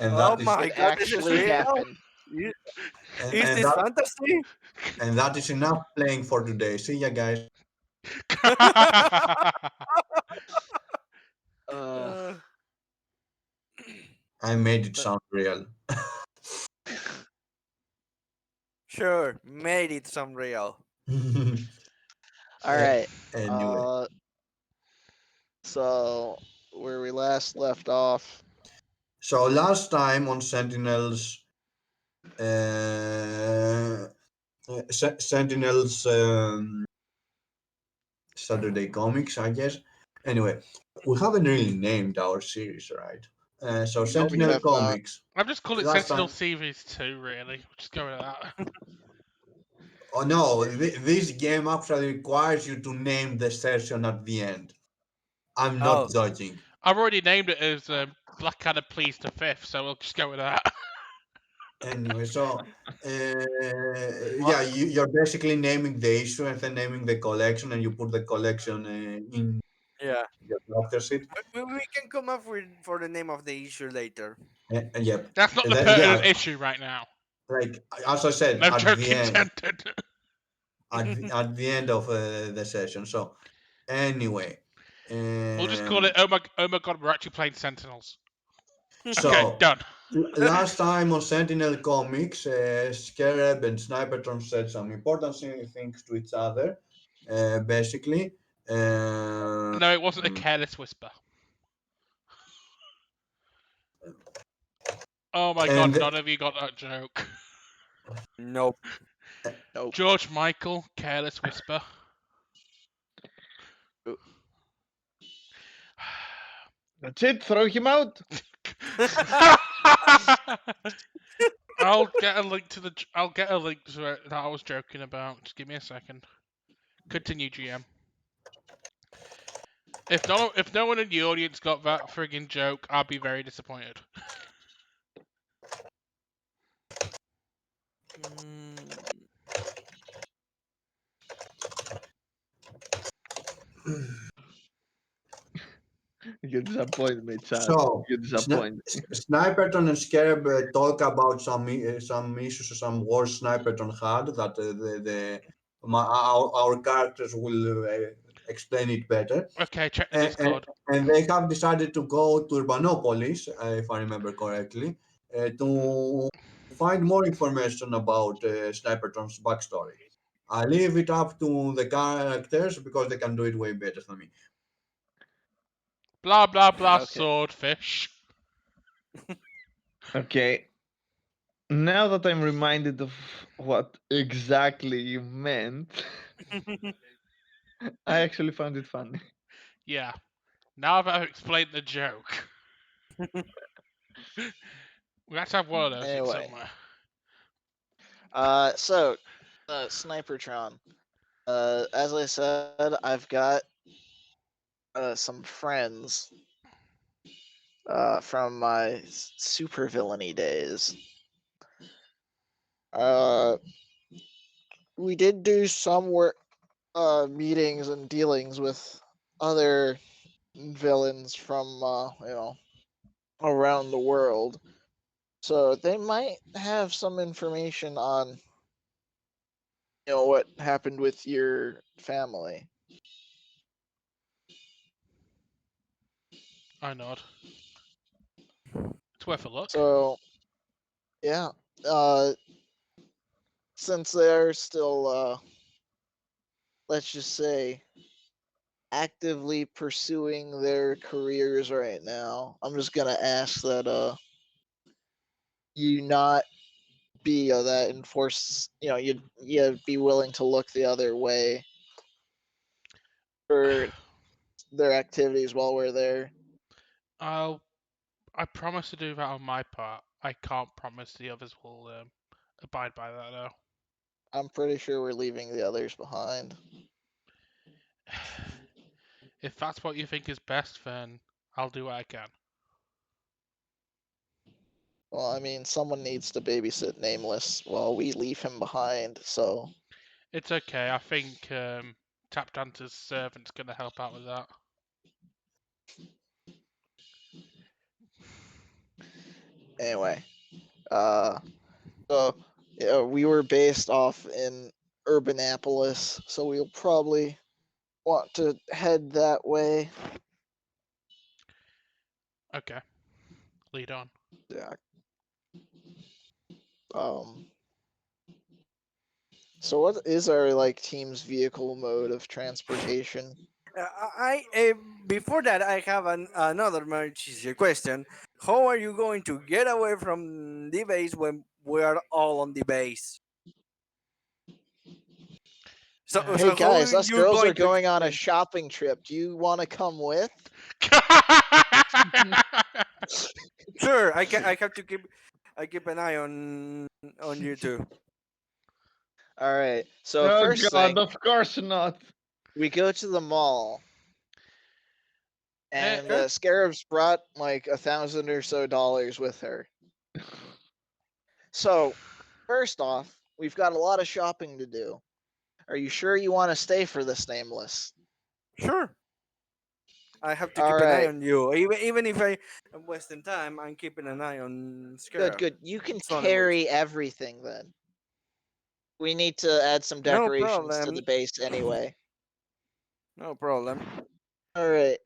and Oh that is my It god, this is actually real? happened. You- and, Is and this that fantasy? and that is enough playing for today. See ya, guys. Uh, Uh, I made it but sound real. sure, made it some real. all Eh, right. anyway, Uh, so where we last left off. so last time on Sentinels, uh, Sentinels Saturday Comics, I guess. Anyway, we haven't really named our series, right? So No, we Sentinel have not. Comics. I've just called it Last Sentinel time, Series 2, really. We'll just go with that. oh no, this game actually requires you to name the session at the end. I'm not Oh, judging. I've already named it as Blackadder Pleads the Fifth, so we'll just go with that. Anyway, so yeah, what? you're basically naming the issue and then naming the collection, and you put the collection in Yeah. your drafter sheet. We can come up with for the name of the issue later. And yep, That's not and the then, pertinent yeah, issue right now. like as I said No joke intended. at the end of the session. So anyway, We'll just call it um, oh my god, we're actually playing Sentinels. Okay, so done. last time on Sentinel Comics, Scarab and Snipertron said some important things to each other, basically. No, it wasn't a careless whisper. Oh my god, And none of you got that joke. Nope. Nope. George Michael, careless whisper. That's it. Throw him out. I'll get a link to it that I was joking about. Just give me a second. Continue, GM. If no one in the audience got that friggin' joke, I'll be very disappointed. Mm, You disappoint me, Chad. so You disappoint me. Sniperton and Scarab talk about some issues, some wars Sniperton had that our characters will explain it better. Okay, check the and, and, Discord. and they have decided to go to Urbanopolis, if I remember correctly, to find more information about Sniperton's backstory. I leave it up to the characters because they can do it way better than me. Blah blah blah. Okay. Swordfish. Okay. Now that I'm reminded of what exactly you meant, I actually found it funny. Yeah. Now that I've explained the joke, we have to have one of those in Anyway, somewhere. so Snipertron. As I said, I've got some friends from my super villainy days. We did do some work, meetings and dealings with other villains from around the world, so they might have some information on what happened with your family. I nod. It's worth a look. So yeah, uh, since they're still let's just say actively pursuing their careers right now, I'm just gonna ask that you not be that enforce, you be willing to look the other way for their activities while we're there. I promise to do that on my part. I can't promise the others will abide by that though. I'm pretty sure we're leaving the others behind. If that's what you think is best, then I'll do what I can. Well, I mean, someone needs to babysit Nameless while we leave him behind, so It's okay. I think Tap Dancer's servant's gonna help out with that. Anyway, so yeah, we were based off in Urbanapolis, so we'll probably want to head that way. Okay. Lead on. Yeah. Um. So what is our like team's vehicle mode of transportation? Before that, I have another emergency question. How are you going to get away from the base when we are all on the base? So, Uh, Hey so how guys, are us you girls are going to going on a explain? shopping trip. Do you want to come with? Sure, I have to keep an eye on you too. All right. So Oh first god, thing, of course not. we go to the mall, and Okay. Scarab's brought like $1,000 or so with her. So first off, we've got a lot of shopping to do. Are you sure you want to stay for this nameless? Sure. I have to All keep an eye right. on you. Even if I am wasting time, I'm keeping an eye on Good, Scarab. good. You can It's only words. carry everything then. We need to add some No decorations to the problem. base anyway. No problem. All right.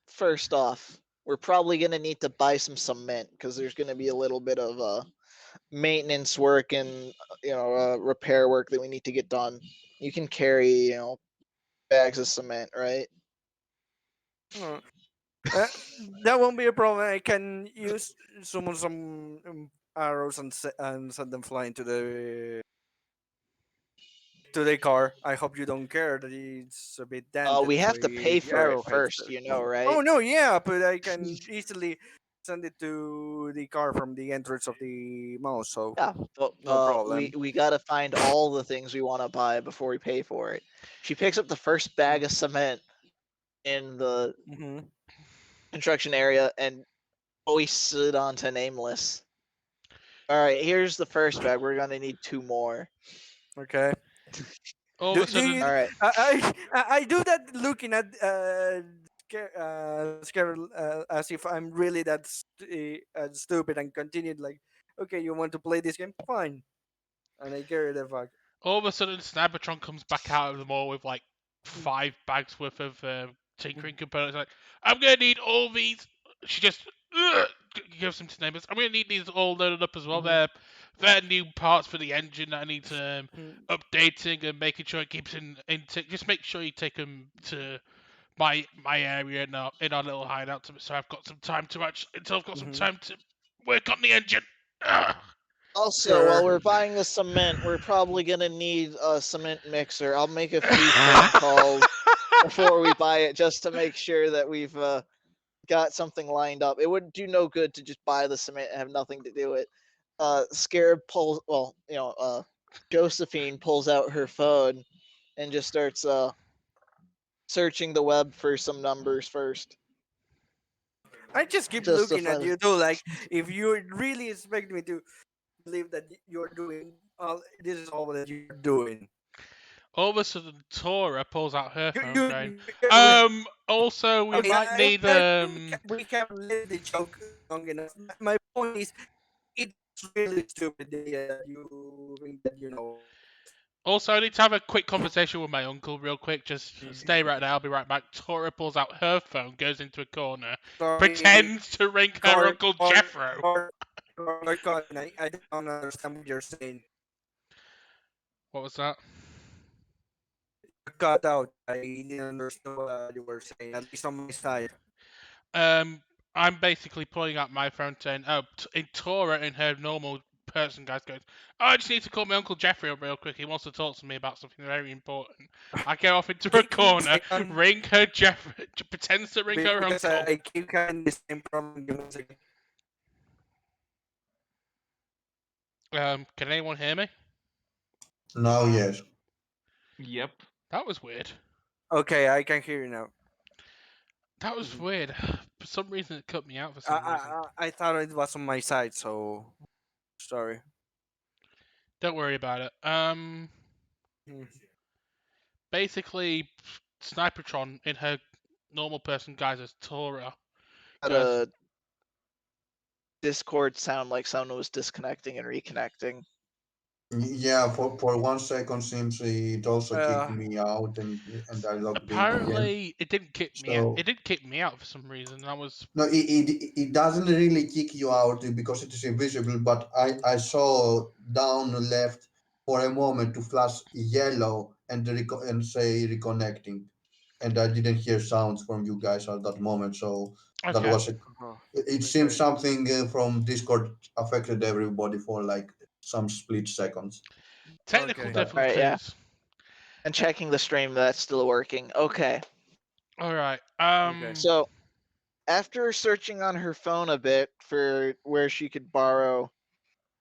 First off, we're probably gonna need to buy some cement because there's gonna be a little bit of maintenance work and repair work that we need to get done. You can carry bags of cement, right? Uh, uh, that won't be a problem. I can use some arrows and send them flying to the car. I hope you don't care that it's a bit dented We have to pay by the for it arrowheads first, there. right? Oh no, yeah, but I can easily send it to the car from the entrance of the mall, so Yeah, but no we problem. we gotta find all the things we want to buy before we pay for it. She picks up the first bag of cement in the Mm-hmm. construction area and hoists it onto Nameless. All right, here's the first bag. We're gonna need two more. Okay. All of Do, a do sudden, you? All right. I do that looking at scare as if I'm really that stupid and continued like, okay, you want to play this game? Fine, and I carry the fuck. Cybertron comes back out of the mall with like 5 bags worth of tinkering components. Like, I'm gonna need all these. She just gives them to neighbors. I'm gonna need these all loaded up as well. Mhm. They're new parts for the engine that I need to Mhm. updating and making sure it keeps in. Just make sure you take them to my area in our little hideout, so I've got some time to until I've got some Mhm. time to work on the engine. Ugh. Also, while Sure. we're buying the cement, we're probably gonna need a cement mixer. I'll make a few phone calls before we buy it just to make sure that we've got something lined up. It would do no good to just buy the cement and have nothing to do it. Scarab pulls, Josephine pulls out her phone and just starts searching the web for some numbers first, I just keep just to looking at find. you too, like if you really expect me to believe that you're doing all this is all that you're doing. All of a sudden, Tora pulls out her You phone, you, going, you Also, we okay, might need I think we have let the joke long enough. My point is, it's really stupid the idea that you think that you know all this. Also, I need to have a quick conversation with my uncle, real quick. Just stay right there. I'll be right back. Tora pulls out her phone, goes into a corner, Sorry, pretends to ring her Cord, uncle Cord, Jeffro. Cord, Cord, Colin. I don't understand what you're saying. What was that? You cut out. I didn't understand what you were saying. At least on my side. I'm basically pulling out my phone saying, in Tora, in her normal person, guys, goes, I just need to call my uncle Jeffrey up real quick. He wants to talk to me about something very important. I go off into a Give me a corner, second, ring her Jeffrey, pretends to ring her because uncle. I keep having the same problem. Give me a second. Can anyone hear me? Now, yes. Yep. That was weird. Okay, I can hear you now. That was Mhm. weird. For some reason, it cut me out for I, some reason. I thought it was on my side, so sorry. Don't worry about it. Hmm. Basically, Snipertron in her normal person guise as Tora Got goes, a Discord sound like someone was disconnecting and reconnecting. Yeah, for 1 second seems it also kicked Uh, me out and I logged in again. Apparently, it didn't kick me out. So It didn't kick me out for some reason. I was no, it doesn't really kick you out because it is invisible, but I saw down left for a moment to flash yellow and say reconnecting. And I didn't hear sounds from you guys at that moment, so that okay. was it. oh, It seems okay. something from Discord affected everybody for like some split seconds. Technical Okay. That Alright, yeah. difficulties. And checking the stream, that's still working. Okay. All right. Okay. So after searching on her phone a bit for where she could borrow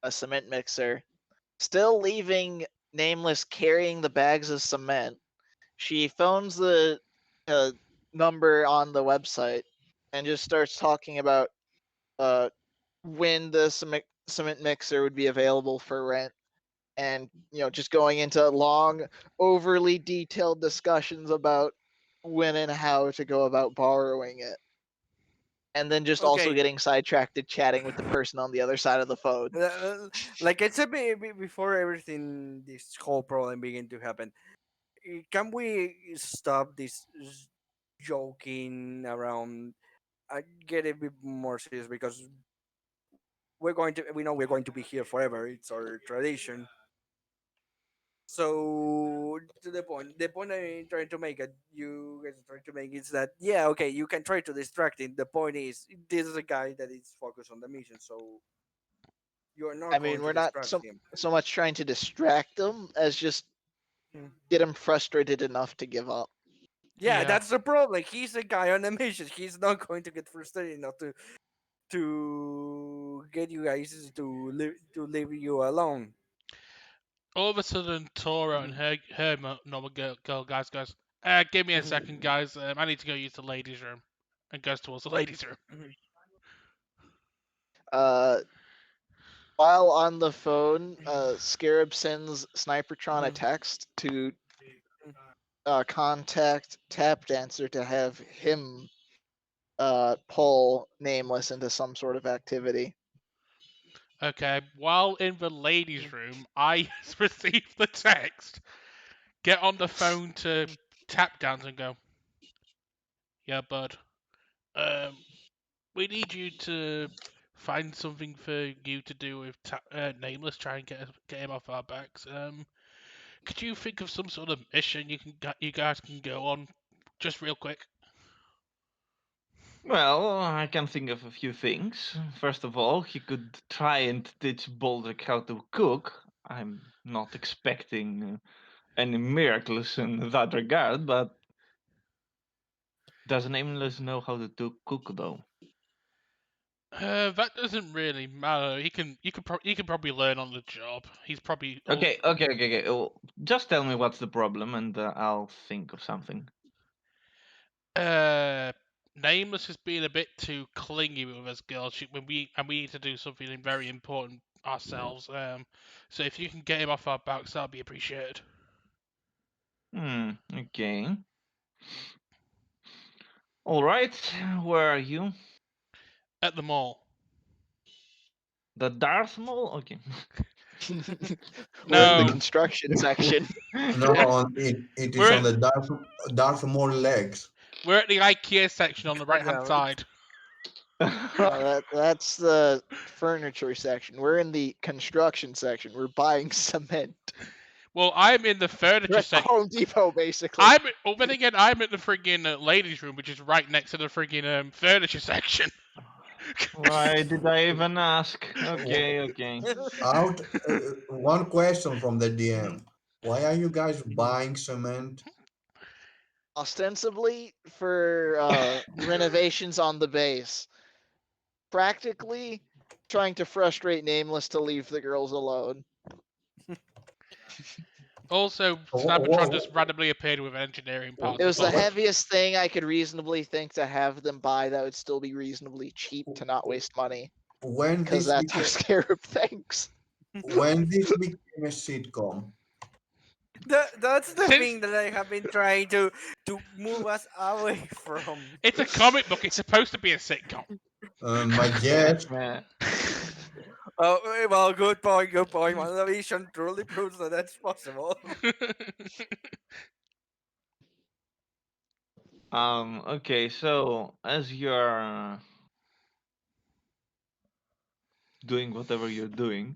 a cement mixer, still leaving Nameless carrying the bags of cement, she phones the number on the website and just starts talking about uh, when the cement mixer would be available for rent, and just going into long, overly detailed discussions about when and how to go about borrowing it, and then just also Okay. getting sidetracked and chatting with the person on the other side of the phone. Like I said before everything, this whole problem began to happen. Can we stop this joking around? Get a bit more serious because we know we're going to be here forever. It's our tradition. So to the point I'm trying to make, you guys are trying to make is that yeah, okay, you can try to distract him. The point is, this is a guy that is focused on the mission, so you are I not mean, going to we're not distract him. so much trying to distract them as just Hmm. get him frustrated enough to give up. Yeah, Yeah. that's the problem. Like, he's a guy on a mission. He's not going to get frustrated enough to get you guys to leave you alone. All of a sudden, Tora and her normal girl guys goes, give me a second, guys. I need to go use the ladies' room. And goes towards the ladies' room. Uh, while on the phone, Scarab sends Snipertron a text to contact Tap Dancer to have him pull Nameless into some sort of activity. Okay, while in the ladies' room, I received the text. Get on the phone to Tap Dance and go, yeah, bud. We need you to find something for you to do with Nameless. Try and get him off our backs. Could you think of some sort of mission you guys can go on, just real quick? Well, I can think of a few things. First of all, he could try and teach Baldric how to cook. I'm not expecting any miracles in that regard, but does Nameless know how to cook though? That doesn't really matter. He can probably learn on the job. He's probably Okay. Well, just tell me what's the problem, and I'll think of something. Nameless has been a bit too clingy with us girls. We need to do something very important ourselves. So if you can get him off our backs, that'll be appreciated. Okay. All right. Where are you? At the mall. The Darth Maul? Okay. We're in the No, construction section. no, it is we're on at, the Darth Maul legs. we're at the IKEA section on the right hand Yeah, side. That's the furniture section. We're in the construction section. We're buying cement. Well, I'm in the We're furniture at the section. Home Depot, basically. Then again, I'm at the friggin' ladies' room, which is right next to the friggin' furniture section. Why did I even ask? Okay. Out, one question from the DM. Why are you guys buying cement? Ostensibly for renovations on the base. Practically trying to frustrate Nameless to leave the girls alone. Also, Cybertron just randomly appeared with engineering parts. It was the as well. heaviest thing I could reasonably think to have them buy that would still be reasonably cheap to not waste money. When Because this that's how became Scarab thinks. when this became a sitcom? That's the Since thing that I have been trying to move us away from. it's a comic book, it's supposed to be a sitcom. I guess. Uh, Well, good point, good point. WandaVision truly proves that that's possible. okay, so as you're doing whatever you're doing,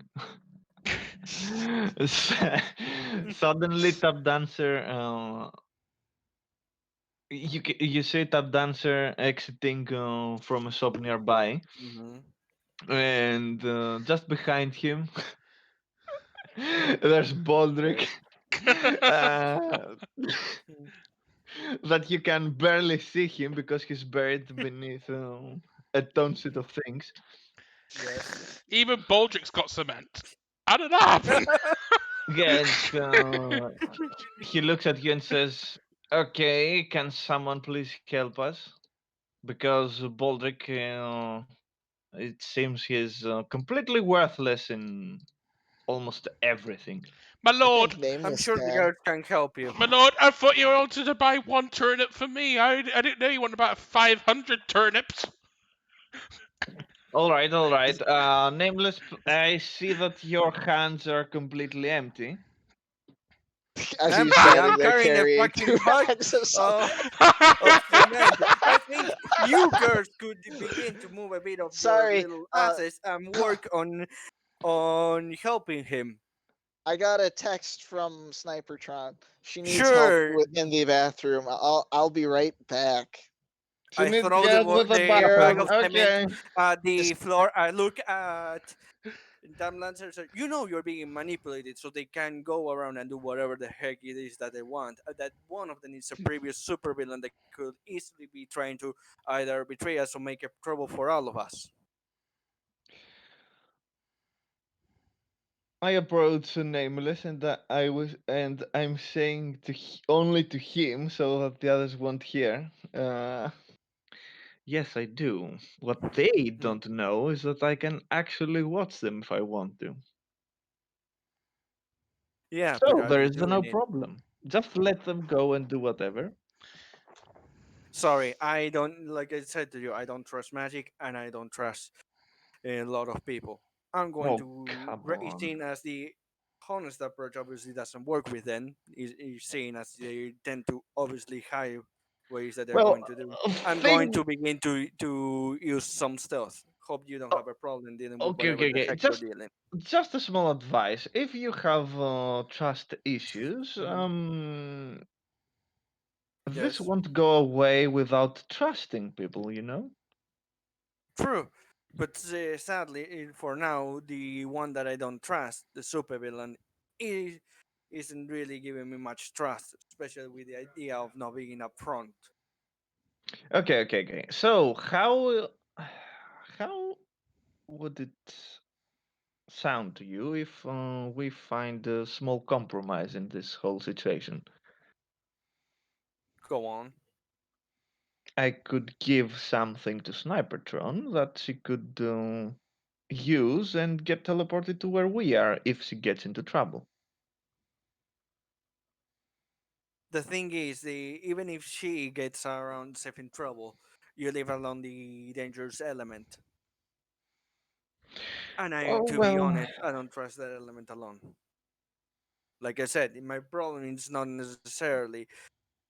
suddenly Tap Dancer, you see Tap Dancer exiting from a shop nearby, Hmm. and just behind him, there's Baldric. uh, that you can barely see him because he's buried beneath a ton sheet of things. Yes. Even Baldric's got cement. How did that happen? And he looks at you and says, "Okay, can someone please help us? Because Baldric, it seems he's completely worthless in almost everything." My I lord, think I'm Nameless sure the can. guards can help you. my lord, I thought you wanted to buy one turnip for me. I didn't know you wanted about 500 turnips. All right, all right. Nameless, I see that your hands are completely empty. As he's Empty. I'm standing there carrying a carrying two fucking bag bags of salt. of, of cement. I think you girls could begin to move a bit of your Sorry, little asses and work on helping him. I got a text from Snipertron. She needs help Sure. in the bathroom. I'll be right back. She I needs throw the help with the bag bathroom. of cement Okay. at the Just floor. I look at Time Lancer. Said, "You know you're being manipulated, so they can go around and do whatever the heck it is that they want. That one of them is a previous supervillain that could easily be trying to either betray us or make a trouble for all of us." I approach Nameless, and I'm saying only to him so that the others won't hear. Yes, I do. What they Hmm. don't know is that I can actually watch them if I want to. Yeah, but So are there you is no doing it? problem. Just let them go and do whatever. Sorry, I don't. Like I said to you, I don't trust magic, and I don't trust a lot of people. I'm going Oh, to come on. seen as the honest approach obviously doesn't work with them. Is seen as they tend to obviously hide ways that they're Well, going to do. I'm going thing. to begin to use some stealth. Hope you don't Oh, have a problem dealing with okay, whatever okay, the okay. heck you're dealing. Just a small advice. If you have trust issues, Mhm. this Yes, won't go away without trusting people, you know? true. But sadly, for now, the one that I don't trust, the supervillain, is isn't really giving me much trust, especially with the idea of not being upfront. Okay, okay, okay. So how would it sound to you if we find a small compromise in this whole situation? Go on. I could give something to Snipertron that she could use and get teleported to where we are if she gets into trouble. The thing is, even if she gets around safe in trouble, you leave alone the dangerous element. And I, Oh to be well. honest, I don't trust that element alone. Like I said, my problem is not necessarily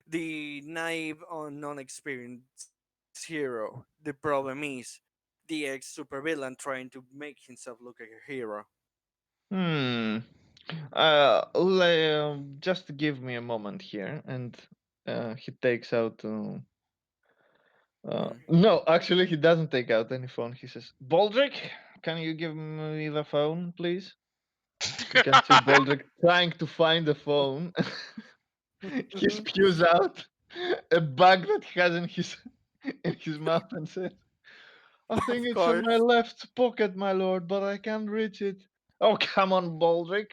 the naive or non-experienced hero. The problem is the ex-supervillain trying to make himself look like a hero. Hmm. Just give me a moment here, and he takes out. Mhm. No, actually, he doesn't take out any phone. He says, "Baldric, can you give me the phone, please?" You can see Baldric trying to find the phone. He spews out a bag that he has in his mouth and says, "I think Of it's in my course. left pocket, my lord, but I can't reach it." Oh, come on, Baldric.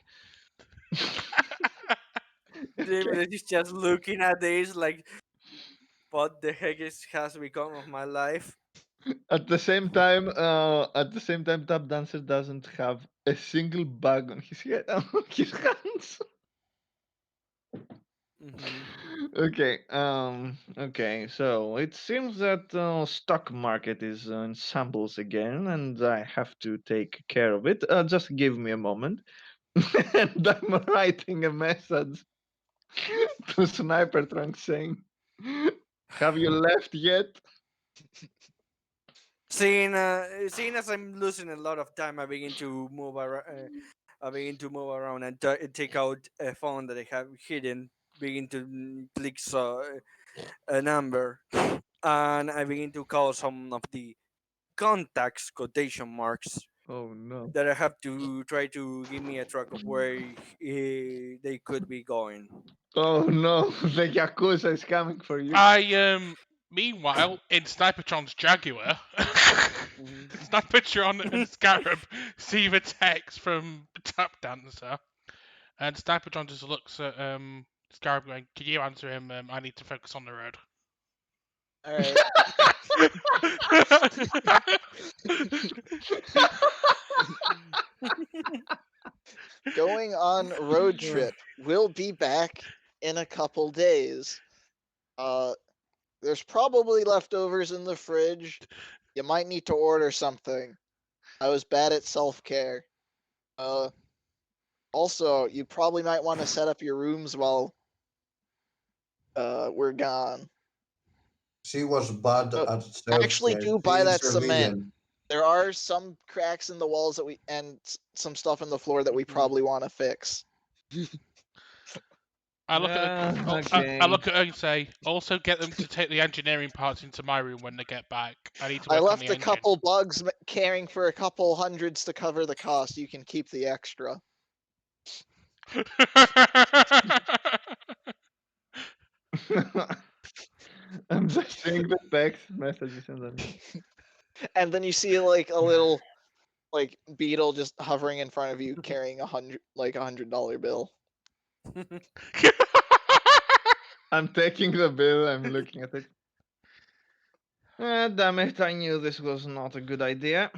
Okay. David is just looking at this like, what the heck has become of my life? At the same time, Tap Dancer doesn't have a single bug on his head on his hands. Okay. So it seems that stock market is in shambles again, and I have to take care of it. Just give me a moment, and I'm writing a message to Sniper Trunk saying, "Have you left yet?" Seeing as I'm losing a lot of time, I begin to move around. I begin to move around and take out a phone that I have hidden. Begin to click a number, and I begin to call some of the contacts quotation marks Oh no. that I have to try to give me a track of where they could be going. Oh no, the Yakuza is coming for you. Meanwhile, in Snipertron's Jaguar, Mhm. Snipertron and Scarab see the text from Tap Dancer, and Snipertron just looks at Scarab going, "Can you answer him? I need to focus on the road." All right. Going on road trip. We'll be back in a couple days. Uh, there's probably leftovers in the fridge. You might need to order something. I was bad at self-care. Uh, Also, you probably might want to set up your rooms while we're gone. She was bad Uh, at Actually, self-care. do She buy is that a cement. villain. There are some cracks in the walls that some stuff in the floor that we probably want to fix. I look at I Okay. look at her and say, "Also get them to take the engineering parts into my room when they get back. I need to I work on left the a engine." couple bugs carrying for a couple hundreds to cover the cost. You can keep the extra. I'm just seeing the text messages and then. And then you see like a little like beetle just hovering in front of you carrying $100 bill. I'm taking the bill, I'm looking at it. Damn it, I knew this was not a good idea.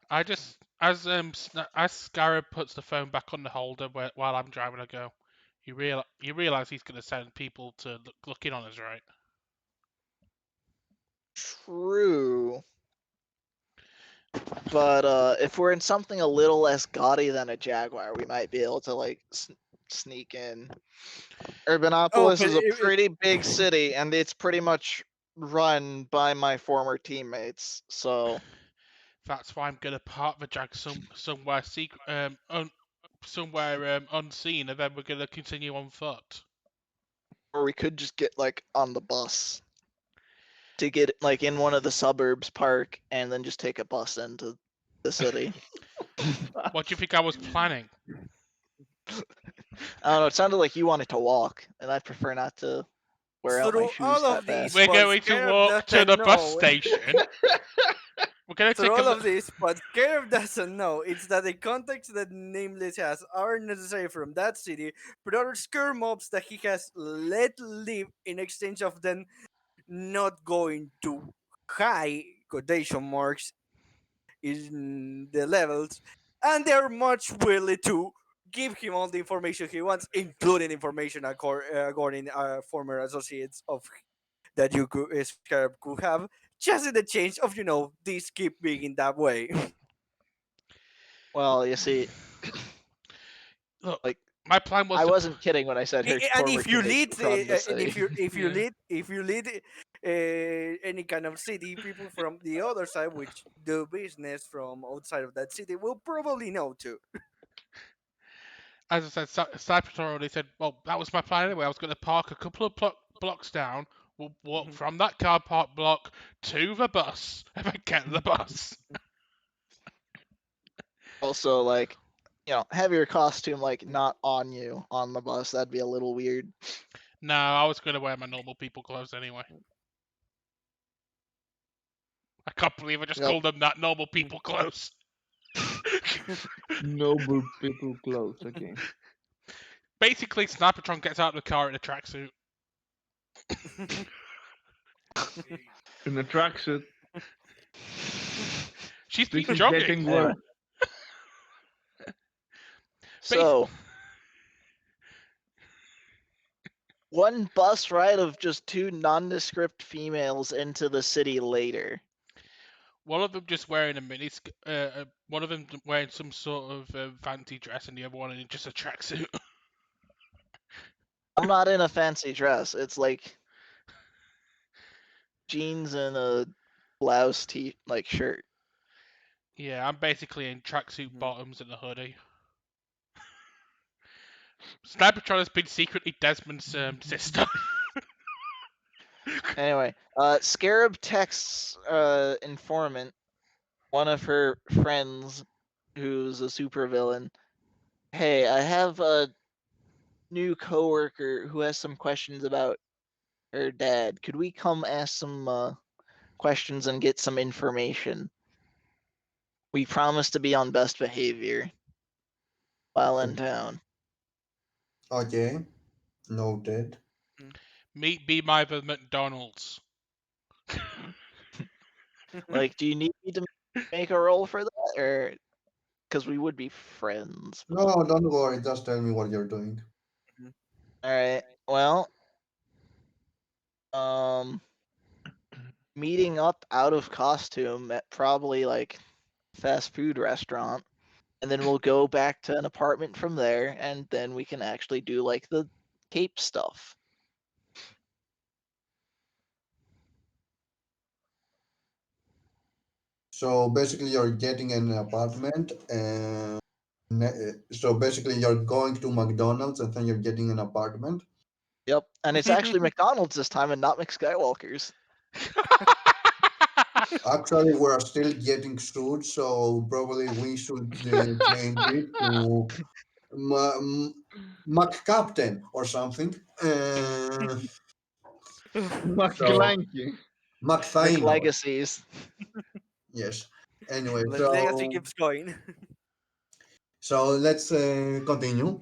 I just as Scarab puts the phone back on the holder while I'm driving, I go, you realize he's going to send people to look in on us, right? True. But if we're in something a little less gaudy than a Jaguar, we might be able to like sneak in. Oh, Urbanopolis but is a pretty big city, and it's pretty much run by my former teammates. So That's why I'm going to park the Jag somewhere secret, somewhere unseen, and then we're going to continue on foot. or we could just get like on the bus to get like in one of the suburbs park, and then just take a bus into the city. What do you think I was planning? I don't know. It sounded like you wanted to walk, and I prefer not to wear out my through shoes all that of these, fast. We're but going to Scarab walk to doesn't the bus know. station. We're going to Through take all a of this, but Scarab doesn't know. It's that the contacts that Nameless has are necessary from that city, but other scare mobs that he has let live in exchange of them not going to high quotation marks in the levels, and they're much willing to give him all the information he wants, including information according former associates of that you could Scarab could have, just in the change of this keep being in that way. Well, you see, look. like My plan was I to. wasn't kidding when I said her And former if you teammates lead, would run the and city. Yeah. if you lead any kind of city, people from the other side, which do business from outside of that city, will probably know too. As I said, Cypress already said, well, that was my plan anyway. I was going to park a couple of blocks down. We'll walk Mhm. from that car park block to the bus and then get the bus. Also, like, have your costume like not on you on the bus. That'd be a little weird. No, I was going to wear my normal people clothes anyway. I can't believe I just Yep. called them that normal people clothes. Noble people close, okay. Basically, Snipertron gets out of the car in a tracksuit. In a tracksuit. She's This been is jogging. getting worse. So, one bus ride of just two nondescript females into the city later. One of them just wearing a one of them wearing some sort of fancy dress, and the other one in just a tracksuit. I'm not in a fancy dress. It's like jeans and a blouse like shirt. Yeah, I'm basically in tracksuit Mhm. bottoms and a hoodie. Snipertron has been secretly Desmond's sister. Anyway, Scarab texts informant, one of her friends who's a supervillain. Hey, I have a new coworker who has some questions about her dad. Could we come ask some questions and get some information? We promise to be on best behavior while in town. Okay, noted. Meet B. Myver McDonald's. Like, do you need me to make a roll for that, or because we would be friends? No, don't worry. Just tell me what you're doing. All right. Well, um, meeting up out of costume at probably like fast food restaurant, and then we'll go back to an apartment from there, and then we can actually do like the cape stuff. So basically, you're getting an apartment, and so basically, you're going to McDonald's, and then you're getting an apartment. Yep, and it's actually McDonald's this time and not McSkywalker's. Actually, we're still getting sued, so probably we should change it to McCaptain or something. So McClanky. McThainor, McLegacies. yes. Anyway, The legacy so keeps going. let's continue.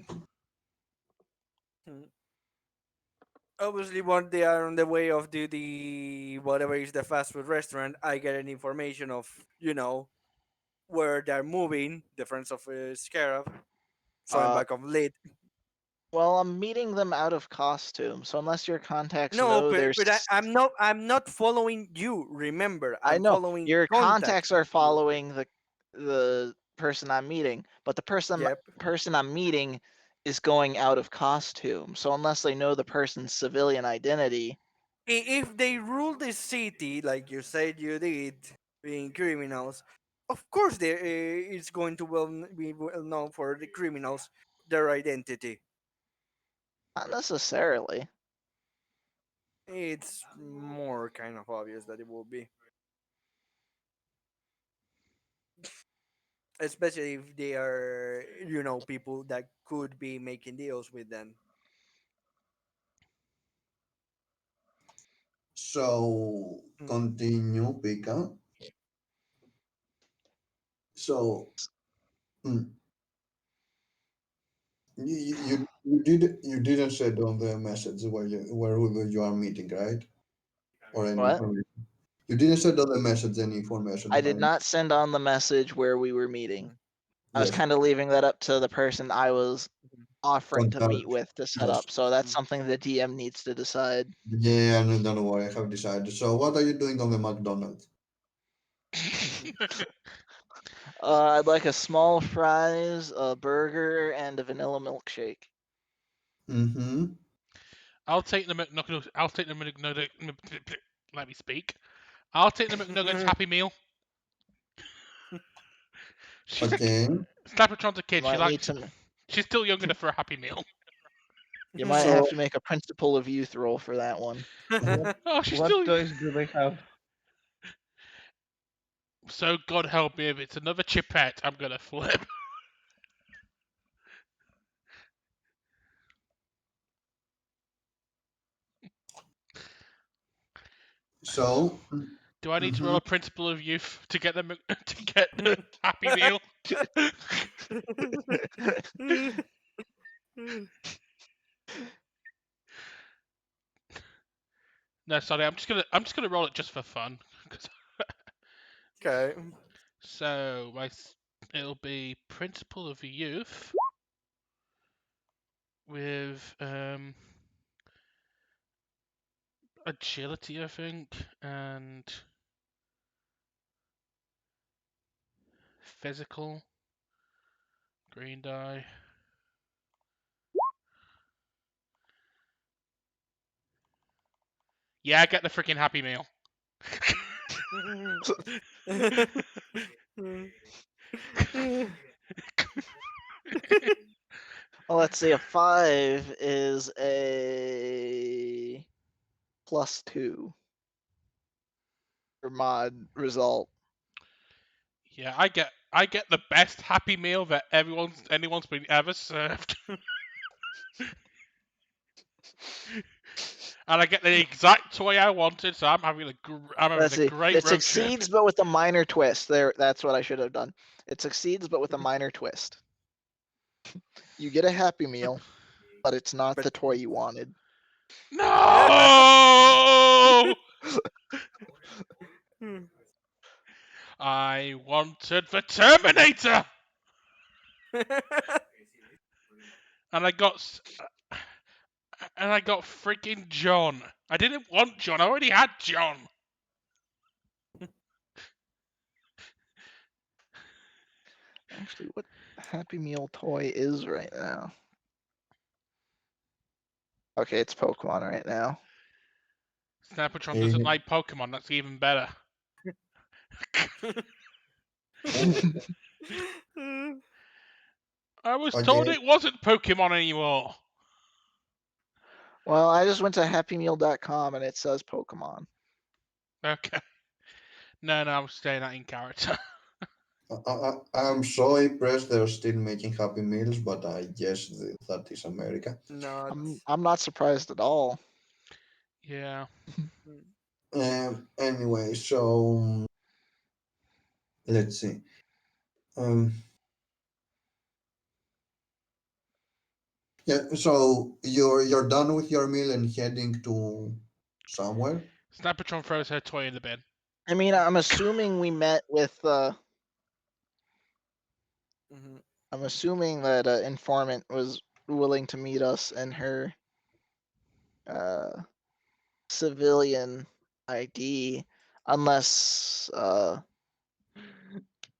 Obviously, when they are on the way of the whatever is the fast food restaurant, I get an information of where they're moving. The friends of Scarab. So I'm Uh, back of late. well, I'm meeting them out of costume, so unless your contacts No, know but there's, I'm not following you. Remember, I I'm know following your contacts. contacts are following the person I'm meeting, but the Yep. person I'm meeting is going out of costume. So unless they know the person's civilian identity, If they rule the city like you said you did, being criminals, of course it's going to be well known for the criminals their identity. not necessarily. It's more kind of obvious that it will be, especially if they are people that could be making deals with them. So Mm. continue, Pika. So mm, you didn't said on the message where you are meeting, right? Or any What? information. You didn't send on the message any information I if I did not send on the message where we were meeting. I was yes, kind of leaving that up to the person I was offering to meet contact. with to set Yes. up. So that's something the DM needs to decide. Yeah, no, don't worry, I have decided. So what are you doing on the McDonald's? I'd like a small fries, a burger, and a vanilla milkshake. Mm-hmm. I'll take the McNuggets. I'll take the McNugget. Let me speak. I'll take the McNuggets Happy Meal. She's a Okay. Snipertron's a You kid. might need to. She's still young enough for a Happy Meal. You might have So to make a principle of youth roll for that one. What Oh, she's what still. toys do they have? So God help me, if it's another chipette, I'm gonna flip. so Do I need to roll mm-hmm. a principle of youth to get the to get the Happy Meal? No, sorry. I'm just gonna roll it just for fun. Okay. So it'll be principle of youth with agility, I think, and physical. Green die. Yeah, I get the freaking Happy Meal. Well, let's see. A 5 is a +2 for mod result. Yeah, I get the best Happy Meal that anyone's been ever served. And I get the exact toy I wanted, so I'm having Let's a see. great It road trip. succeeds, but with a minor twist. That's what I should have done. It succeeds, but with a minor twist. You get a Happy Meal, but it's not But- the toy you wanted. No! I wanted the Terminator, and I got freaking John. I didn't want John. I already had John. Actually, what Happy Meal toy is right now? Okay, it's Pokemon right now. Snappertron Eh, doesn't like Pokemon. That's even better. I was told okay, it wasn't Pokemon anymore. Well, I just went to happymeal.com and it says Pokemon. Okay. No, I'm staying that in character. I'm so impressed they're still making Happy Meals, but I guess that is America. no, I'm not surprised at all. Yeah. Anyway, so let's see. Um, yeah, so you're done with your meal and heading to somewhere. Snappertron throws her toy in the bin. I mean, I'm assuming we met with. Mhm. I'm assuming that informant was willing to meet us in her civilian ID, unless A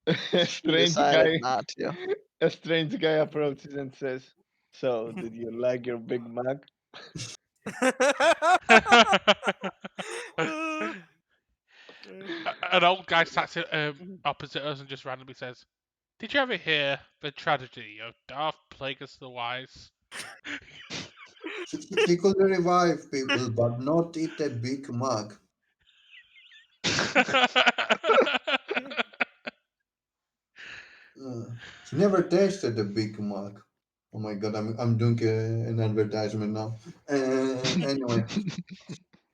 she strange decided guy, not to. a strange guy approaches and says, "So, did you like your Big Mac?" An old guy sat opposite us and just randomly says, "Did you ever hear the tragedy of Darth Plagueis the Wise?" He could revive people, but not eat a Big Mac. He never tasted a Big Mac. Oh my god, I'm doing an advertisement now. Anyway,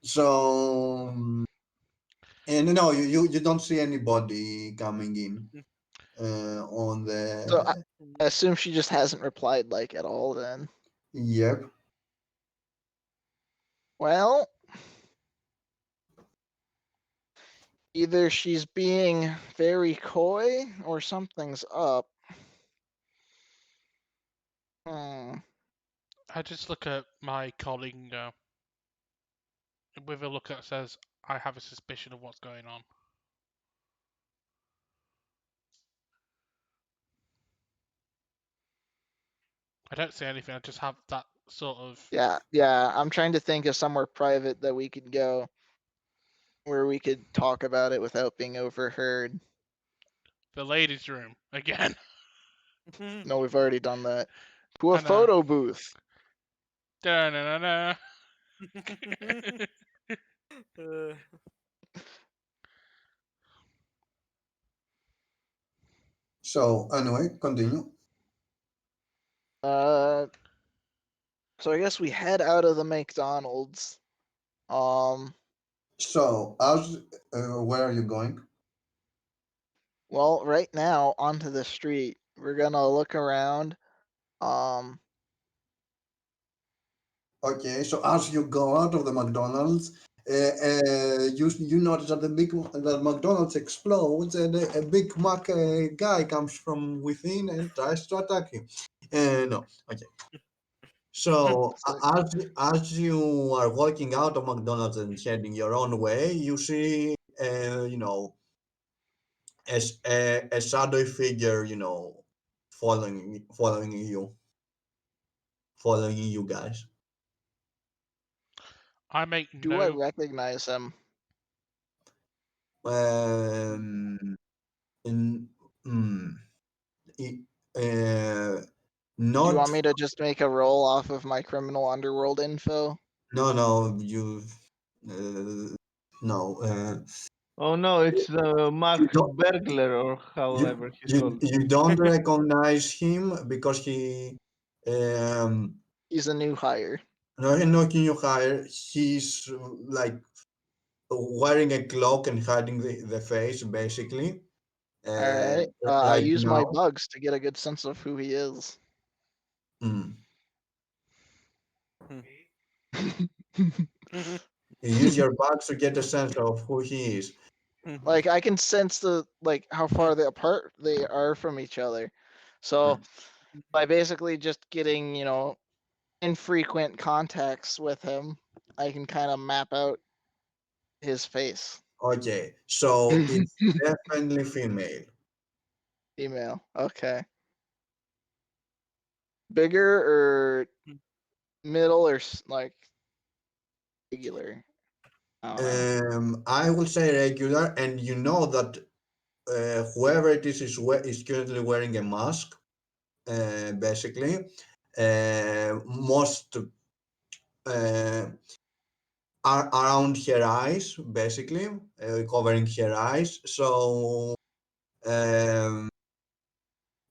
so and no, you don't see anybody coming in on So I the. assume she just hasn't replied like at all then. Yep. Well, either she's being very coy or something's up. Hmm. I just look at my colleague with a look that says, "I have a suspicion of what's going on." I don't say anything. I just have that sort of. Yeah, I'm trying to think of somewhere private that we could go where we could talk about it without being overheard. The ladies' room again. No, we've already done that. To a I know. photo booth. Da-na-na-na. Uh, So anyway, continue. Uh, so I guess we head out of the McDonald's. So as where are you going? Well, right now onto the street. We're gonna look around. Um, Okay, so as you go out of the McDonald's, you notice that the McDonald's explodes and a Big Mac guy comes from within and tries to attack you. No, okay. So So as you are walking out of McDonald's and heading your own way, you see, a shadowy figure, following you guys. I make do I no. recognize him? Um, in, mm, i- uh, Do you not want me to just make a roll off of my criminal underworld info? no, you uh, no. Oh no, it's the You Mark don't Burglar or you, however he's you, called. you don't recognize him because he um He's a new hire. no, he's not in your hire. He's like wearing a cloak and hiding the face basically. All Uh, right. I right use my now. bugs to get a good sense of who he is. Mm. Hmm. You use your bugs to get a sense of who he is. Like I can sense how far they apart they are from each other. So Mm. by basically just getting, infrequent contacts with him, I can kind of map out his face. Okay, so it's definitely female. Email. Okay. Bigger or middle or like regular? I don't know. I will say regular, and you know that whoever it is currently wearing a mask, basically. Most are around her eyes, basically, covering her eyes. So um,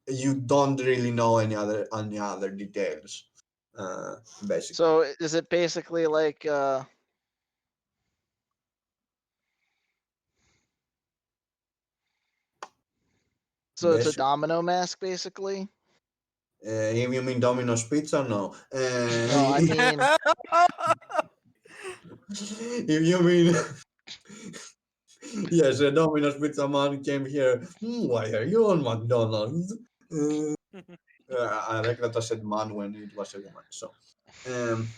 you don't really know any other details, basically. So is it basically like so it's a Basic. domino mask basically? If you mean Domino's Pizza, no. No, I mean If you mean yes, a Domino's Pizza man came here. Why are you on McDonald's? I like that I said man when it was a woman. So, um,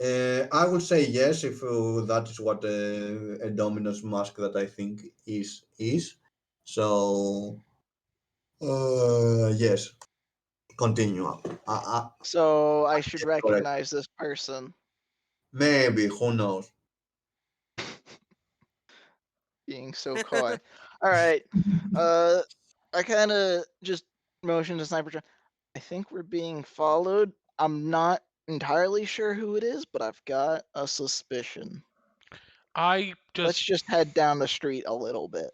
I would say yes if that is what a Domino's mask that I think is. So, yes, continue. so I should Correct. recognize this person. Maybe, who knows? Being so coy. All right. Uh, I kind of just motion to sniper. I think we're being followed. I'm not entirely sure who it is, but I've got a suspicion. I Let's just just head down the street a little bit.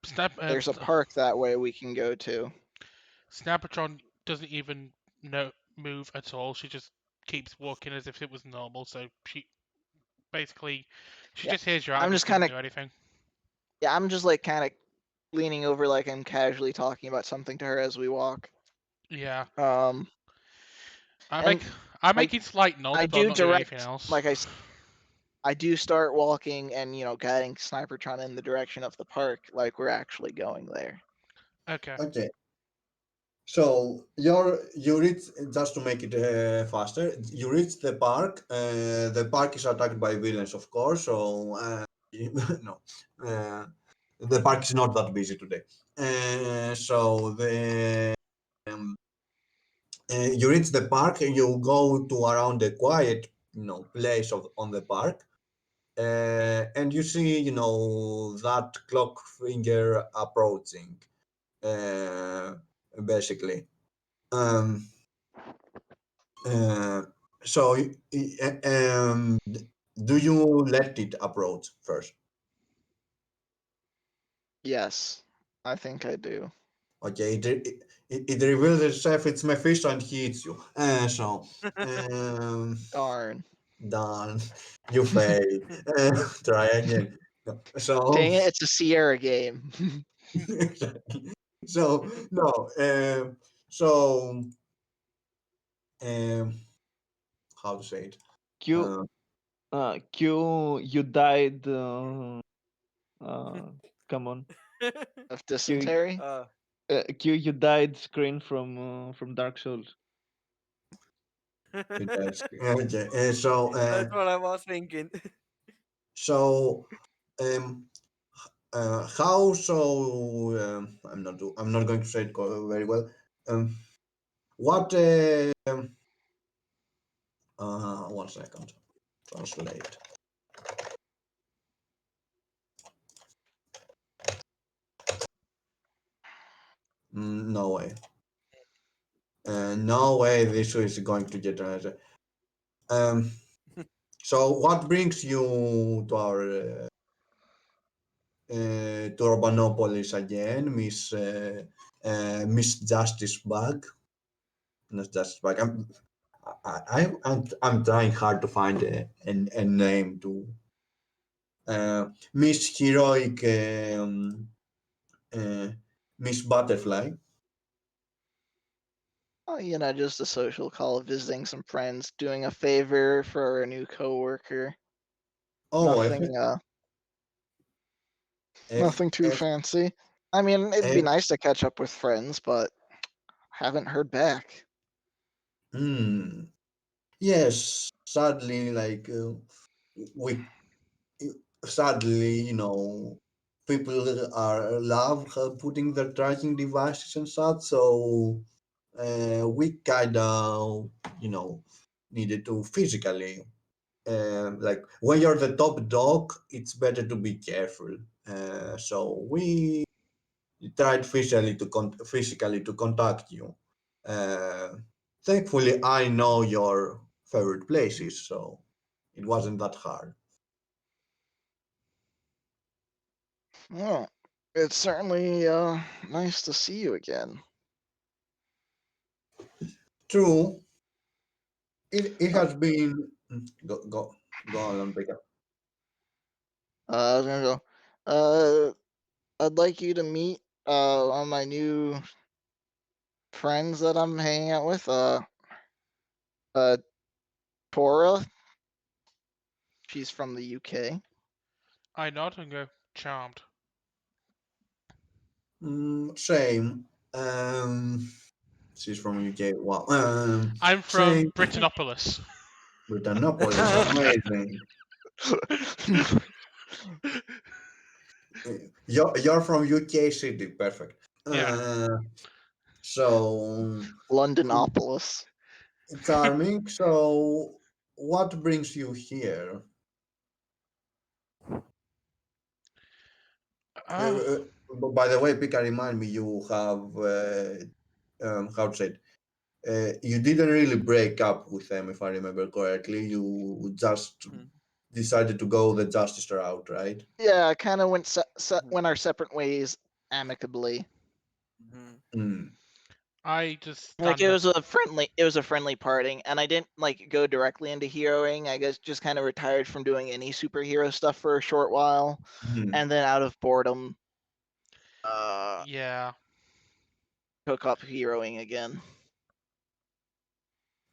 snap. There's a park that way we can go to. Snapatron doesn't even move at all. She just keeps walking as if it was normal. So she basically she Yeah, just hears you out I'm and just just kind doesn't of do anything. yeah, I'm just like kind of leaning over like I'm casually talking about something to her as we walk. Yeah, Um, I and make I'm I making slight I nods, but I'm do not doing anything direct else. like I do start walking and guiding Snipertron in the direction of the park, like we're actually going there. Okay. Okay. So you reach just to make it faster. You reach the park. The park is attacked by villains, of course. So no, uh, the park is not that busy today. So um, you reach the park and you go to around a quiet, place on the park, and you see, that clock finger approaching, uh, basically. Um, Uh, so, do you let it approach first? Yes, I think I do. Okay, it reveals itself. It's Mephisto and he eats you. Um, Darn. done. You failed. Try again. No, So, Dang it, it's a Sierra game. so no. So, um, how to say it? Q, Uh, Q, you died. Come on, Of Q, dysentery? uh, Q, you died. Screen from Dark Souls. Okay. So, That's what I was thinking. so, um, how so? I'm not going to say it very well. Um, what? 1 second. Translate. No way. No way. This is going to get an answer. Um. So, what brings you to Urbanopolis again, Miss Justice Bug? Not Justice Bug. I'm trying hard to find a name to Miss Heroic, uh, Miss Butterfly. Oh, just a social call, visiting some friends, doing a favor for a new coworker. Oh, Nothing, F, nothing too F, fancy. I mean, it'd be F. nice to catch up with friends, but haven't heard back. Hmm. Yes, sadly, we sadly, people are love putting their tracking devices and such. So we kind of, needed to physically, like when you're the top dog, it's better to be careful. So we tried physically to contact you. Uh, Thankfully, I know your favorite places, so it wasn't that hard. Oh, it's certainly nice to see you again. True, it Uh, has been. Go on, pick up. I was gonna go. Uh, I'd like you to meet one of my new friends that I'm hanging out with. Uh, Tora. She's from the UK. I nod and go, charmed. Same. Um, she's from UK. Wow. I'm from Same. Britannopolis. Britannopolis, amazing. You're from UK City, perfect. Yeah. So Londonopolis. charming. So what brings you here? Oh, By the way, Pika, remind me, you have how to say it? You didn't really break up with them, if I remember correctly. You just decided to go the justice route, right? Yeah, kind of went Mhm. our separate ways amicably. Mhm. Mm. I just Like stand up. it was a friendly parting, and I didn't like go directly into heroing. I guess just kind of retired from doing any superhero stuff for a short while, Mhm. and then out of boredom, uh, Yeah. took up heroing again.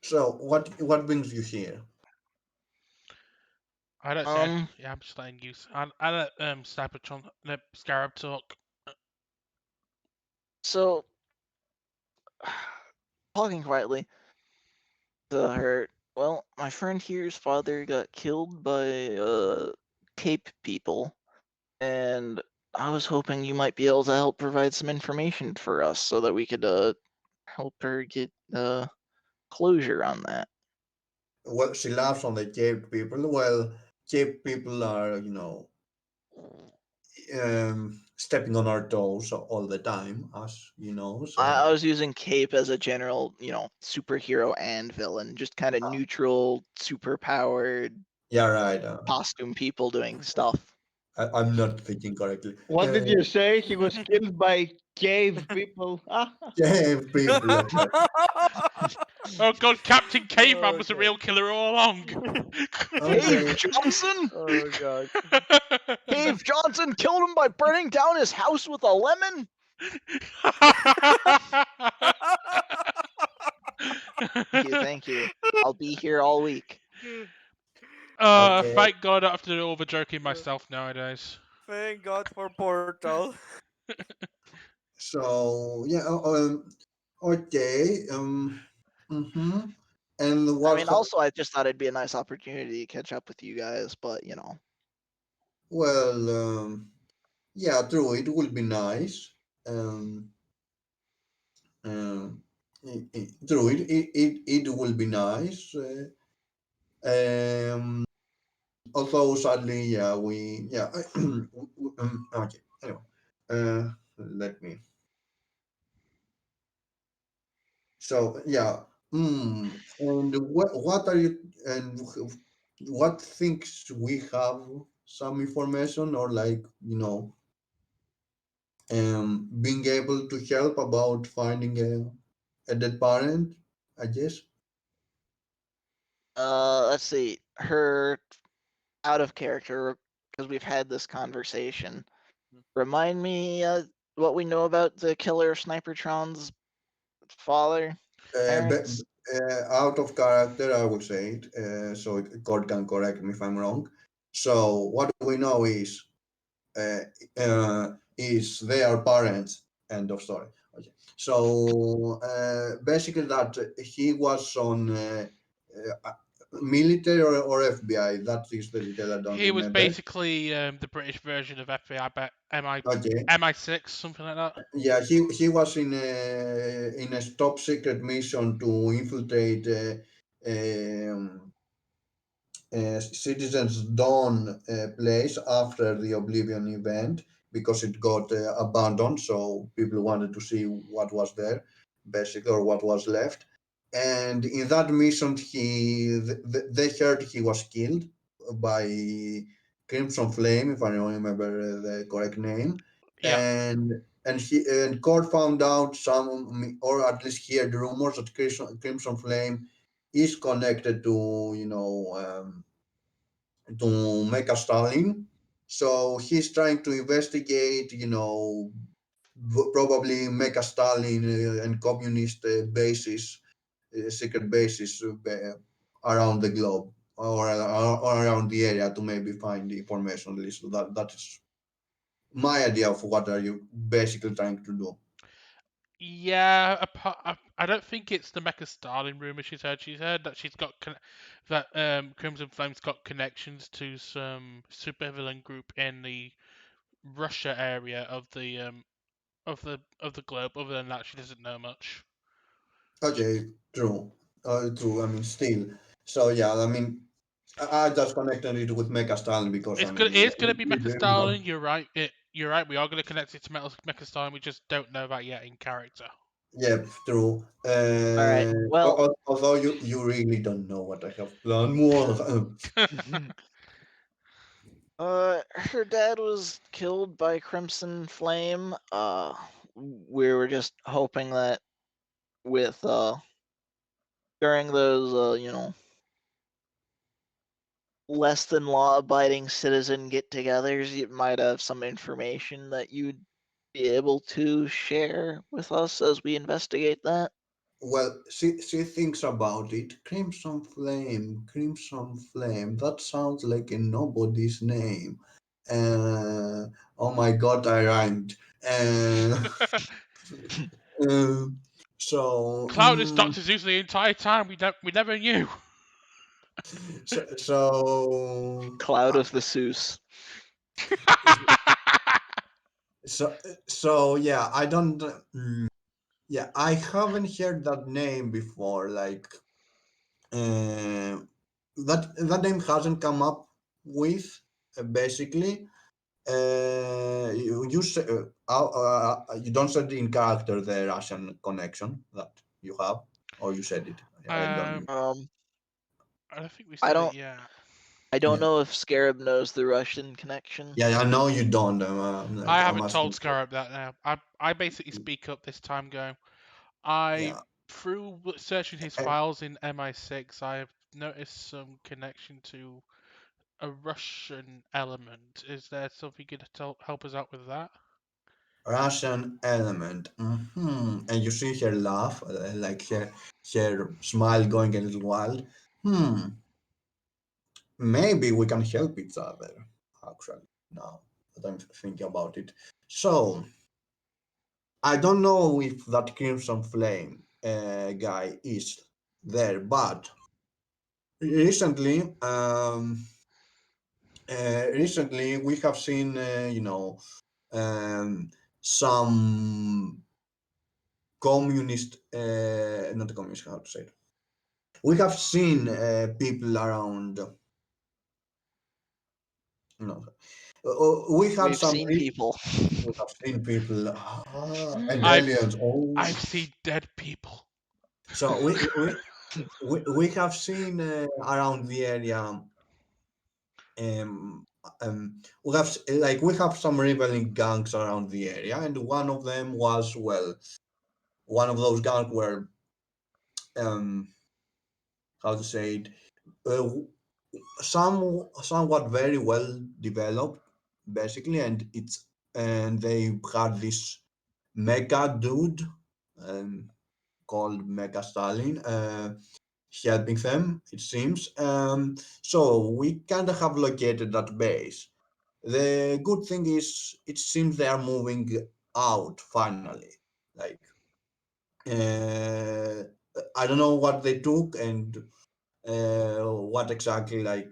So what brings you here? I don't say. Um, Yeah, I'm just letting you. I let Cybertron, Scarab talk. so talking quietly to her. Well, my friend here's father got killed by Cape people, and I was hoping you might be able to help provide some information for us so that we could help her get closure on that. Well, she laughs on the Cape people. Well, Cape people are, stepping on our toes all the time, as you know. I So was using Cape as a general, superhero and villain, just kind of neutral, super powered yeah, right. costume people doing stuff. I'm not thinking correctly. What did you say? He was killed by cave people. Cape people. Oh god, Captain Caveman Oh was a god. real killer all along. Cave Okay. Johnson? Oh god. Cave Johnson killed him by burning down his house with a lemon? Thank you, thank you. I'll be here all week. Okay. Thank God I don't have to do all the joking myself nowadays. Thank God for Portal. So yeah. Okay. Mm-hmm. And I what? mean, also, I just thought it'd be a nice opportunity to catch up with you guys, but Well, yeah, true. It will be nice. Um, um, True. It will be nice. Although sadly, yeah, we yeah. Okay. Anyway, let me. So yeah. And what are you and what things we have some information or like being able to help about finding a dead parent, I guess. let's see. Her out of character because we've had this conversation. Remind me what we know about the killer Snipertron's father, Uh, be- parents. Out of character, I would say it. So God can correct me if I'm wrong. So what we know uh, is they are parents. End of story. Okay. So basically, that he was on military or FBI. That is the detail I don't He was remember. basically the British version of FBI, but Okay. MI6, something like that. Yeah, he was in a top secret mission to infiltrate um, Citizens Dawn place after the Oblivion event because it got abandoned. So people wanted to see what was there, basically, or what was left. And in that mission, they heard he was killed by Crimson Flame, if I remember the correct name. Yeah, And Cord found out some, or at least heard rumors that Crimson Flame is connected to to Mecha Stalin. So he's trying to investigate, probably Mecha Stalin and communist bases, secret bases around the globe or around the area to maybe find the information. At least that is my idea of what are you basically trying to do. yeah. I don't think it's the Mecha Stalin rumor she's heard. She's heard that that Crimson Flame's got connections to some supervillain group in the Russia area of the globe. Other than that, she doesn't know much. Okay, true. True. I mean, still. So yeah, I mean, I just connected it with Mecha Stalin because I mean, It's gonna be Mecha you know, Stalin. You're right. You're right. We are gonna connect it to Mecha Stalin. We just don't know that yet in character. yep, true. All right. Well, Although you really don't know what I have planned more. her dad was killed by Crimson Flame. We were just hoping that with during those less than law abiding citizen get-togethers, you might have some information that you'd be able to share with us as we investigate that. Well, she thinks about it. Crimson Flame, Crimson Flame. That sounds like a nobody's name. Uh, oh my God, I rhymed. Uh, uh, so, Cloud is Doctor Zeus the entire time. We never knew. so, Cloud of the Seuss. so yeah, I don't. Yeah, I haven't heard that name before. Like, uh, that name hasn't come up with basically. You don't said in character the Russian connection that you have, or you said it. I don't. um, Um, I don't think we I said it don't, yet. I don't Yeah, know if Scarab knows the Russian connection. yeah, I know you don't. I Like I'm haven't told asking. Scarab that now. I basically speak up this time, going. I Yeah, through searching his and files in MI6, I have noticed some connection to a Russian element. Is there something you could help us out with that? Russian element. And you see her laugh, like her smile going a little wild. Hmm. Maybe we can help each other. Actually, now that I'm thinking about it. So I don't know if that Crimson Flame guy is there. But recently, we have seen, um, some communist, not communist, how to say it. We have seen people around. No, we have We've some. seen people. We have seen people and I've aliens. Oh, I've seen dead people. so we have seen around the area. We have some rebelling gangs around the area, and one of them was, well, one of those gangs were, um how to say it, uh, somewhat very well developed, basically, and they had this mecha dude, um, called Mecha Stalin, helping them, it seems. So we kind of have located that base. The good thing is, it seems they are moving out finally. Like, uh, I don't know what they took and what exactly, like,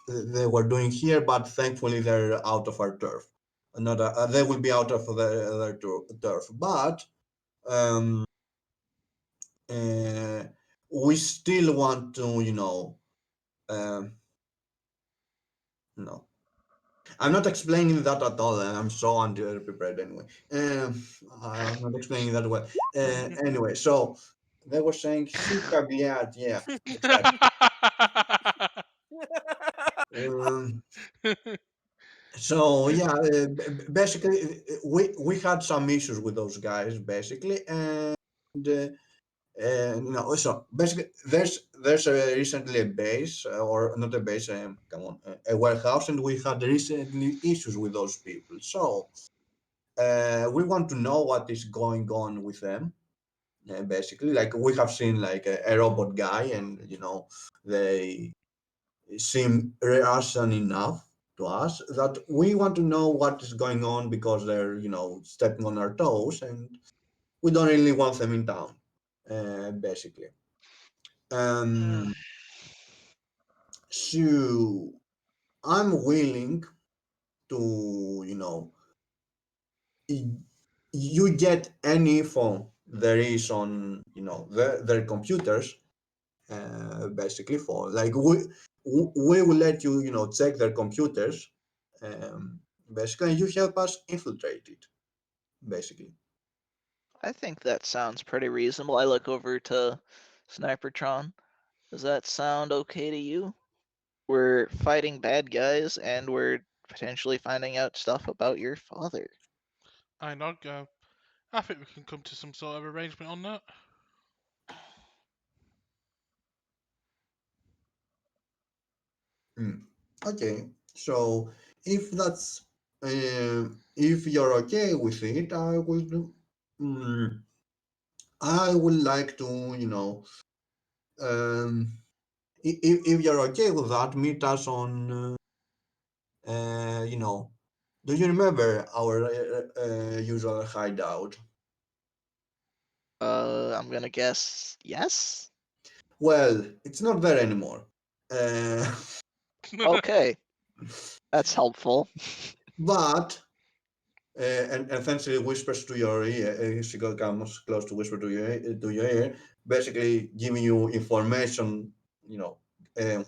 they were doing here, but thankfully they're out of our turf. Not they will be out of their turf, but um, uh, we still want to, um, no. I'm not explaining that at all. I'm so underprepared anyway. I'm not explaining that well. Anyway, so they were saying Hikabiat, yeah, exactly. Um, so yeah, basically, we had some issues with those guys, basically, and so basically, there's recently a base, or not a base, come on, a warehouse, and we had recently issues with those people. So we want to know what is going on with them. Basically, like, we have seen like a robot guy, and they seem Russian enough to us that we want to know what is going on, because they're stepping on our toes, and we don't really want them in town. Basically. Um, so I'm willing to, y- you get any info there is on, their computers, basically, for like, we will let you, check their computers, basically, and you help us infiltrate it, basically. I think that sounds pretty reasonable. I look over to Snipertron. Does that sound okay to you? We're fighting bad guys and we're potentially finding out stuff about your father. I know. I think we can come to some sort of arrangement on that. Mm. Okay, so if if you're okay with it, mm, I would like to, um, if you're okay with that, meet us on, uh, you know, do you remember our usual hideout? I'm gonna guess yes? Well, it's not there anymore. Uh, Okay, that's helpful. but and essentially whispers to your ear. She comes close to whisper to your ear, basically giving you information. You know, uh,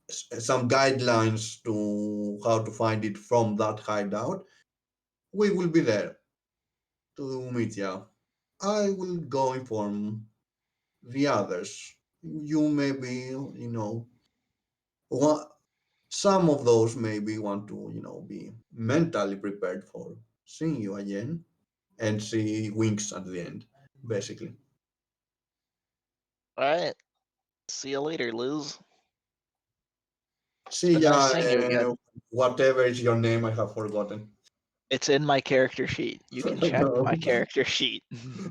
some guidelines to how to find it from that hideout. We will be there to meet you. I will go inform the others. You maybe, want, some of those maybe want to, be mentally prepared for seeing you again, and she winks at the end, basically. Alright, see you later, Liz. It's See been nice ya, seeing you again. whatever is your name, I have forgotten. It's in my character sheet. You can I check know, my character sheet.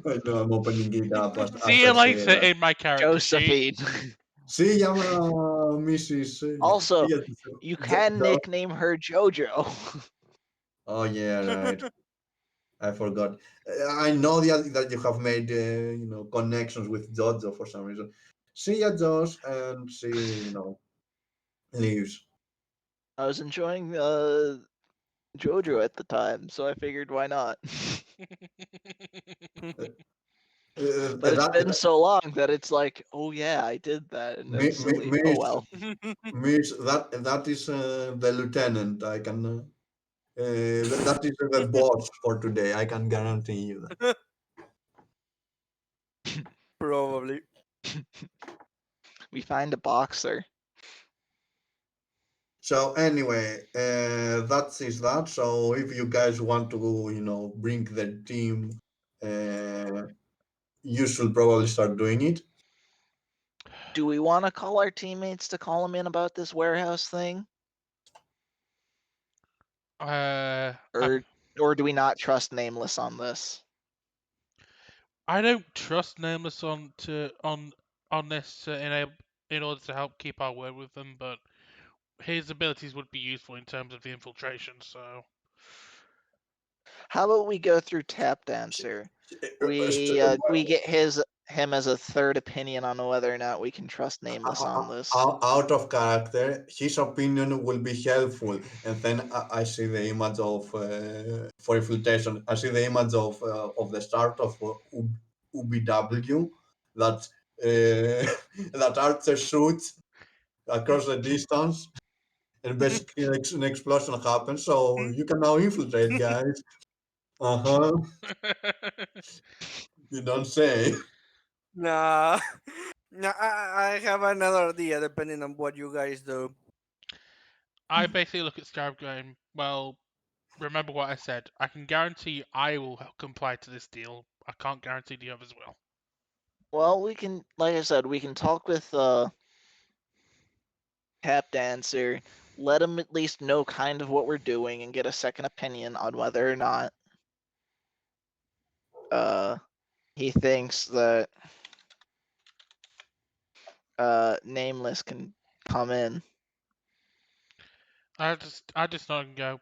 I know, I'm opening it up See after you saying later that. in my character sheet. Josephine. See ya, Mrs. Also, Yes, you can nickname her Jojo. oh, yeah, right. I forgot. I know that you have made connections with Jojo for some reason. See ya, Josh, and she leaves. I was enjoying JoJo at the time, so I figured why not. But it's been That so long that it's like, oh yeah, I did that, and that's silly. Oh means well. means that is the lieutenant. I can. That is the boss for today. I can guarantee you that. Probably. We find a boxer. So anyway, that is that. So if you guys want to, bring the team, uh, you should probably start doing it. Do we want to call our teammates to call them in about this warehouse thing, I or do we not trust Nameless on this? I don't trust Nameless on this in order to help keep our word with them, but his abilities would be useful in terms of the infiltration. So How about we go through Tap Dancer? We get him as a third opinion on whether or not we can trust Nameless on this. Out of character, his opinion will be helpful. And then I see the image of for infiltration. I see the image of the start of UBW that that Archer shoots across the distance, and basically an explosion happens. So you can now infiltrate, guys. Uh huh. You don't say. Nah. Nah, I have another idea depending on what you guys do. I basically look at Scarab going, well, remember what I said. I can guarantee I will comply to this deal. I can't guarantee the others will. Well, we can, like I said, we can talk with Tap Dancer, let him at least know kind of what we're doing, and get a second opinion on whether or not he thinks that Nameless can come in. I just not go.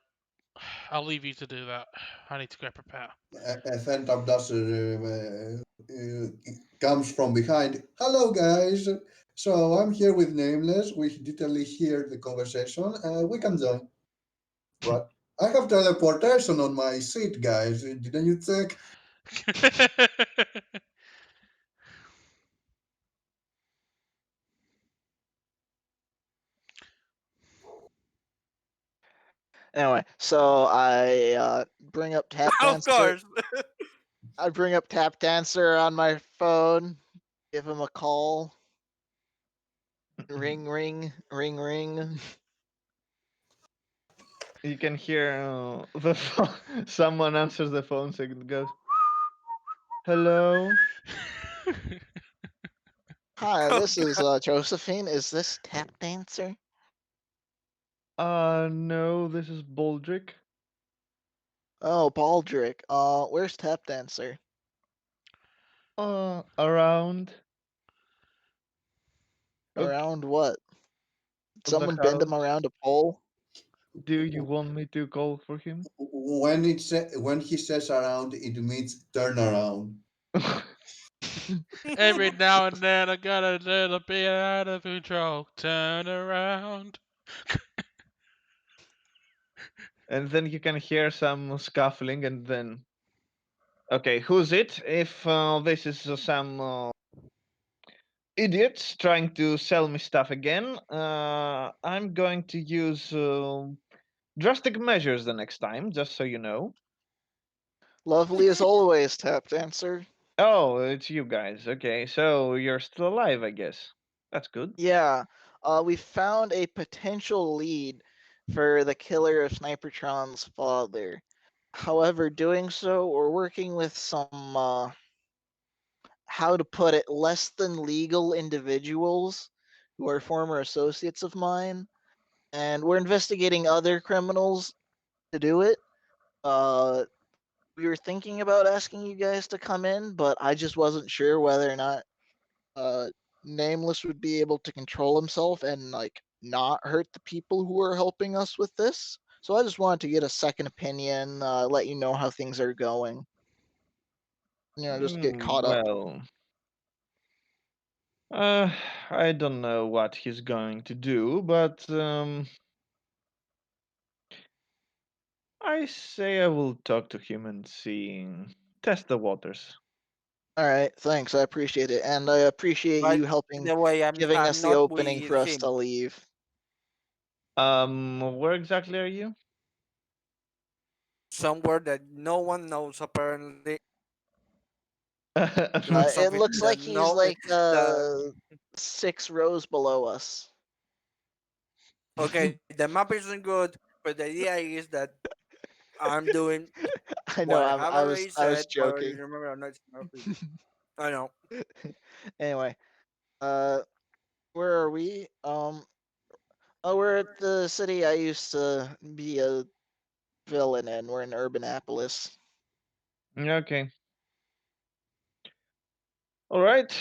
I'll leave you to do that. I need to go prepare. And then Tabdas comes from behind. Hello, guys. So I'm here with Nameless. We literally hear the conversation. We can join. What? I have teleportation on my seat, guys. Didn't you check? Anyway, so I bring up Tap Of Dancer. course. I bring up Tap Dancer on my phone, give him a call. Ring, ring, ring, ring. You can hear the someone answers the phone so it goes, "Hello." Hi, Oh, this is Josephine. Is this Tap Dancer? No, this is Baldric. Oh, Baldric. Where's Tap Dancer? Around okay, Around what? Did the someone bend him house. around a pole? Do you want me to call for him? When he says around, it means turn around. Every now and then I got a little bit out of control. Turn around. And then you can hear some scuffling, and then okay, who's it? If this is some idiots trying to sell me stuff again, I'm going to use drastic measures the next time, just so you know. Lovely as always, Tap Dancer. Oh, it's you guys. Okay, so you're still alive, I guess. That's good. Yeah, we found a potential lead for the killer of Snipertron's father. However, doing so, we're working with some, how to put it, less than legal individuals who are former associates of mine, and we're investigating other criminals to do it. We were thinking about asking you guys to come in, but I just wasn't sure whether or not uh, Nameless would be able to control himself and like not hurt the people who are helping us with this. So I just wanted to get a second opinion, let you know how things are going. Just get caught up. Well, uh, I don't know what he's going to do, but I say I will talk to him and see, test the waters. All right, thanks. I appreciate it, and I appreciate By you the way, helping I'm giving not us the with opening for him. us to leave. Where exactly are you? Somewhere that no one knows apparently. It Something looks that like he's no like the 6 rows below us. okay, the map isn't good, but the idea is that I'm doing I what know. I have already I said, was but already joking. remember I'm not stupid. I know. Anyway, uh, where are we? Oh, we're at the city I used to be a villain in. We're in Urbanapolis. Okay. All right.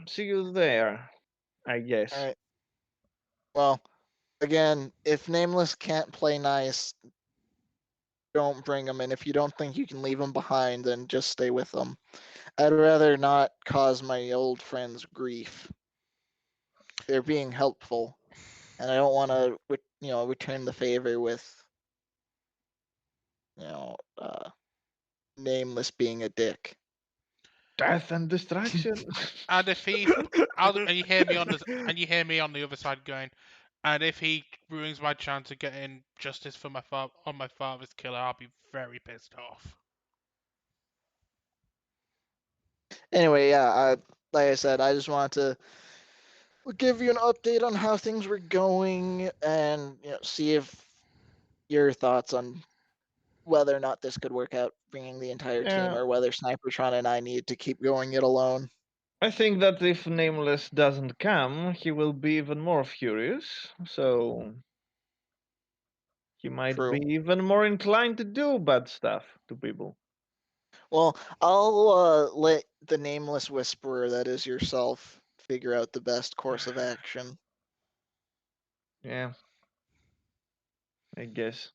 See you there, I All guess. right. Well, again, if Nameless can't play nice, don't bring him in. If you don't think you can leave him behind, then just stay with them. I'd rather not cause my old friends grief. They're being helpful, and I don't want to, return the favor with, you know, uh, Nameless being a dick. Death and destruction. And if he, and you hear me on the other side going, and if he ruins my chance of getting justice for my father's killer, I'll be very pissed off. Anyway, yeah, like I said, I just wanted to give you an update on how things were going and see if your thoughts on whether or not this could work out bringing the entire team Yeah, or whether Snipertron and I need to keep going it alone. I think that if Nameless doesn't come, he will be even more furious. So he might be True. even more inclined to do bad stuff to people. Well, I'll let the nameless whisperer that is yourself figure out the best course of action. Yeah, I guess.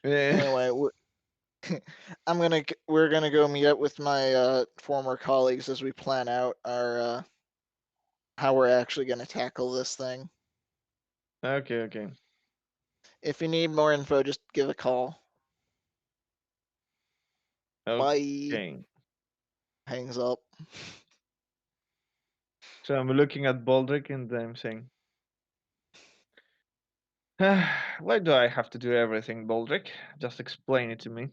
Yeah. Anyway, we're gonna go meet up with my former colleagues as we plan out our how we're actually gonna tackle this thing. Okay, okay. If you need more info, just give a call. Bye. Okay. Hangs up. So I'm looking at Baldric and I'm saying, why do I have to do everything, Baldric? Just explain it to me.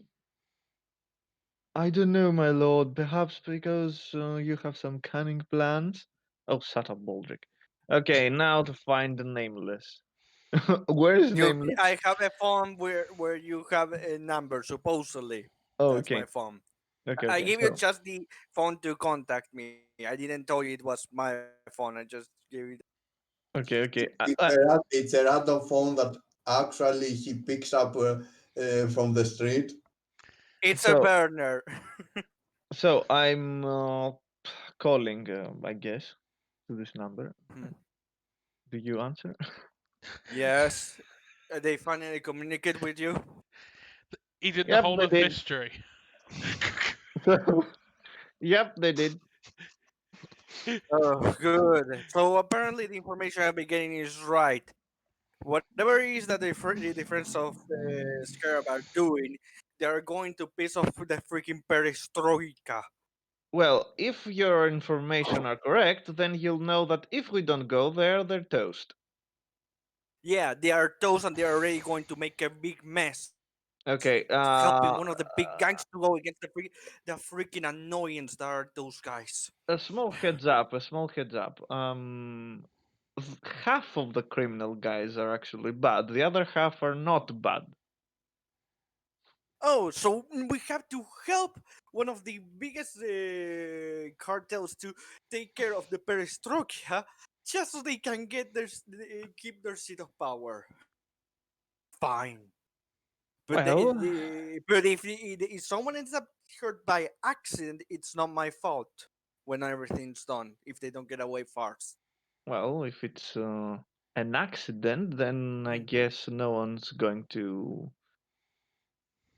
I don't know, my lord. Perhaps because you have some cunning plans? Oh, shut up, Baldric. Okay, now to find the nameless. Where is nameless? I have a phone where you have a number supposedly. Oh, That's my okay. phone. Okay, I okay. gave you So, just the phone to contact me. I didn't tell you it was my phone. I just gave you. okay, okay. It's a random phone that actually he picks up from the street. It's a So, burner. so I'm calling, I guess, to this number. Do you answer? Yes. They finally communicate with you. Is it the Yep, whole they of did. history? So, yep, they did. Oh, good. So apparently the information I've been getting is right. Whatever it is that the difference of Scarab are doing, they are going to piss off the freaking perestroika. Well, if your information are correct, then you'll know that if we don't go there, they're toast. Yeah, they are those and they are already going to make a big mess. Okay, Helping one of the big gangs to go against the freaking annoyance that are those guys. a small heads up, a small heads up. Half of the criminal guys are actually bad, the other half are not bad. Oh, so we have to help one of the biggest cartels to take care of the perestroika, just so they can get keep their seat of power. Fine, but Well, if someone ends up hurt by accident, it's not my fault when everything's done. If they don't get away fast. well, if it's an accident, then I guess no one's going to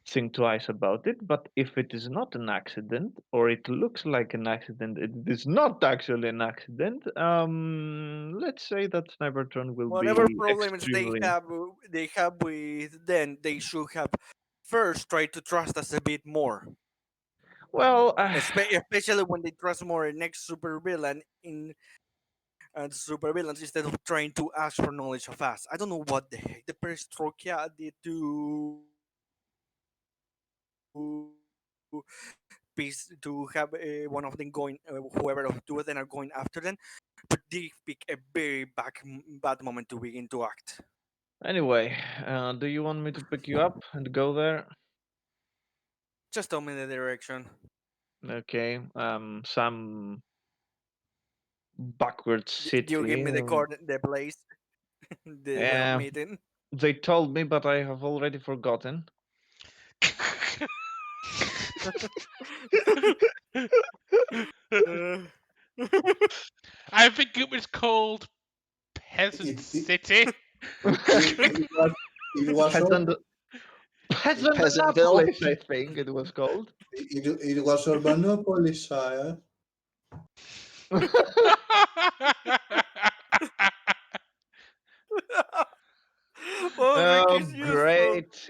think twice about it. But if it is not an accident, or it looks like an accident, it is not actually an accident. Let's say that Snipertron will Whatever be problems extremely they have with then they should have first try to trust us a bit more. well. Especially when they trust more in next supervillain in supervillains instead of trying to ask for knowledge of us. I don't know what the heck the Perestroika did to piece to have one of them going, whoever of two of them are going after them, but they pick a very bad moment to begin to act. Anyway, do you want me to pick you up and go there? Just tell me the direction. Okay. Some backward You give city. me the the place, the Yeah, meeting. they told me, but I have already forgotten. Uh, I think it was called Peasant It, it, City. it was it was Peasant, Peasantville. Peasantnopolis, I think it was called. it was Urbanopolis, sire. oh, Rick Oh, is useful. great.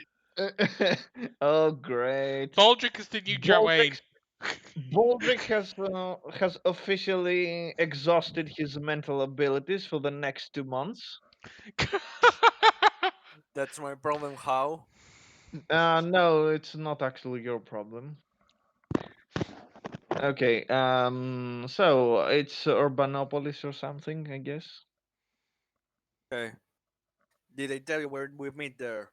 Oh, great. Baldric is the new Baldric, Joanne. Baldric has officially exhausted his mental abilities for the next 2 months. That's my problem. How? No, it's not actually your problem. Okay, so it's Urbanopolis or something, I guess. Okay. Did I tell you where we meet there?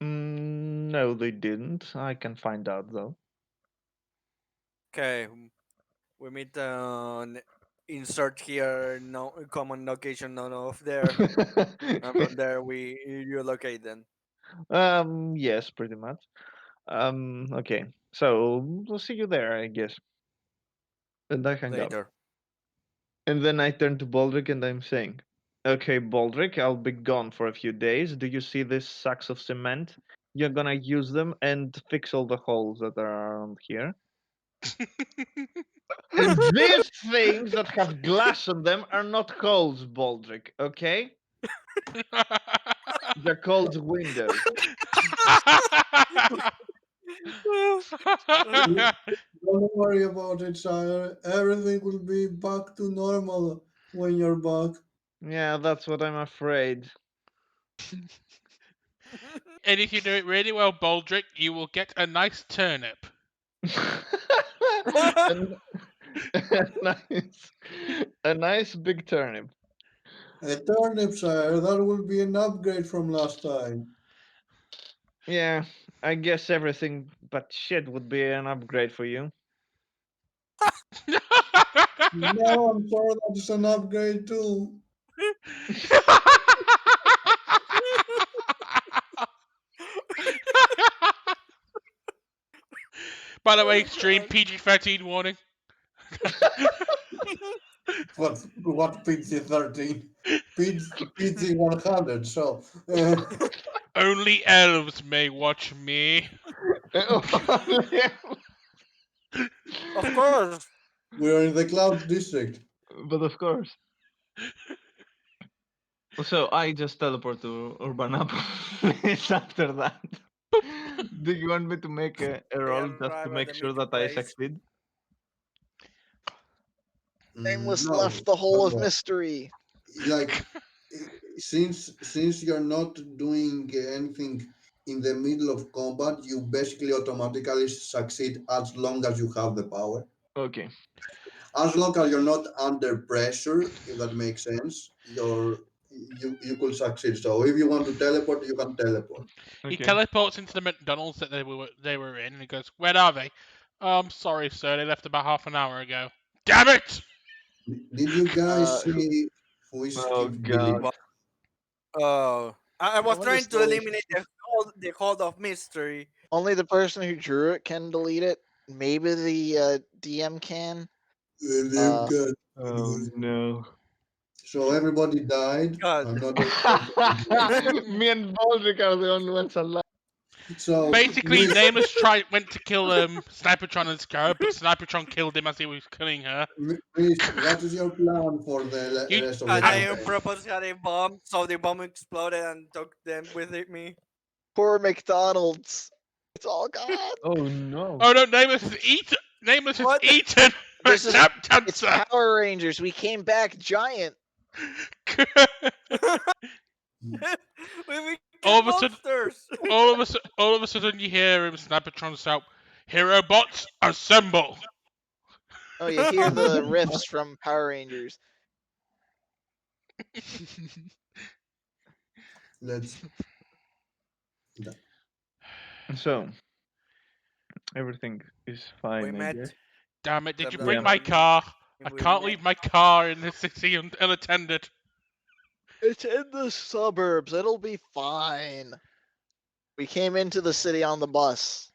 No, they didn't. I can find out though. Okay. We meet insert here no common location none of there. And from there we you locate them Yes, pretty much. Okay. So we'll see you there, I guess. And I hang up. later. And then I turn to Baldric and I'm saying, okay, Baldric, I'll be gone for a few days. Do you see these sacks of cement? You're gonna use them and fix all the holes that are around here. And these things that have glass on them are not holes, Baldric, okay? They're called windows. Don't worry about it, sire. Everything will be back to normal when you're back. Yeah, that's what I'm afraid. And if you do it really well, Baldric, you will get a nice turnip. a, a nice, a nice big turnip. A turnip, sire. That will be an upgrade from last time. Yeah, I guess everything but shit would be an upgrade for you. No, I'm sure that's an upgrade too. By the way, oh extreme god. PG-13 warning. What PG-13? PG 100. So Only elves may watch me. Of course. we're in the Cloud District. But of course. So I just teleport to Urbanapolis after that. Do you want me to make a They roll just to arrive at make the sure meeting that I place. succeed? Nameless No, left the hole of no. mystery. Like since you're not doing anything in the middle of combat, you basically automatically succeed as long as you have the power. Okay. As long as you're not under pressure, if that makes sense, you could succeed. So if you want to teleport, you can teleport. He Okay. teleports into the McDonald's that they were in, and he goes, "Where are they?" I'm sorry, sir. They left about half an hour ago. Damn it! Did you guys Who? see who is Oh Steve Billy? god. Well, oh, I was Someone trying just to delete. eliminate the hold of mystery. Only the person who drew it can delete it. Maybe the DM can. They've got Oh no. So everybody died. God. I'm not responsible. Me and Baldric are the only ones alive. So Basically, Miss, Nameless went to kill Snipertron and Scarab, but Snipertron killed him as he was killing her. Miss, what is your plan for the You, rest of the And I on campaign? purpose had a bomb, so the bomb exploded and took them with me. Poor McDonald's. It's all gone. Oh no. oh no, Nameless is eaten. Nameless is What? eaten. This is Tap it's dancer. Power Rangers. We came back giant. We all became of a sudden, monsters. all of a sudden, you hear him Snipertron shout, "Hero bots assemble!" Oh, you hear the riffs from Power Rangers. Let's. So everything is We fine, I met. guess. Damn it! Did Blah, you blah, bring Yeah. blah, my car? I we can't met. leave my car in the city unattended. It's in the suburbs. It'll be fine. We came into the city on the bus.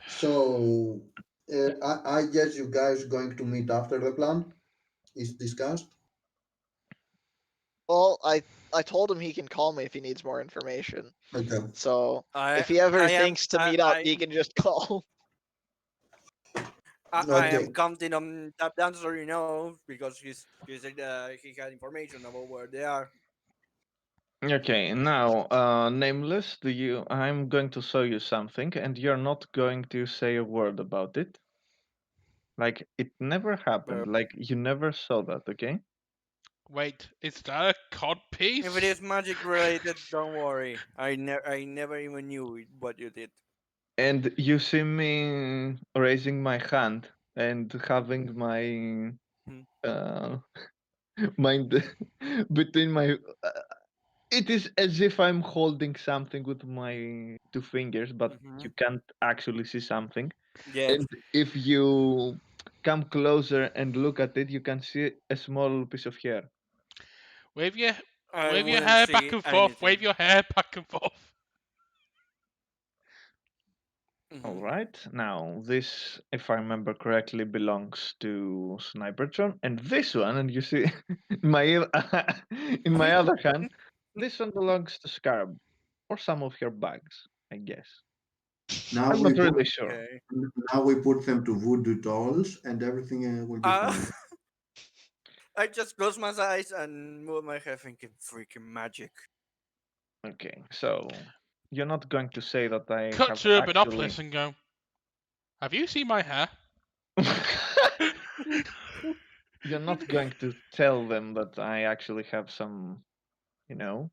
So I guess you guys going to meet after the plan is discussed. Well, I told him he can call me if he needs more information. Okay. So I if he ever I am thinks to meet up, he can just call. I am Okay. counting on that dancer, because he said he had information about where they are. Okay, now, Nameless, I'm going to show you something, and you're not going to say a word about it. Like, it never happened. But Like, you never saw that, okay? Wait, is that a cod piece? if it is magic related, don't worry. I never even knew what you did. And you see me raising my hand and having my Hmm. uh, mind between my. It is as if I'm holding something with my two fingers, but Hmm. you can't actually see something. Yes. And if you come closer and look at it, you can see a small piece of hair. Wave your I wave your wouldn't hair back see and forth. Wave anything. your hair back and forth. All Hmm. right. Now, this, if I remember correctly, belongs to Snipertron, and this one, and you see, my in my other hand, this one belongs to Scarab, or some of your bags, I guess. Now I'm we not put really sure. Okay. now we put them to voodoo dolls and everything will be Uh, fine. I just close my eyes and move my head thinking freaking magic. Okay, so you're not going to say that I Cut have to actually. Urbanopolis and go. Have you seen my hair? You're not going to tell them that I actually have some, you know,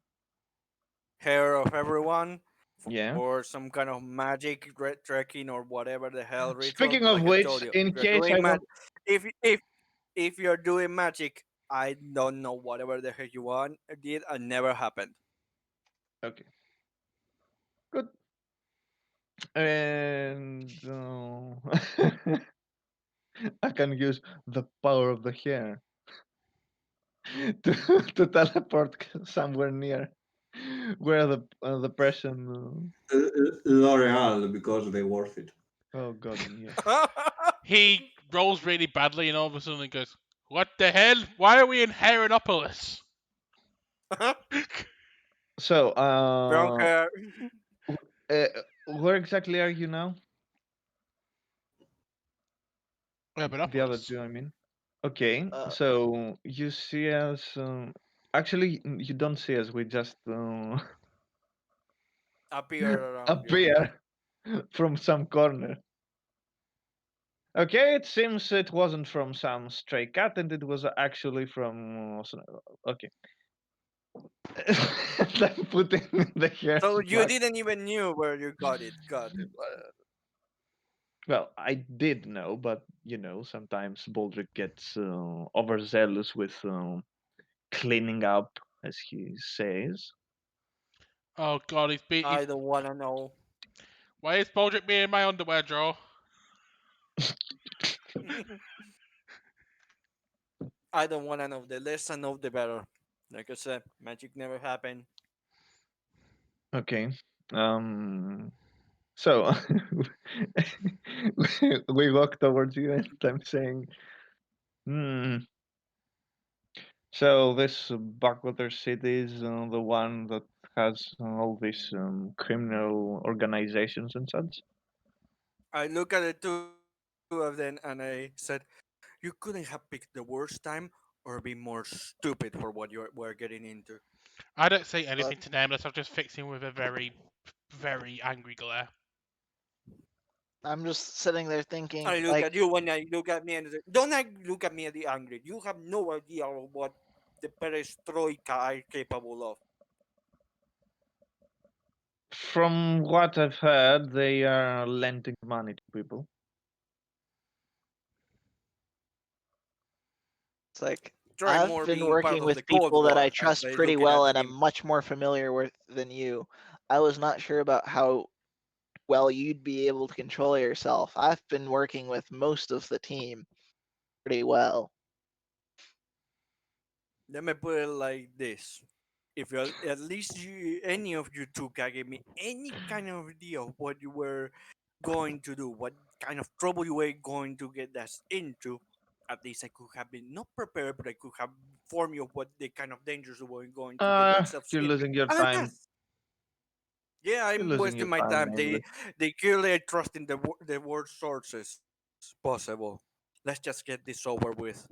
Hair of everyone, yeah. or some kind of magic trekking or whatever the hell ritual. Speaking of Like I which, told you, in if you're case I doing want. if you're doing magic, I don't know whatever the heck you want did and never happened. Okay, good. And I can use the power of the hair to, to teleport somewhere near where the person. L'Oreal because they worth it. Oh God, yes. He rolls really badly and all of a sudden goes, "What the hell? Why are we in Heranopolis?" So, Brown hair. uh, where exactly are you now? The other Heranopolis. two, I mean. Okay, Uh, so you see us. Actually, you don't see us. We just Appeared around you. appear from some corner. Okay, it seems it wasn't from some stray cat, and it was actually from. Okay, I'm putting the hairs So you back. didn't even knew where you got it. God. Well, I did know, but sometimes Baldric gets overzealous with cleaning up, as he says. Oh god, I don't wanna know. Why is Baldric being in my underwear drawer? I don't wanna know. The less I know, the better. Like I said, magic never happened. Okay. So we walk towards you, and I'm saying, hmm. So this Blackwater City is the one that has all these criminal organizations and such. I look at the two of them and I said, "You couldn't have picked the worst time or be more stupid for what we're getting into." I don't say Uh, anything to Nameless. I'm just fixing with a very, very angry glare. I'm just sitting there I thinking, look at like, you when I look at me and say, "Don't look at me at the angry. You have no idea of what the perestroika are capable of." From what I've heard, they are lending money to people. it's like Try I've more been being part working of the with Cold people that I War as trust they pretty looking at well and I'm him. much more familiar with than you. I was not sure about how well you'd be able to control yourself. I've been working with most of the team pretty well. Let me put it like this: if you at least any of you two can give me any kind of idea of what you were going to do, what kind of trouble you were going to get us into, at least I could have been not prepared, but I could have informed you of what the kind of dangers we were going to get ourselves You're into. losing your And time. yes, yeah, You're I'm losing wasting your my time, time. nameless. They clearly trust in the worst sources possible. Let's just get this over with.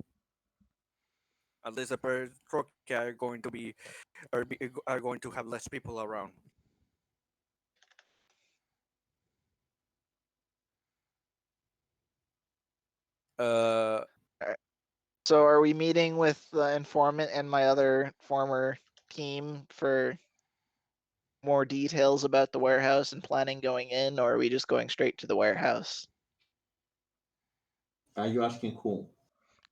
At least the Petrokia are going to are going to have less people around. Uh, Alright. So are we meeting with the informant and my other former team for more details about the warehouse and planning going in, or are we just going straight to the warehouse? Are you asking who?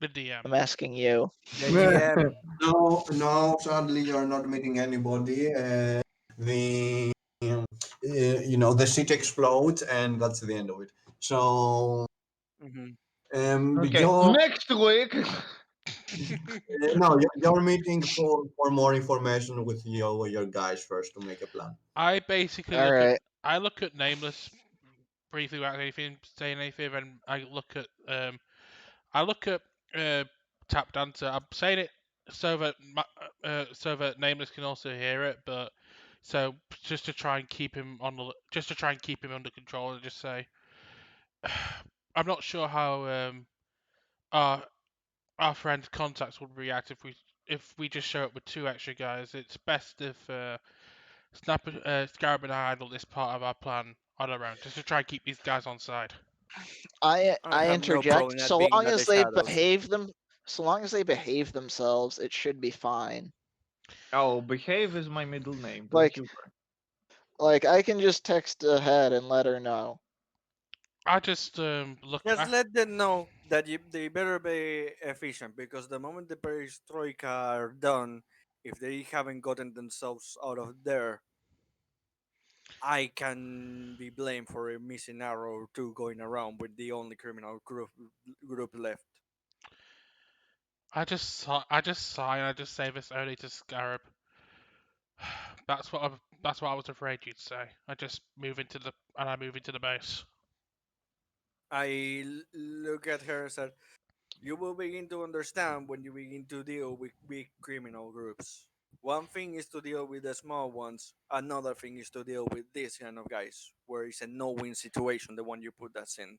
The DM. I'm asking you. the GM. No, no, sadly you're not meeting anybody. The the city explodes and that's the end of it. So Mhm. Okay, you're next week. no, you're meeting for more information with your guys first to make a plan. I basically All look at right. I look at Nameless briefly without anything saying anything, and I look at Tap Dancer. I'm saying it so that so that Nameless can also hear it, but so just to try and keep him just to try and keep him under control, and just say, I'm not sure how our our friend contacts would react if we just show up with two extra guys. It's best if Scarab and I handle this part of our plan on our own, just to try and keep these guys on side. I I have no interject. problem at being at the shadows. So long as they behave themselves, it should be fine. Oh, behave is my middle name. Don't Like you worry. like I can just text ahead and let her know. I just look. Just let them know that they better be efficient because the moment the perestroika are done, if they haven't gotten themselves out of there, I can be blamed for a missing arrow or two going around with the only criminal group left. I just sigh and I just say this only to Scarab. That's what I was afraid you'd say. I move into the base. Look at her and said, "You will begin to understand when you begin to deal with big criminal groups. One thing is to deal with the small ones. Another thing is to deal with this kind of guys, where it's a no-win situation. The one you put us in.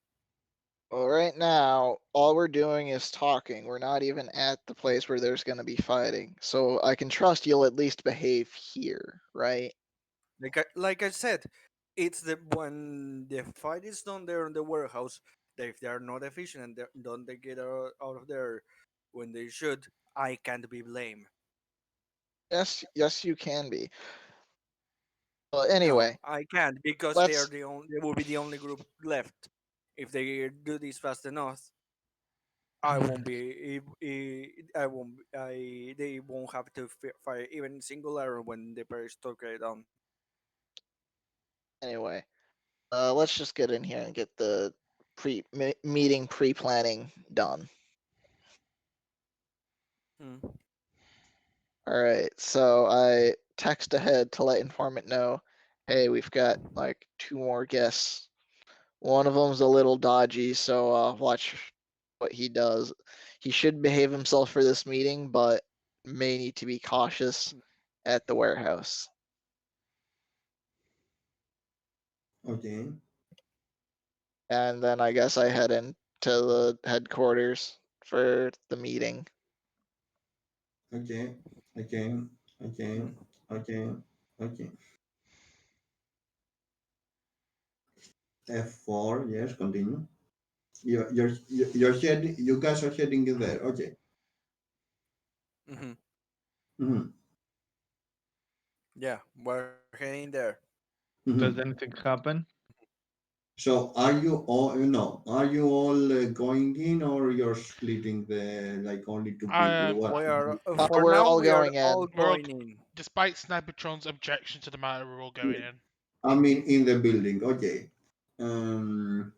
Well, right now, all we're doing is talking. We're not even at the place where there's going to be fighting. So I can trust you'll at least behave here, right? Like I said, it's the when the fight is done there in the warehouse. If they are not efficient and don't they get out of there when they should, I can't be blamed. Yes, yes, you can be. Well, No, anyway, I can't because they are let's. the only. They will be the only group left. If they do this fast enough, I won't be. I won't. I They won't have to fire even single arrow when the perestroika done. Anyway, let's just get in here and get the meeting pre-planning done. Hmm. All right, so I text ahead to let informant know, hey, we've got like two more guests. One of them's a little dodgy, so watch what he does. He should behave himself for this meeting, but may need to be cautious at the warehouse. Okay. And then I guess I head into the headquarters for the meeting. Okay. Okay. Okay. Mm. Okay. Okay. F4. Yes. Continue. You're heading. You guys are heading in there. Okay. Mm-hmm. Mm-hmm. Yeah, we're heading there. Does Mm-hmm. anything happen? So are you all? Are you all going in, or you're splitting the like only two people? Um, What? We are for We're now. all We are going all in. we're all, going in despite Snipertron's objection to the matter, we're all going in. I mean, in the building. Okay. Um.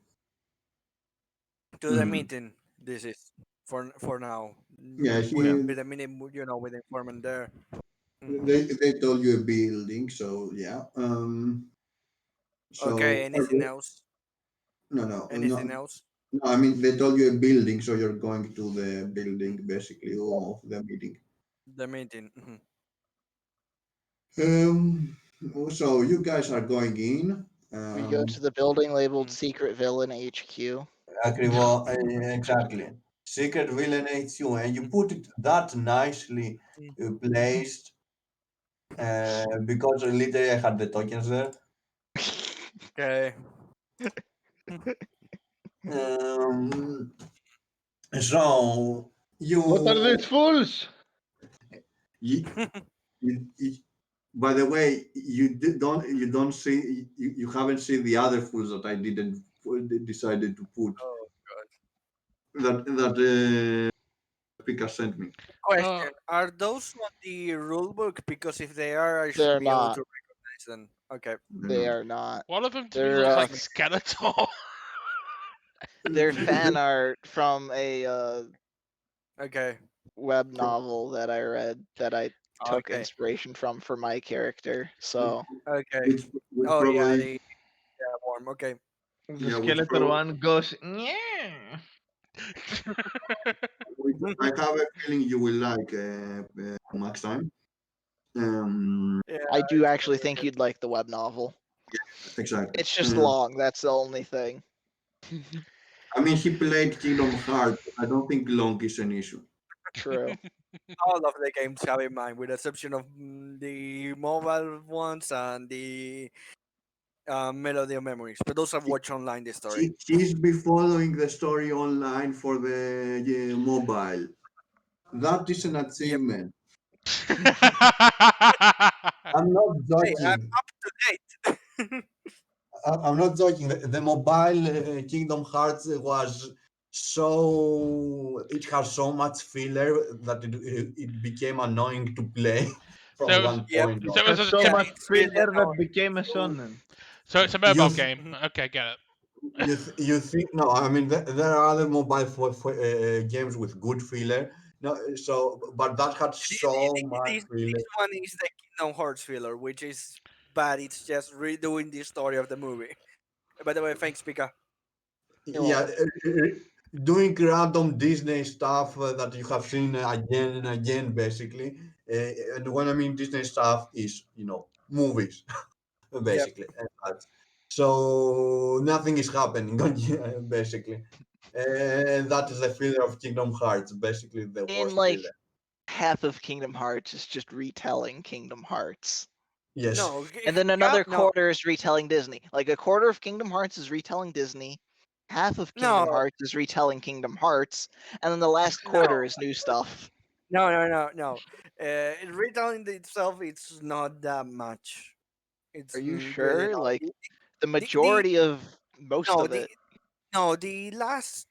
to the Mhm. meeting. This is for now. Yeah. We Yeah. He. with the minute, with the informant there. Mhm. They told you a building. So yeah. Okay. So Anything else? no, no, Anything no. else? No, I mean, they told you a building, so you're going to the building basically of the meeting. The meeting. Mhm. Um, so you guys are going in. We go to the building labeled Secret Villain HQ. Exactly. Secret Villain HQ, and you put it that nicely placed because literally I had the tokens there. Okay. Um, so What are you, these fools? you, you by the way, you don't see you haven't seen the other fools that I didn't decided to put Oh, that Pika sent me. question: are those on the rule book? Because if they are, I should They're be able not. to recognize them. Okay. They No. are not. One of them to me They're looks uh, like Skeletor. they're fan art from a Okay. web novel that I read that I took Okay. inspiration from for my character. So Okay. Which Oh yeah, probably the worm. Okay. The yeah Skeletor one goes, yeah. which I have a feeling you will like Max Time. Um, Yeah. I do It's actually think okay. you'd like the web novel. exactly. It's just long. That's the only thing. I mean, he played Kingdom Hearts. I don't think long is an issue. True. All of the games have in mind, with the exception of the mobile ones and the Melody of Memories. But those have watched online the story. He's been following the story online for the mobile. That is an Yep. achievement. I'm not Hey, I'm joking. up to date. I'm not joking. The mobile Kingdom Hearts was so. It has so much filler that it became annoying to play so, from one Yep. point on. so it's Has a, so Yeah, much it's really filler that annoying. became a So, shonen. so it's a You mobile th- game. Okay, get it. you think no? I mean, there are other mobile games with good filler. No, so but that had so much this filler. one is the Kingdom Hearts filler, which is bad. It's just redoing the story of the movie. By the way, thanks, Pika. You're Yeah, welcome. doing random Disney stuff that you have seen again and again, basically. And when I mean Disney stuff is, movies, Yep. basically. And such. So nothing is happening, basically. And that is the filler of Kingdom Hearts, basically the In worst like filler. half of Kingdom Hearts is just retelling Kingdom Hearts. Yes. No, And then yeah, another no, quarter is retelling Disney. Like a quarter of Kingdom Hearts is retelling Disney. Half of Kingdom no, Hearts is retelling Kingdom Hearts, and then the last quarter no, is new stuff. no. Retelling itself, it's not that much. Are It's you really sure? not. Like the The majority of most no of the it. no the last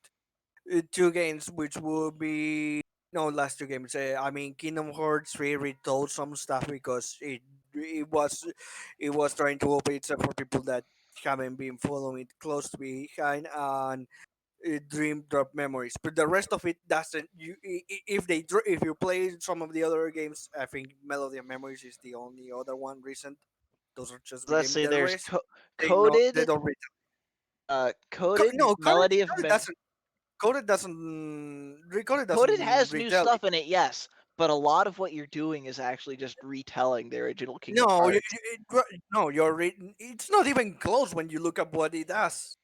two games, which would be no last two games. I mean, Kingdom Hearts 3 retold some stuff because it was it was trying to open itself for people that haven't been following it close to behind, and Dream Drop Memories. But the rest of it doesn't. If you play some of the other games, I think Melody of Memories is the only other one recent. Those are just Let's redeemed. see. The There's rest, they coded, don't retell. coded No, melody of Coded doesn't. Coded doesn't. Coded coded doesn't has new retell. stuff in it. Yes, but a lot of what you're doing is actually just retelling the original Kingdom No, Hearts. no, it's not even close when you look up what it does.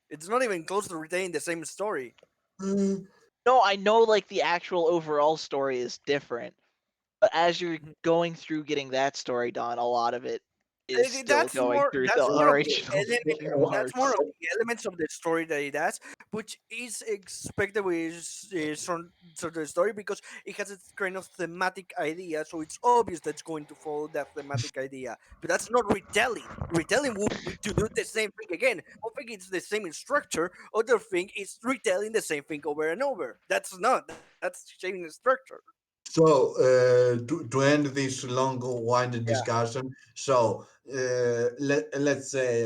It's not even close to retaining the same story. Mm, No, I know like the actual overall story is different, but as you're Mhm. going through getting that story done, a lot of it is still That's going more. through That's the more of the original element. Kingdom That's more Hearts. of the elements of the story that it has, which is expected with some sort of story because it has its kind of thematic idea. So it's obvious that's going to follow that thematic idea. But that's not retelling. Retelling would be to do the same thing again. One thing it's the same in structure. Other thing is retelling the same thing over and over. That's not. That's changing the structure. So, to end this long-winded Yeah. discussion, so let's say,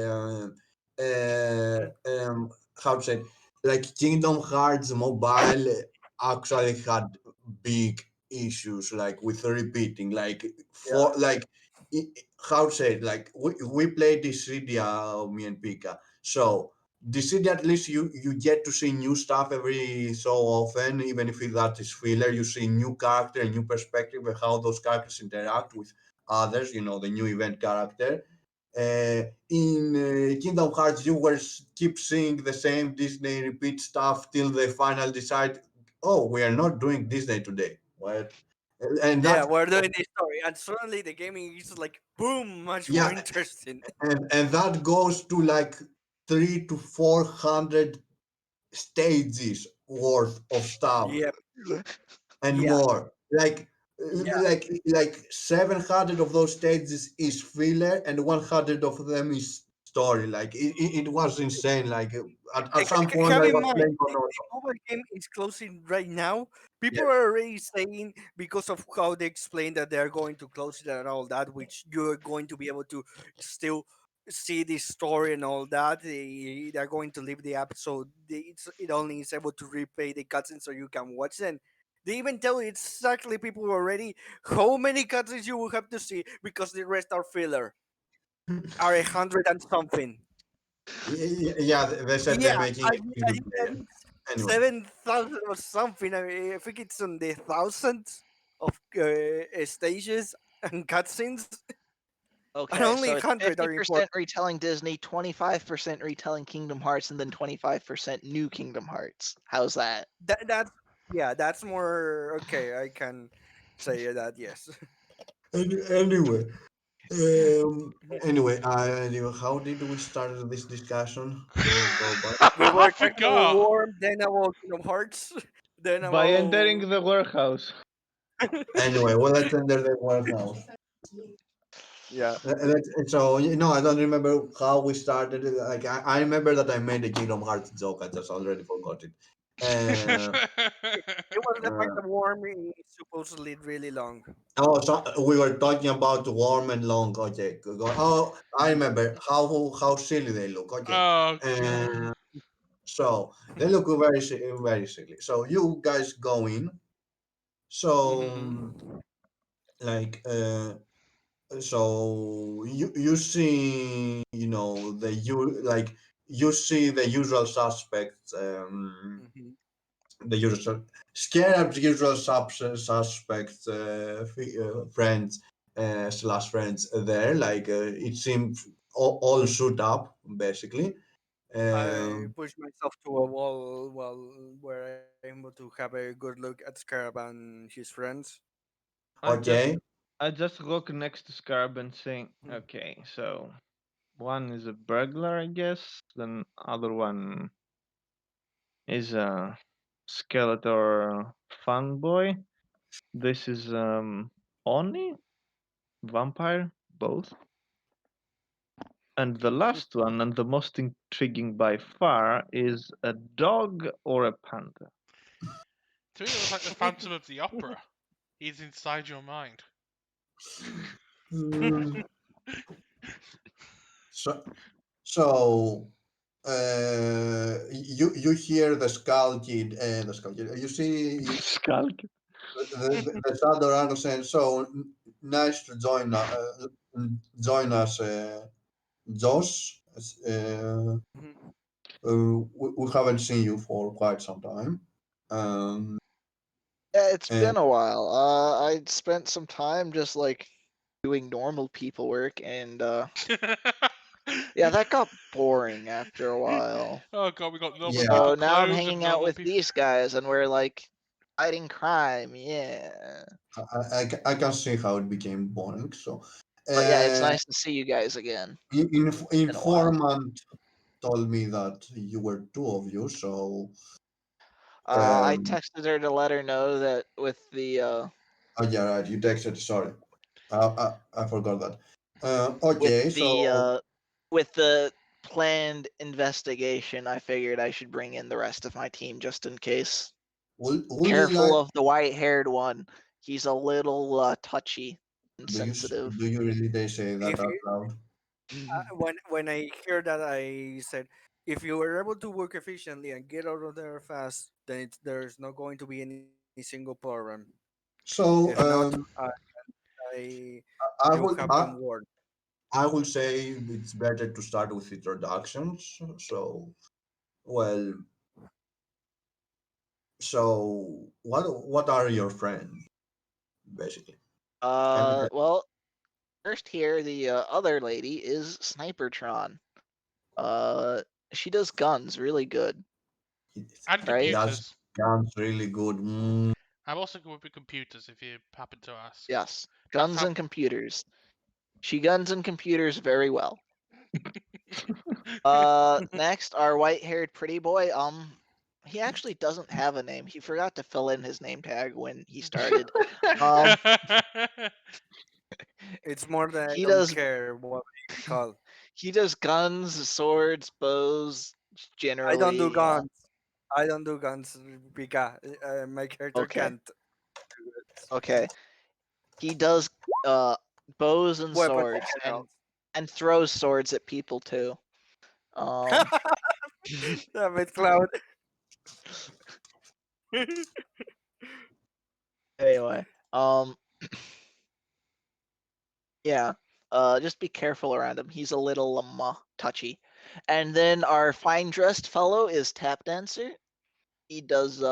Mhm. how to say, like Kingdom Hearts Mobile actually had big issues, like with repeating, like Yeah. for like how to say, it, like we played Dissidia, me and Pika, so. Dissidia, at least you get to see new stuff every so often, even if that is filler. You see new character, new perspective, and how those characters interact with others. You know, the new event character. In Kingdom Hearts, you were keep seeing the same Disney repeat stuff till they finally decide, oh, we are not doing Disney today. What? And Yeah, that, we're doing this story, and suddenly the gaming is like boom, much more yeah, interesting. and that goes to like 300 to 400 stages worth of stuff Yep. and Yeah. more. Yeah. Like 700 of those stages is filler, and 100 of them is story. Like it was insane. Like at some point Have I in was mind, playing the Konoha. mobile game is closing right now. People Yes. are already saying because of how they explain that they're going to close it and all that, which you're going to be able to still see the story and all that. They're going to leave the app so it only is able to replay the cutscenes so you can watch them. They even tell you exactly people already how many cutscenes you will have to see because the rest are filler, are 100 and something. Yeah, they said they're Yeah, making it free I to think play. that Yeah. it's Anyway, 7,000 or something. I think it's on the thousands of stages and cutscenes, and Okay, only so it's 100 are important. 50% retelling Disney, 25% retelling Kingdom Hearts, and then 25% new Kingdom Hearts. How's that? That's yeah, that's more okay. I can say that yes. anyway, um, Mhm. anyway, how did we start this discussion? To go back. We I were talking about forgot. Worm, then about Kingdom Hearts, then By about entering the warehouse. Anyway, well, let's enter the warehouse. yeah. So I don't remember how we started. Like I remember that I made a Kingdom Hearts joke. I just already forgot it. Uh, It was the fact uh, that Worm is supposedly really long. oh, so we were talking about warm and long. Okay. Oh, I remember how silly they look. Okay. Oh god. Uh, so they look very silly. So you guys go in. So Hmm. like so you see you see the usual suspects, Hmm. the usual scared usual suspects, friends, slash friends there, like it seems all shoot up basically. I um push myself to a wall while where I'm able to have a good look at Scarab and his friends. I just okay. I just look next to Scarab and saying, Mhm. okay, so one is a burglar, I guess. Then other one is a Skeletor fanboy. This is Oni, vampire, both. And the last one, and the most intriguing by far, is a dog or a panda. To me, it looks like the Phantom of the Opera. He's inside your mind. Mm, so so you hear the skull kid, you see Skulk. the shadow Rango saying, so nice to join us, Josh. Mhm. We haven't seen you for quite some time. Um, Yeah, it's And been a while. I spent some time just like doing normal people work, and yeah, that got boring after a while. Oh god, we got normal yeah, people So now I'm clothes and hanging out normal with people. these guys, and we're like fighting crime. Yeah, I can see how it became boring. So, but yeah, it's uh, nice to see you guys again. In a while. informant told me that you were two of you. So, I um, texted her to let her know that with the oh yeah, right. You texted. Sorry, I forgot that. with Okay, the so with the planned investigation, I figured I should bring in the rest of my team just in case. will you Careful like? of the white-haired one. He's a little touchy and sensitive. Do you really they say that If out you loud? when I hear that, I said, if you were able to work efficiently and get out of there fast, then there's not going to be any single problem. If So, not, I I you will have been warned. I will say it's better to start with introductions. So, well, so what are your friends basically? I mean, Well, first here, the other lady is Snipertron. Uh, she does guns really good, And he right? has computers. guns really good. I'm also good with computers if you happen to ask. Yes, That's guns how and computers. She guns and computers very well. Next, our white-haired pretty boy. He actually doesn't have a name. He forgot to fill in his name tag when he started. Um, It's more that I he don't does care what we call. he does guns, swords, bows, I don't do generally. guns. I don't do guns because my character Okay, can't do it. okay. He does bows and Weapons in swords, general. and throws swords at people too. Um, Damn it, Cloud. anyway, um, yeah. Just be careful around him. He's a little touchy. And then our fine dressed fellow is Tap Dancer. He does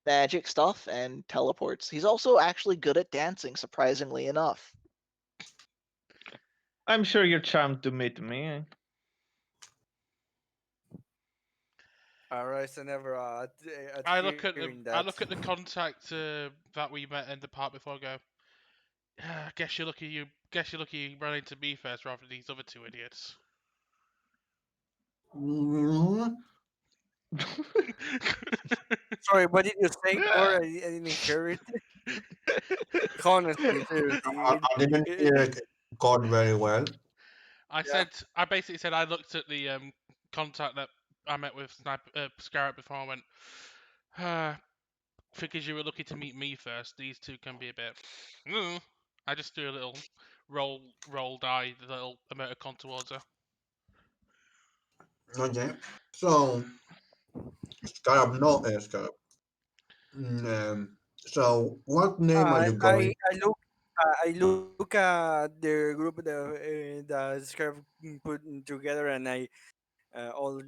magic stuff and teleports. He's also actually good at dancing, surprisingly enough. I'm sure you're charmed to meet me. All right, so never at I look at hearing the that. I look at the contact that we met in the park before. I go, "Ah, guess you're lucky you ran into me first rather than these other two idiots." Mm, Sorry, what did you say, Core? I didn't hear it. Honestly, seriously. I didn't hear it caught very well. Yeah. I basically said I looked at the contact that I met with Scarrett before. I went, ah, figures you were lucky to meet me first. These two can be a bit. Mm. I just do a little roll die, the little emoticon towards her. Okay, so Scarab, no, Scarab. So what name are I you I going? I look I look at the group the Scarf put together, and I all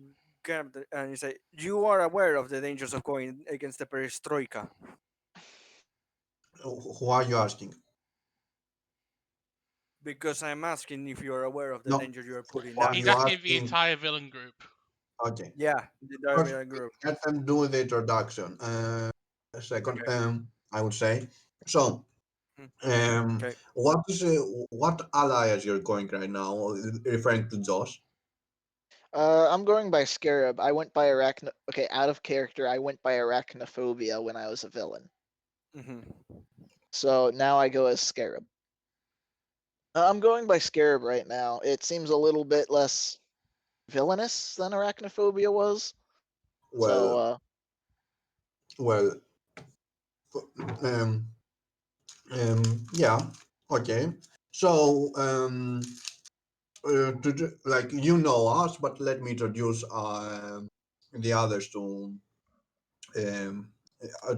grabbed and you say, you are aware of the dangers of going against the perestroika, Who are you asking? because I'm asking if you are aware of the No, danger you are putting who are He's you us. asking the asking? entire villain group. Okay, Yeah, the first Darwin group. let them do the introduction. Second, Okay. I would say. So, Mm, um, okay. what alliance you're going right now? Referring to Josh. I'm going by Scarab. I went by arachno. Okay, out of character, I went by arachnophobia when I was a villain. Hmm. So now I go as Scarab. I'm going by Scarab right now. It seems a little bit less villainous than arachnophobia was. So, Well, well, um, yeah, okay. So, like you know us, but let me introduce the others to um,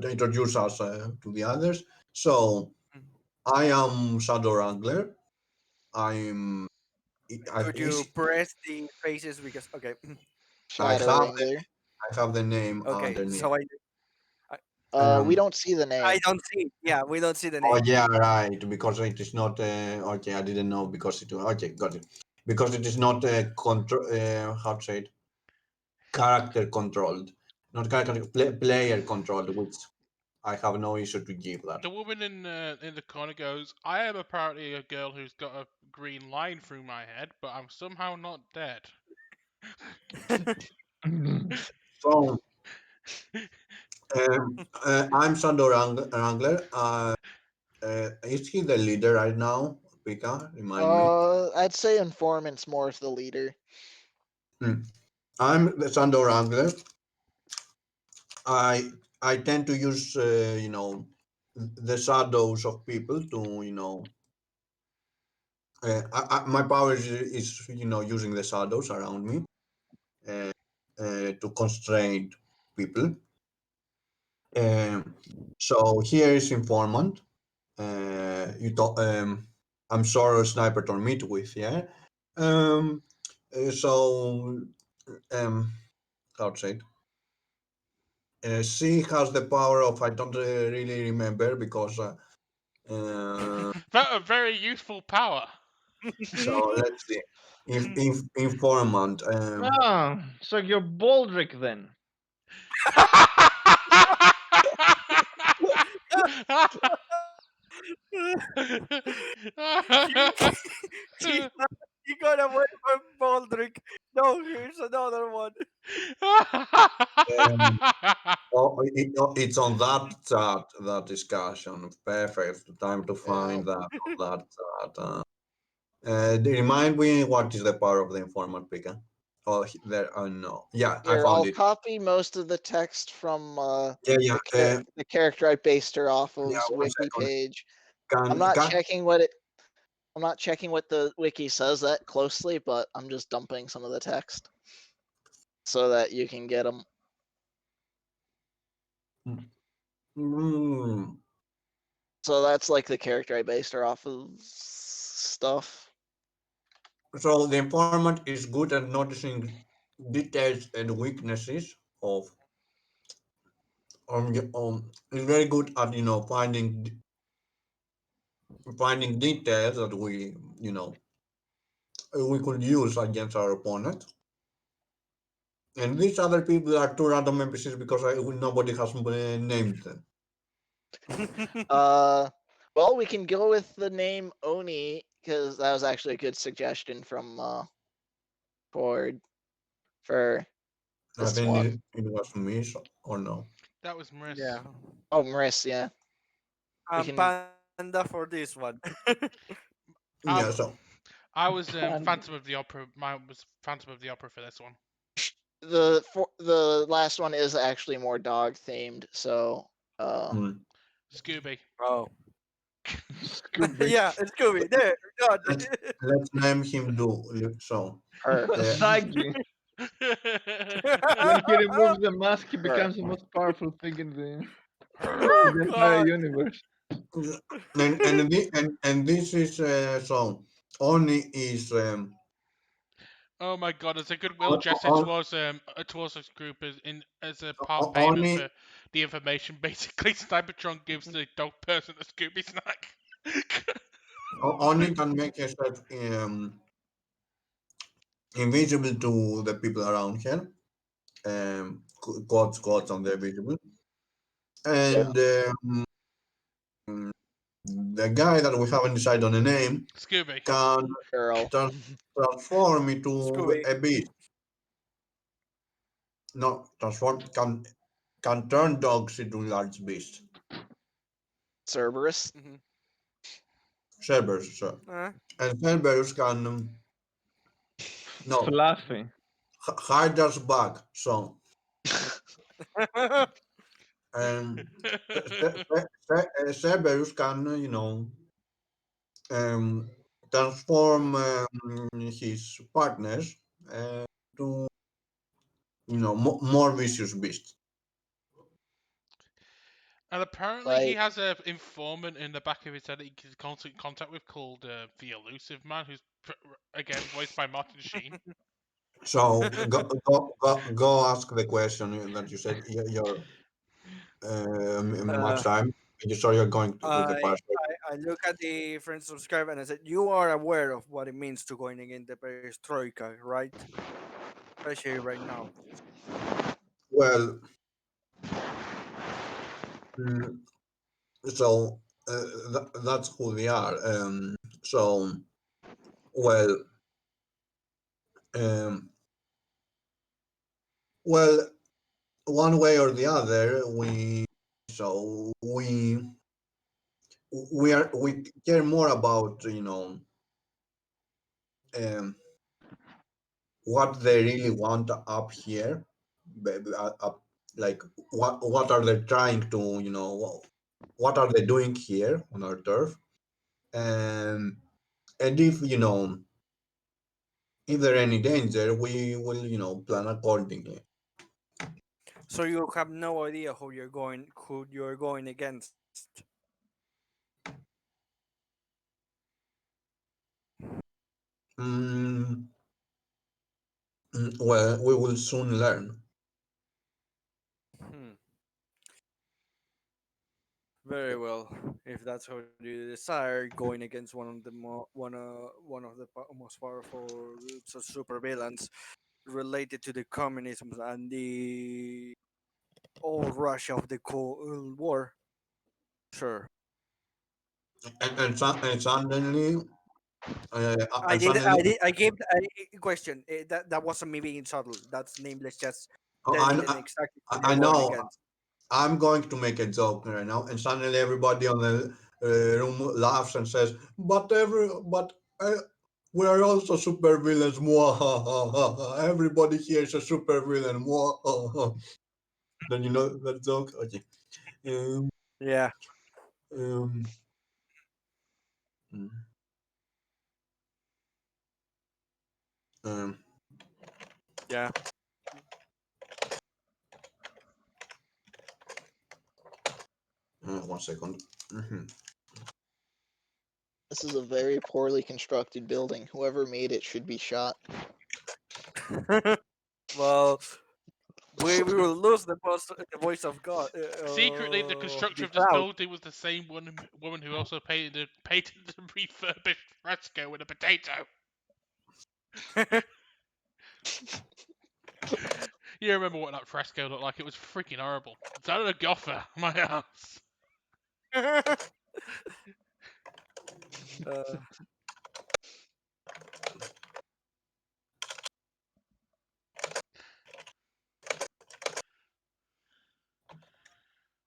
introduce us to the others. So, I am Shadow Wrangler. I'm I, Could you press the faces because okay. I Shadow have Wrangler. I have the name Okay, underneath. so We Um, don't see the I name. don't see. Yeah, we don't see the oh name. yeah, right. Because it is not. Okay, I didn't know because it. Okay, got it. Because it is not control. How to say it? Character controlled, not character player controlled, which I have no issue to give that. The woman in the corner goes, "I am apparently a girl who's got a green line through my head, but I'm somehow not dead." So I'm Sando Wrangler. Is he the leader right now? Pika, remind me. I'd say informant's more of the leader. Hmm. I'm the Sando Wrangler. I I tend to use the shadows of people to my power is using the shadows around me uh, to constrain people. Um, so here is informant. You talk. I'm sorry, sniper to meet with. Yeah. Um. So how to say it? She has the power of I don't really remember because That a very useful power. so let's see. Informant. Ah, so you're Baldric then. he, he, he got away from Baldric. No, here's another one. um, it's on that chat, that discussion. Perfect. Time to Yeah. find that on that chat. Remind me what is the power of the informant picker? Oh, there. No. Yeah, I Here, found I'll it. copy most of the text from Yeah, yeah. the character I based her off Yeah. of's One wiki second. page. I'm Can not can checking what it. I'm not checking what the wiki says that closely, but I'm just dumping some of the text so that you can get them. mm, So that's like the character I based her off of stuff. so the informant is good at noticing details and weaknesses of is very good at finding details that we could use against our opponent. And these other people are two random NPCs because nobody has named them. Uh, well, we can go with the name Oni because that was actually a good suggestion from Ford for I this think one. it was Miss or no. That was Maris. Yeah. Oh, Maris, yeah. We can. Panda for this one. I, Yeah, so I was And Phantom of the Opera. Mine was Phantom of the Opera for this one. The last one is actually more dog themed, so mm, Scooby. Oh. Scooby. Yeah, it's Scooby. There, done. let's let's name him do so. her. Uh, Zaggy. When he removes the mask, he becomes the most powerful thing in Oh the entire God. universe. and this is so Oni is Oh my god, as a goodwill gesture on, towards this group as a part payment Oni for the information, basically Cybertron gives the dog person a Scooby snack. Oni can make herself invisible to the people around her. Quotes on the visible. Yeah, And the guy that we haven't decided on a name Scooby. can girl. transform into Scooby. a beast. No, transform can turn dogs into large beasts. Cerberus. Mhm. Cerberus, sir. Uh, And Cerberus can no Fluffy. hide us back. So um, Cerberus can um, transform his partners to more vicious beasts. And apparently he like, has a informant in the back of his head that he keeps constant contact with called the Elusive Man, who's again voiced by Martin Sheen. So go ask the question that you said. Your Uh, much time. You saw you're going to the I, password. I look at the friend subscribe and I said, "You are aware of what it means to joining in the perestroika, right? Especially right now." Well, mm, so that's who they are. So, well, um, well, one way or the other, we care more about um, what they really want up here, like what are they trying to what are they doing here on our turf, and if if there any danger, we will plan accordingly. So you have no idea who you're going against. Mm, well, we will soon learn. Hmm. Very well. If that's how you desire, going against one of the one of the most powerful groups of super villains related to the communism and the old Russia of the Cold War. Sure. And suddenly, I and did. suddenly, I gave a question. That wasn't me being subtle. That's nameless just I, telling them exactly who I they're going know against. I'm going to make a joke right now, and suddenly everybody on the room laughs and says, "But we are also super villains." Mwahaha. Everybody here is a super villain. Mwahaha. Then you know that joke. Okay. Um, Yeah. um, mm, um, Yeah. 1 second. Mhm. This is a very poorly constructed building. Whoever made it should be shot. Well, we will lose the voice of God, Secretly, the of constructor the of this cloud. building was the same woman who also painted the refurbished fresco with a potato. You remember what that fresco looked like? It was freaking horrible. It's out of a goffer, my ass. uh,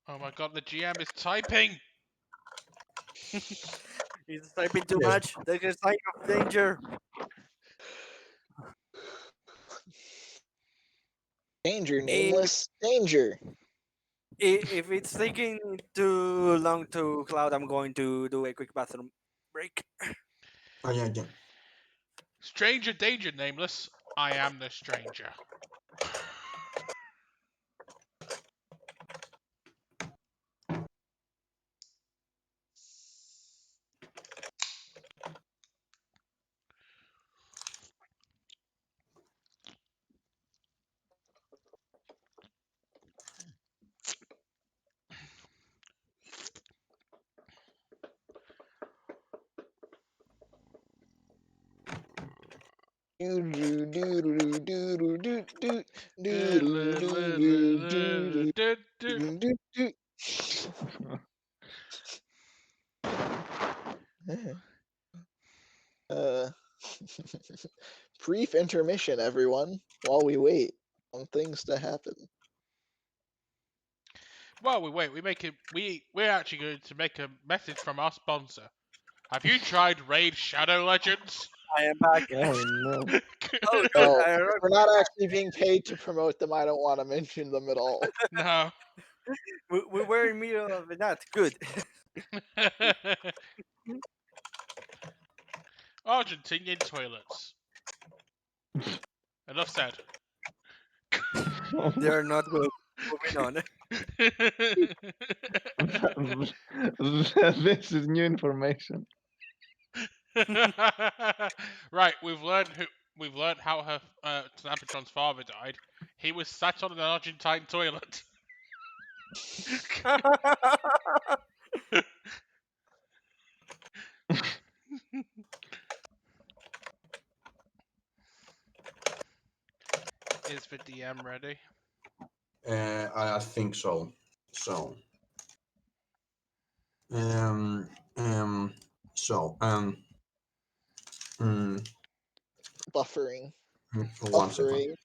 Oh my god, the GM is typing! he's typing too Yes. much. There's a sign of danger. Danger, If nameless. Danger. if it's taking too long to cloud, I'm going to do a quick bathroom break. Oh, yeah, yeah. Stranger danger, nameless. I am the stranger. Do do do do do do do do do do do do do do. Uh, brief intermission, everyone, while we wait on things to happen. While we wait, we're actually going to make a message from our sponsor. Have you tried Raid Shadow Legends? I am back. Oh no. Oh, good. Well, if we're not actually being paid to promote them, I don't want to mention them at all. No. We were in the middle of that. Good. Argentinian toilets. Enough said. They are not good. Moving on. This is new information. Right, we've learned how her Snappatron's father died. He was sat on an Argentine toilet. Is the DM ready? I think so. So, um, um, so, mm, Buffering. 1 second.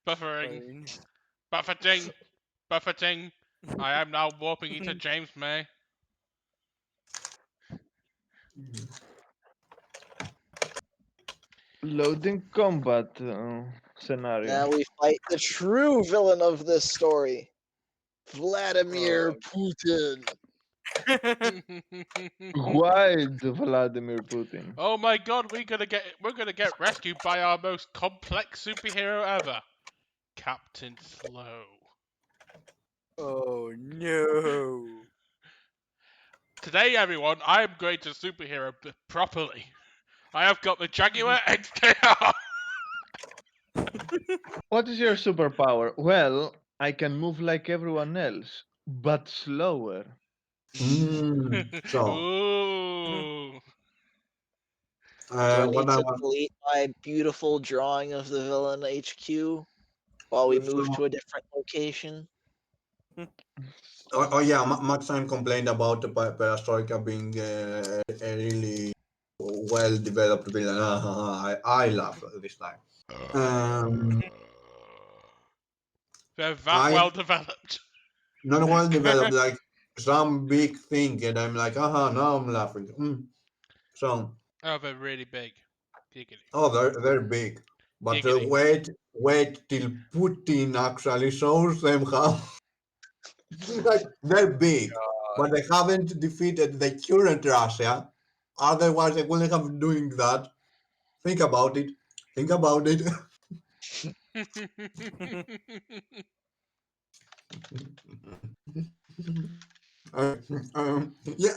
Buffering. Buffering. Fine. Buffeting. Buffeting. I am now warping into James May. Loading combat scenario. Now we fight the true villain of this story, Vladimir Oh. Putin. Why the Vladimir Putin? Oh my god, we're gonna get rescued by our most complex superhero ever. Captain Slow. Oh no. Today, everyone, I am going to superhero properly. I have got the Jaguar XKR. What is your superpower? Well, I can move like everyone else, but slower. So, Ooh. Do I what need I to was, delete my beautiful drawing of the villain HQ while we move so, to a different location? oh yeah, Maxime complained about the Perestroika being a really well developed villain. I laugh this time. Um, They're that I well developed. not well developed, like some big thing, and I'm like, now I'm laughing. So, Oh, they're really big. Giggity. oh, they're big. But Giggity. wait till Putin actually shows them how. Like, they're big, but they haven't defeated the current Russia. Otherwise, they wouldn't have doing that. Think about it. Think about it. Uh, yeah,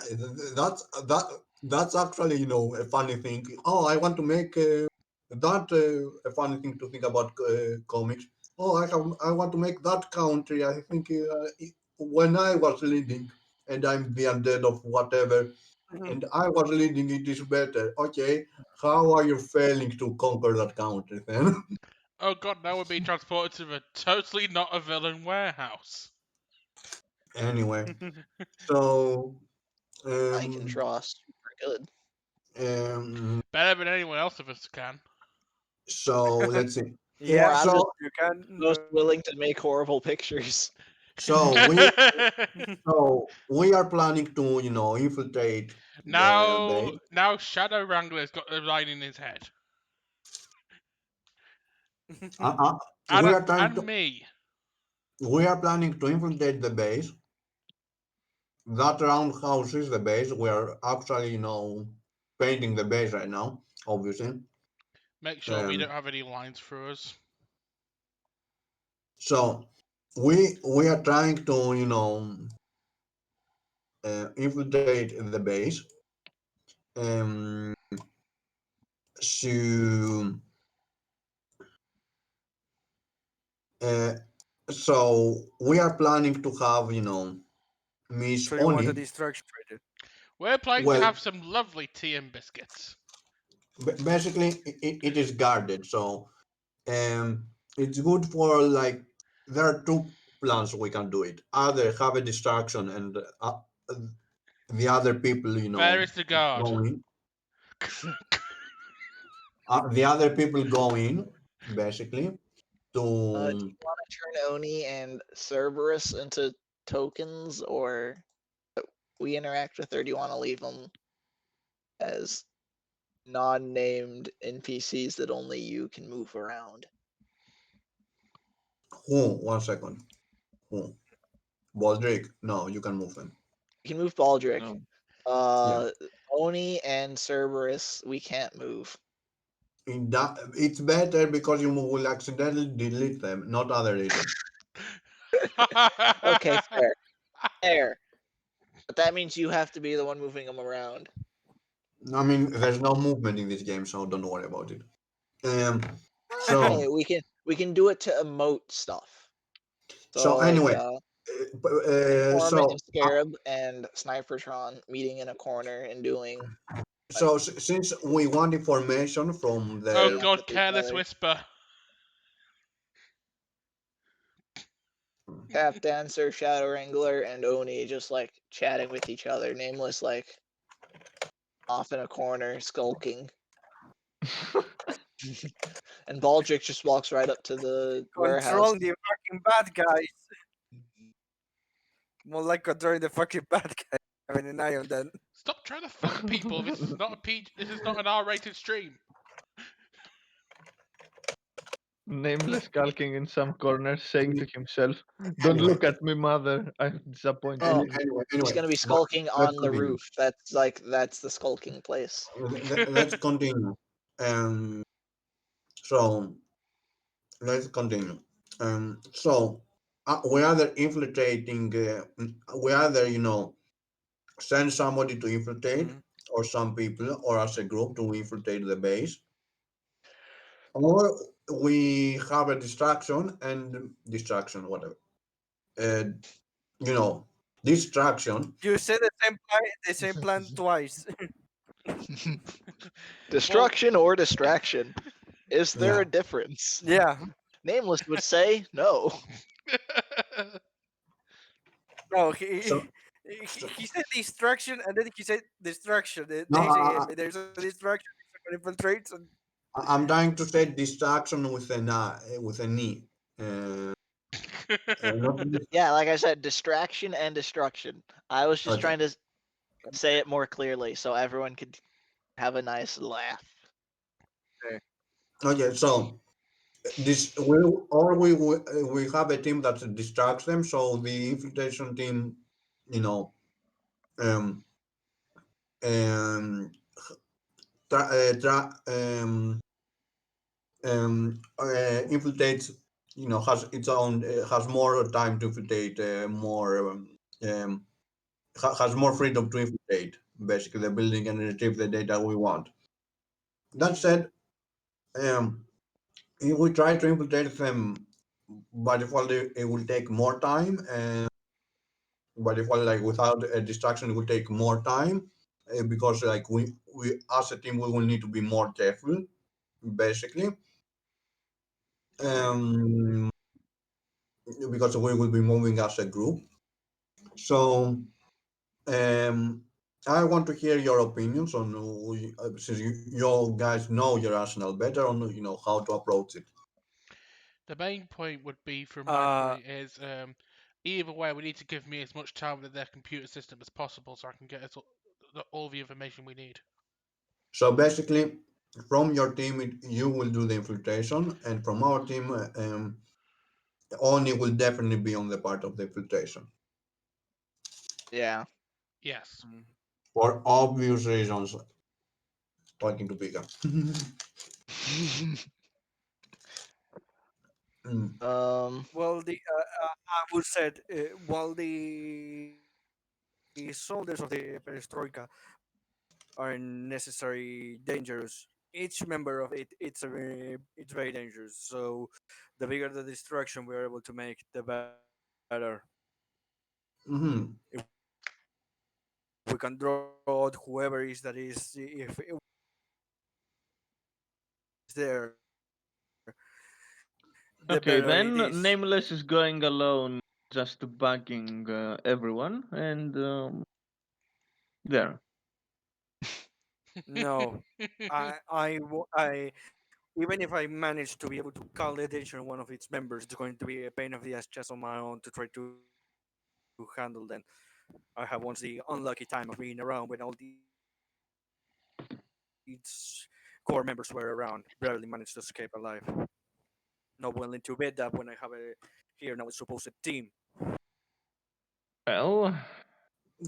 that's actually a funny thing. Oh, I want to make that a funny thing to think about comics. Oh, I want to make that country. I think when I was leading, and I'm the undead of whatever, and I was leading, it is better. Okay, how are you failing to conquer that country then? Oh god, now we're being transported to the totally not a villain warehouse. Anyway, so I can um, draw super good. Better than anyone else of us can. so let's see. Or Yeah, I'm just So you can. most willing to make horrible pictures. so we are planning to infiltrate the now, base. now Shadow Wrangler's got a line in his head. We are trying And to me. we are planning to infiltrate the base. That roundhouse is the base. We are actually painting the base right now, obviously. Make sure we don't Um, have any lines through us. so we are trying to infiltrate the base. Um, so uh, so we are planning to have Miss So you want a Oni. distraction trader? We're planning to Well, have some lovely tea and biscuits. basically it is guarded, so um, it's good for like there are two plans we can do it. Either have a distraction and the other people, Where is the guard? go in. The other people go in basically Do to. you want to turn Oni and Cerberus into tokens, or we interact with, or do you want to leave them as non-named NPCs that only you can move around? Who? 1 second. Who? Baldric? No, you can move him. You can move Baldric. No. Yeah. Oni and Cerberus, we can't move. It's better because you will accidentally delete them, not other reason. Okay, fair. Fair. But that means you have to be the one moving them around. I mean, there's no movement in this game, so don't worry about it. Um, Hey, so we can do it to emote stuff. so So like anyway, Informant and So, Scarab and Snipertron meeting in a corner and doing like since we want information from Oh meeting the up god, with each careless other. whisper. Tap Dancer, Shadow Wrangler, and Oni just like chatting with each other. Nameless like off in a corner, skulking. And Baldric just walks right up to the warehouse. Control the fucking bad guys. More like controlling the fucking bad guy. Having an eye on them. Stop trying to fuck people. This is not a P. This is not an R-rated stream. Nameless skulking in some corner, saying to himself, "Don't anyway, look at me, mother. I'm disappointed Oh, in you." he's anyway, gonna be but skulking let's on the continue. roof. That's the skulking place. Let's continue. Um, so let's continue. So we either infiltrating, we either send somebody to infiltrate, Mhm. or some people, or as a group to infiltrate the base, or we have a distraction, whatever. Uh, you know, distraction. You said the same plan twice. Well, Destruction or distraction? Is there Yeah. a difference? Yeah. Nameless would say no. No, So, so he said distraction and then he said distraction. no, There's a distraction, someone infiltrates, and I'm trying to say distraction with an e. Uh, not Yeah, like I said, distraction and destruction. I was just okay. trying to say it more clearly so everyone could have a nice laugh. Okay. So this we or we have a team that distracts them. So the infiltration team, you know, um, um, tra- tra- infiltrates. Has its own has more time to infiltrate, more has more freedom to infiltrate basically the building and retrieve the data we want. That said, um, if we try to infiltrate them by default, it will take more time, and by default, like without a distraction, it will take more time, because like we as a team we will need to be more careful, basically, um, because we will be moving as a group. So um, I want to hear your opinions on, since you guys know your arsenal better, on how to approach it. the main point would be, from my uh, point, is either way, we need to give me as much time with their computer system as possible so I can get us all the information we need. So basically, from your team, you will do the infiltration, and from our team, Oni will definitely be on the part of the infiltration Yeah. Yes. mm, for obvious reasons. Pointing to Pika. Mm. well, I would said while the soldiers of the Perestroika are necessary dangerous, each member of it's very dangerous. So the bigger the destruction we are able to make, the better. Mhm. If we can draw out whoever is that is, if we can draw out whoever is there, the better it is. Okay, then Nameless is going alone just to bugging everyone, and there. No, I even if I manage to be able to call the attention of one of its members, it's going to be a pain of the ass just on my own to try to handle them. I have once the unlucky time of being around when all its core members were around, barely managed to escape alive. Not willing to bet that when I have here now a supposed team. Well,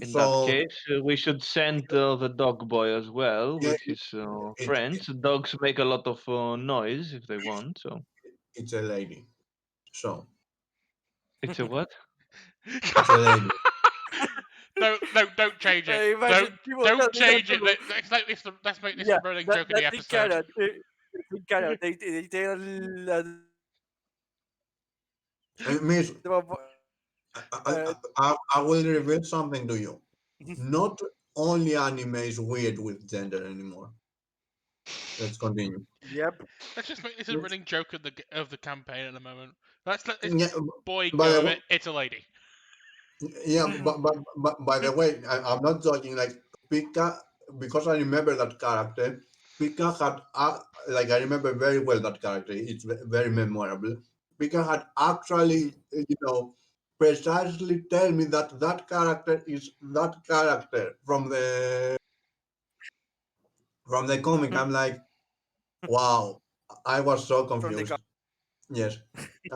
in that So case, we should send the dog boy as well yeah, with his it friends. Dogs make a lot of noise if they want, so it's a lady. So it's a what? it's a lady. No, no, don't change it. Imagine people Don't that change it. people, Let's make this yeah, the running joke of the that's in episode. Canada. It's in Canada. They tell Miss, them about I will reveal something to you. Not only anime is weird with gender anymore. Let's continue. Yep. Let's just make this a Let's- running joke of the campaign at the moment. Let's let this Yeah, boy by the go. way, It's a lady. yeah, but by the way, I'm not joking. Like Pika, because I remember that character. Pika had, like I remember very well that character. It's very memorable. Pika had actually, precisely tell me that that character is that character from the comic. I'm like, wow, I was so From the confused. Yes,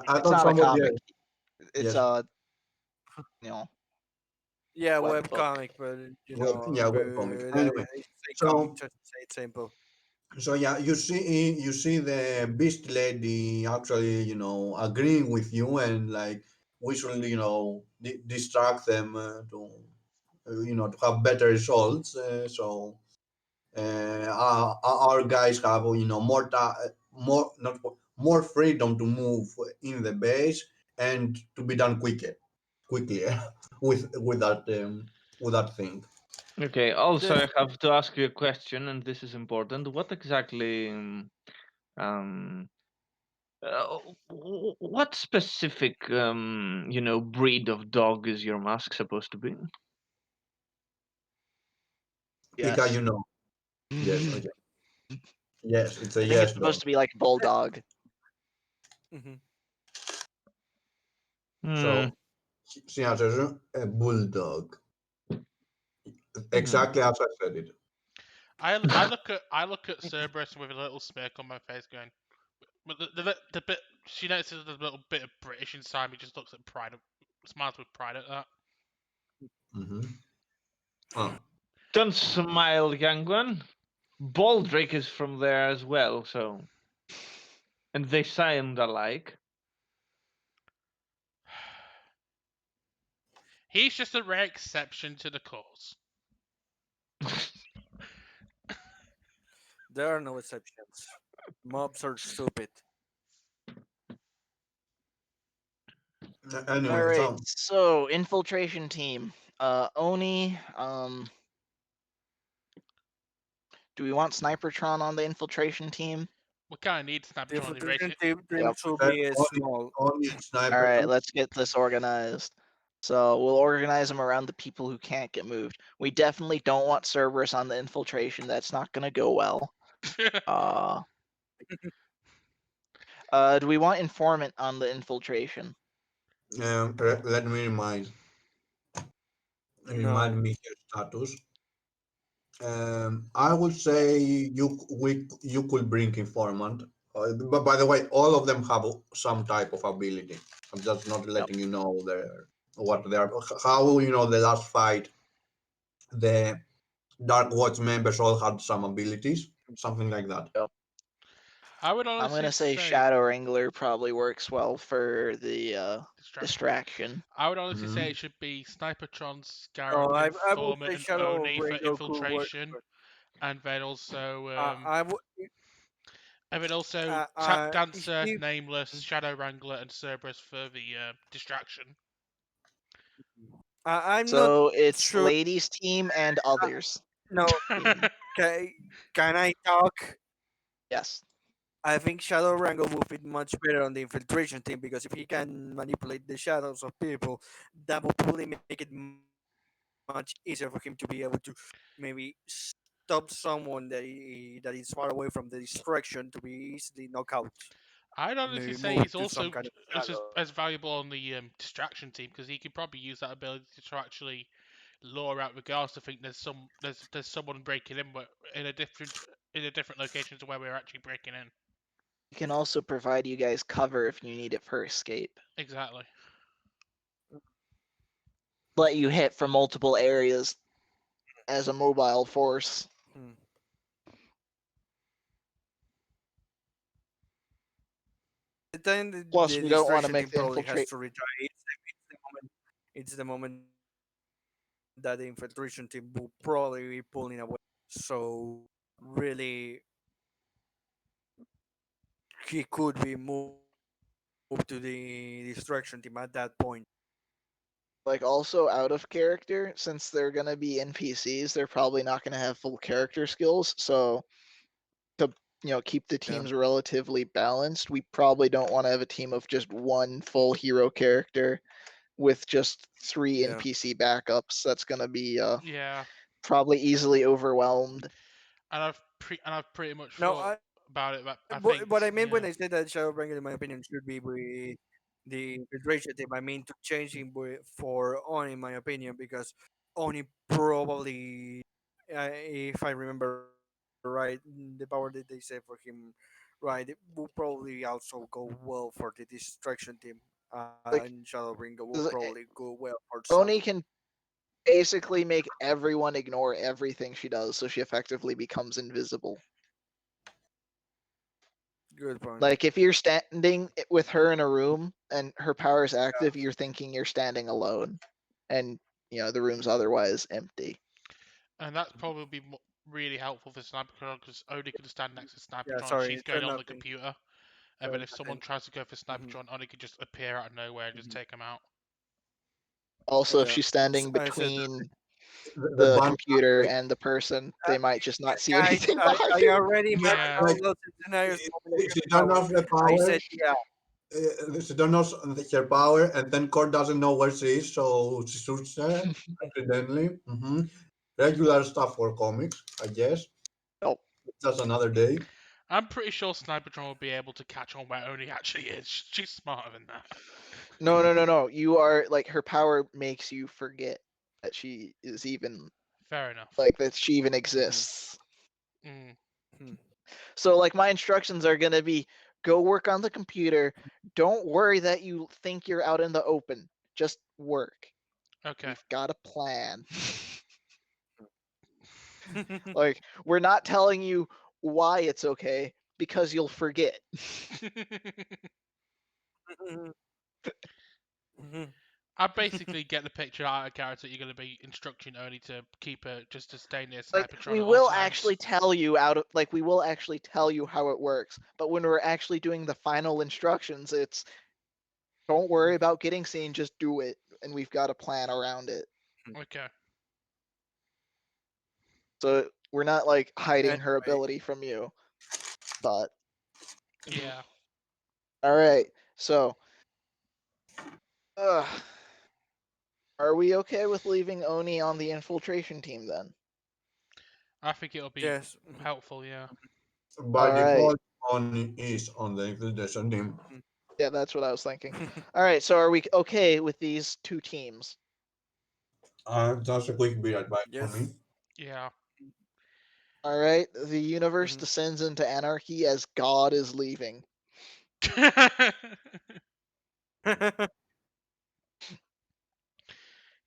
I It's thought not a somebody comic. else. It's Yes, a you know yeah, web web book. comic, but yeah, web comic. Anyway, it's a comic so just to say it simple. So yeah, you see the Beast Lady actually, agreeing with you and like we should, distract them to have better results. So our guys have, more not more freedom to move in the base and to be done quickly with that thing. Okay, also The I have to ask you a question, and this is important. What exactly, um, what specific, breed of dog is your mask supposed to be? Pika, Yes. yes, I okay, yes, it's a think it's yes supposed dog. to be like bulldog. Mhm. Hmm. So she answers a bulldog. Hmm. Exactly as I said it. I look at Cerberus with a little smirk on my face, going. But the bit she notices there's a little bit of British inside me. Just looks at pride, smiles with pride at that. Mm-hmm. Oh, Don't smile, young one. Baldric is from there as well, so and they sound alike. He's just a rare exception to the cause. There are no exceptions. Mobs are stupid. All anyway, right. so So infiltration team. Oni. Do we want Snipertron on the infiltration team? We kind of need The Snapchat on the infiltration ratio. team Yep. should that be small. only All sniper right. too. Let's get this organized. So we'll organize them around the people who can't get moved. We definitely don't want Cerberus on the infiltration. That's not gonna go well. Uh, do we want informant on the infiltration? Let me remind No. me his status. I would say you could bring informant. But by the way, all of them have some type of ability. I'm just not Yep. letting you know what they are. How the last fight, the Dark Watch members all had some abilities, something like that. Yep. I would I'm honestly gonna say say Shadow Wrangler probably works well for the distraction. distraction. I would honestly say Hmm. it should be Snipertron, No, Scarab, I would Informant, say and Shadow Oni for Wrangler could work. infiltration, and then also I would. Tap If Dancer, you, Nameless, Shadow Wrangler, and Cerberus for the distraction. I'm not So it's sure. ladies team and others No, team. can, can I talk? Yes. I think Shadow Wrangle will fit much better on the infiltration team because if he can manipulate the shadows of people, that will probably make it much easier for him to be able to maybe stop someone that is far away from the distraction to be easily knocked out. I'd Maybe honestly say move he's to some also kind of as shadow. as valuable on the distraction team because he could probably use that ability to actually lure out the guards to think there's someone breaking in in a different location to where we're actually breaking in. He can also provide you guys cover if you need it for escape. Exactly. Let you hit from multiple areas as a mobile force. Hmm. Then Plus, the we don't want to distraction make team the probably has infiltrate. to retire. It's the moment that the infiltration team will probably be pulling away. So really, he could be moved to the distraction team at that point. Like also out of character, since they're gonna be NPCs, they're probably not gonna have full character skills. So to keep the Yeah. teams relatively balanced, we probably don't want to have a team of just one full hero character with just three Yeah. NPC backups. That's gonna be Yeah, probably easily overwhelmed. and I've pretty much No, thought about it, but I think what I mean when yeah, I say that Shadowbringers, in my opinion, should be with the Federation team, I mean to change him for Oni, in my opinion, because Oni probably, if I remember right, the power that they say for him, right, it will probably also go well for the Destruction team, and Like Shadowbringer will 'cause probably go well for Summoner. Oni can basically make everyone ignore everything she does, so she effectively becomes invisible. Good point. Like if you're standing with her in a room and her power is active, you're thinking you're standing alone, and the room's otherwise empty. and that's probably be really helpful for Snipertron because Odie could stand next to Yeah, Snipertron. sorry, She's it said going on the nothing. computer, and Said then if someone nothing. tries to go for Mhm, Snipertron, Odie could just appear out of nowhere and just mhm. take him out. Also, if Yeah, she's standing I said between The the band, computer and the person, they might just not see guys, anything I behind her. already mapped Yeah, out like, those scenarios combination she of turned powers. off the I power. said, yeah, She turned off her power, and then Cord doesn't know where she is, so she shoots her accidentally. Regular stuff for comics, I guess. Oh, Just another day. I'm pretty sure Snipertron will be able to catch on where Odie actually is. She's smarter than that. no, no, no, no. You are like her power makes you forget that she is even Fair enough. that she even mhm, exists. Mm, mhm. So like my instructions are gonna be go work on the computer. Don't worry that you think you're out in the open. Just work. okay. We've got a plan. Like we're not telling you why it's okay because you'll forget. I basically get the picture out of character. You're going to be instructing Odie to keep her just to stay near Like Snipertron we at all will times. actually tell you we will actually tell you how it works, but when we're actually doing the final instructions, it's don't worry about getting seen, just do it, and we've got a plan around it. Okay. So we're not like hiding her Anyway, ability from you. But Yeah. all right, so uh, are we okay with leaving Oni on the infiltration team then? I think it'll be yes. helpful. Yeah. By All right. default, on is on the infiltration team. Yeah, that's what I was thinking. All right, so are we okay with these two teams? Just a quick bit advice from me. Yes. Yeah. All right, the universe Mhm. descends into anarchy as God is leaving.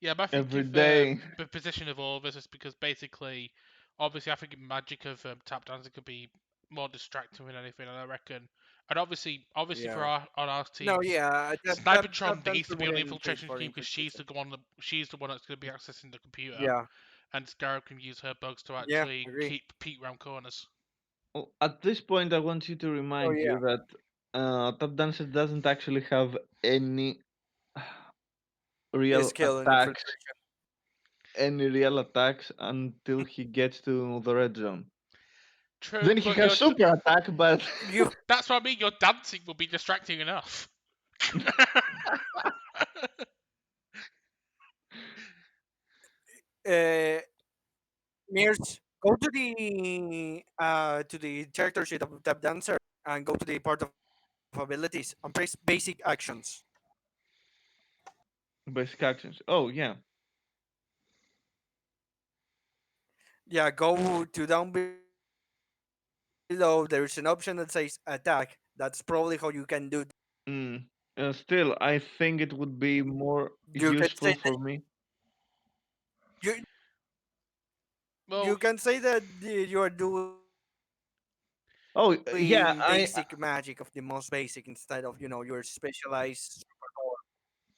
Yeah, but I think Every if day. the position of all of us is because basically, obviously, I think magic of tap dancing could be more distracting than anything, and I reckon, and obviously for Yeah. our on our No, teams, yeah, that Snipertron needs to dancer be on the wouldn't fit infiltration for team because infiltration. she's the one that's going to be accessing the computer, Yeah, and Scarab can use her bugs to yeah, actually agree. keep Pete round corners. Well, at this point, I want you to Oh remind yeah, you that Top Dancer doesn't actually have any a real skill in attacks, infiltration. until he gets to the red zone. True, Then he but has super attack, but You, that's what I mean. Your dancing will be distracting enough. uh, Mears, go to the character sheet of Tap Dancer and go to the part of abilities and press basic actions. basic actions. Oh yeah, Yeah, go to down below. There is an option that says attack. That's probably how you can do that. mm. Still, I think it would be more You can say useful that for me. you Well, you can say that you are doing basic magic of the most Oh basic yeah, instead of your specialized superpower.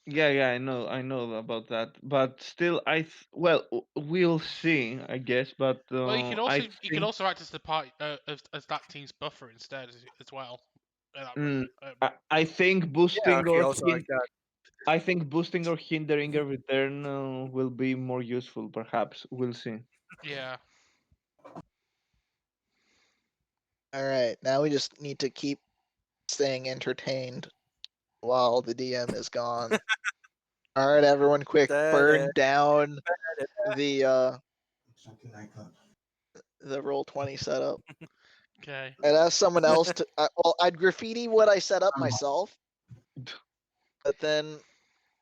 yeah, I know about that. But still, well, we'll see, I guess. But well, I you can think. also act as the party as that team's buffer instead as well. Mm, Um, I think Yeah, boosting he or also like hint, that. I think boosting or hindering a return will be more useful. Perhaps we'll see. Yeah. All right, now we just need to keep staying entertained while the DM is gone. All right, everyone, quick, burn down the Something like that. the Roll20 setup. Okay. I'd ask someone else to. Well, I'd graffiti what I set up myself, but then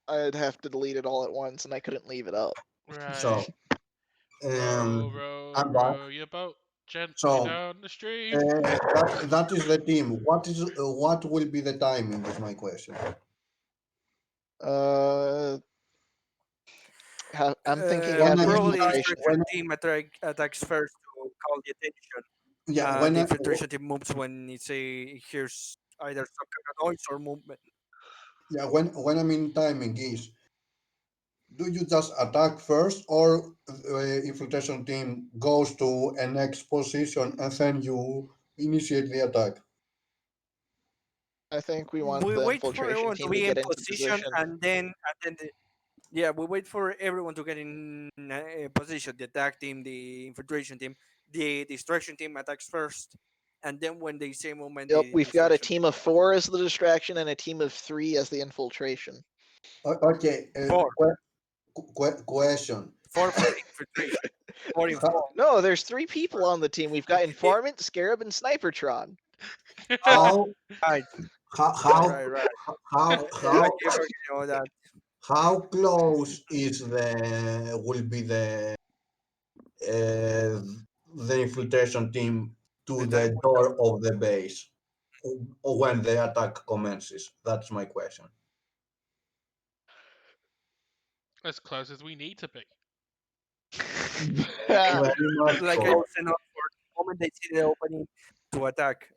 I'd have to delete it all at once, and I couldn't leave it up. So, Right. um, I'm back. Row your boat gently So, down the stream. that is the team. What will be the timing? Is my question. Uh, I'm thinking When I having mean Probably the like infiltration. instruction team attacks first to call the attention. yeah, The infiltration team moves when it hears either some kind of noise or movement. when I mean timing is, do you just attack first, or infiltration team goes to a next position and then you initiate the attack? I think we want We the wait for infiltration everyone to team to be in get into position, position. yeah, we wait for everyone to get in position. The attack team, the infiltration team, the distraction team attacks first, and then when they say moment, Yep, the we've got a distraction team of 4 as the distraction and a team of 3 as the infiltration. Okay, four, question. four for the infiltration, four in How, four. No, there's 3 people on the team. We've got informant, scarab, and snipertron. how, Right, how, right, how, right. how, I how, give her, that. how close is the will be uh, the infiltration team to The the attack door of the base when the attack commences? That's my question. As close as we need to be. Very much like I so. was saying, for the moment they see the opening to attack.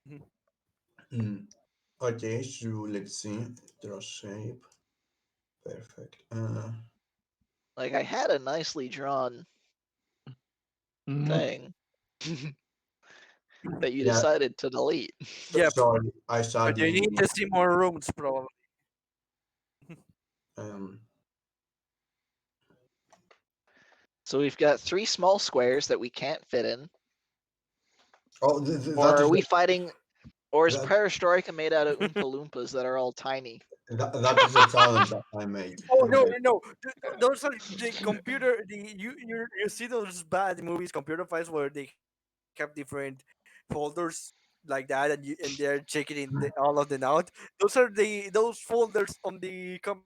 Mhm. Mm. Okay, so let's see. Draw shape. Perfect. Like, I had a nicely drawn thing that you Yeah, decided to delete. Yep, sorry, I but you sadly. need to see more rooms, probably. Um, So we've got 3 small squares that we can't fit in. oh, Or that are is we fighting? Or is that, Perestroika made out of Oompa Loompas that are all tiny? that is a challenge that I made. Oh no, no! Those are the computer. You see those bad movies, computer files where they have different folders like that, and they're checking in all of them out. Those folders on the computer.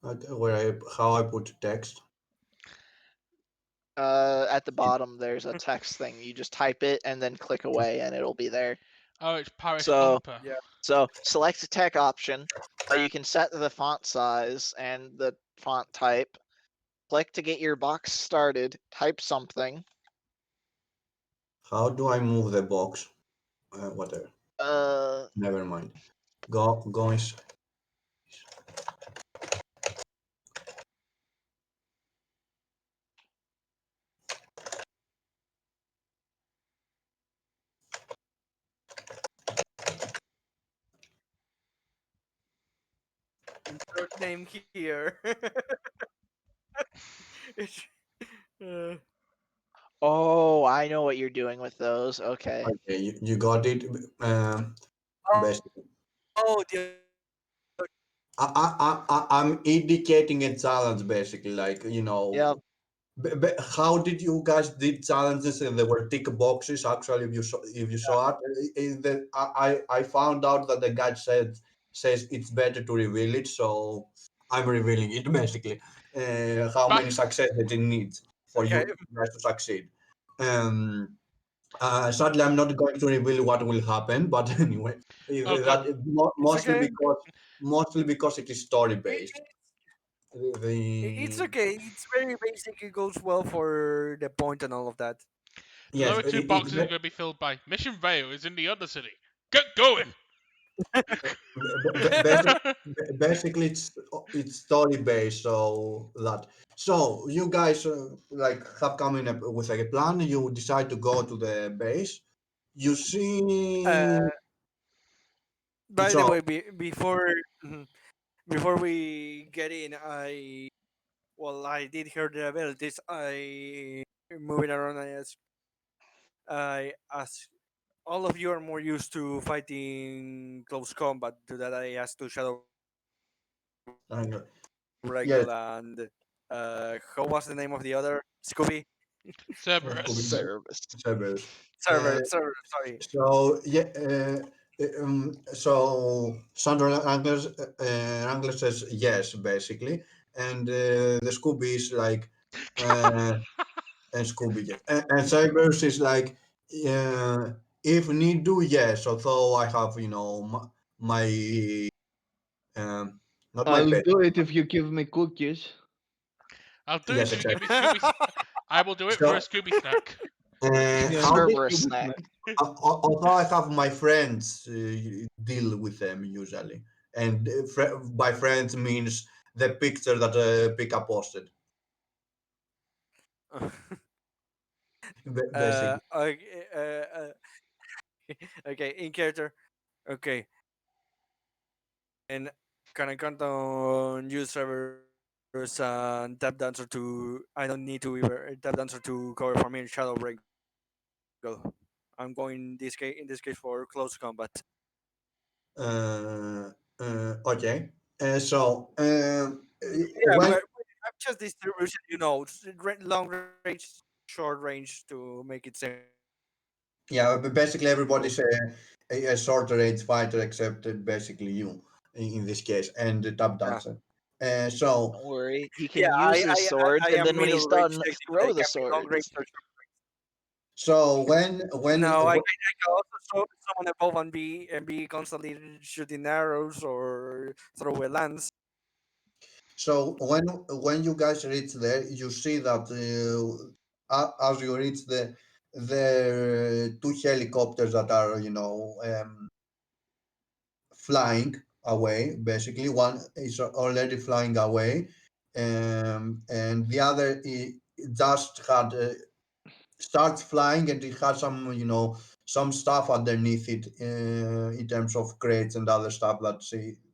Okay, how I put text. At the bottom, there's a text thing. You just type it and then click away, and it'll be there. Oh, it's Parish So, Umper. Yeah. so select the tech option. You can set the font size and the font type. Click to get your box started. Type something. How do I move the box? Whatever. Uh, Never mind. Go is Insert name here. It's, uh, oh, I know what you're doing with those. Okay. okay. You got it. Best. oh, the I'm indicating a challenge basically, like Yep. How did you guys did challenges and there were tick boxes? Actually, if you saw it, I found out that the guy says it's better to reveal it, so I'm revealing it basically. How many Back. successes it needs for okay. you guys to succeed. Um, Sadly, I'm not going to reveal what will happen, but anyway, Oh, good. that It's okay. mostly because it is story It, based. it's The okay. It's very basic. It goes well for the point and all of that. The yes, lower two boxes are going to be filled by Mission Vale is in the Undercity. Get going! basic, basically it's story based, so that so you guys like have coming up with a plan. You decide to go to the base. You Uh, see By the So, way, before we get in, I did hear the abilities. I moving around. I ask all of you are more used to fighting close combat. To that, I asked to Shadow Regal and yes, how was the name of the other Scooby? could be Cerberus. Service. Cerberus. Server. Sorry. So yeah, so Sandro Angler says yes, basically, and the Scooby is like, uh, and Scooby yes, and Cybers is like, uh, if need do yes. Although I have my um, not my I'll pet. do it if you give me cookies. I'll do it Yes, if you give exactly. me Scooby. I will do it for a So Scooby snack. Yeah, I'll be Cerberus Scooby snack. snack. although I have my friends deal with them usually, and by friends means the picture that Pika posted, basically. Okay, okay, in character. Okay, and can I count on you servers and tap dancer to? I don't need to either tap dancer to cover for me in Shadow Wrangle. I'm going in this case for close combat. Okay, so Yeah, when but I'm just distribution. Long range, short range to make it simple. yeah, but basically everybody's a shorter range fighter except basically you in this case and the tap Yeah, dancer. So Don't worry. He yeah. can use his sword, I and am then when he's middle range done, technically. I throw the can be long range swords. or short. so when No, I can also summon above and be constantly shooting arrows or throw a lance. So when you guys reach there, you see that as you reach the two helicopters that are flying away. Basically, one is already flying away, and the other just had starts flying, and it has some some stuff underneath it in terms of crates and other stuff that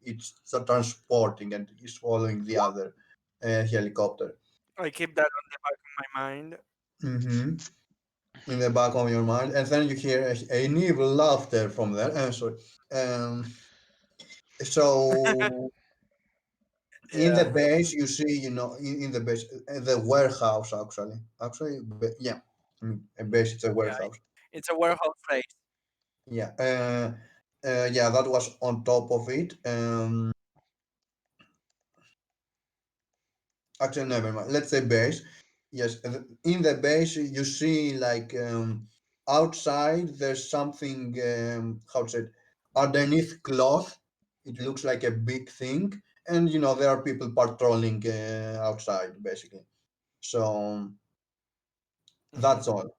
it's transporting and is following the other helicopter. I keep that on the back of my mind. Hmm. In the back of your mind, and then you hear an evil laughter from there. Sorry. Um, so in the Yeah, base, you see, in the base, the warehouse actually, yeah. I mean, a base, it's a yeah. warehouse. It's a warehouse place. Yeah. Yeah, that was on top of it. Actually, never mind. Let's say base. Yes, in the base you see like outside there's something. How to say it? Underneath cloth, it looks like a big thing, and there are people patrolling outside basically. So that's Hmm. all.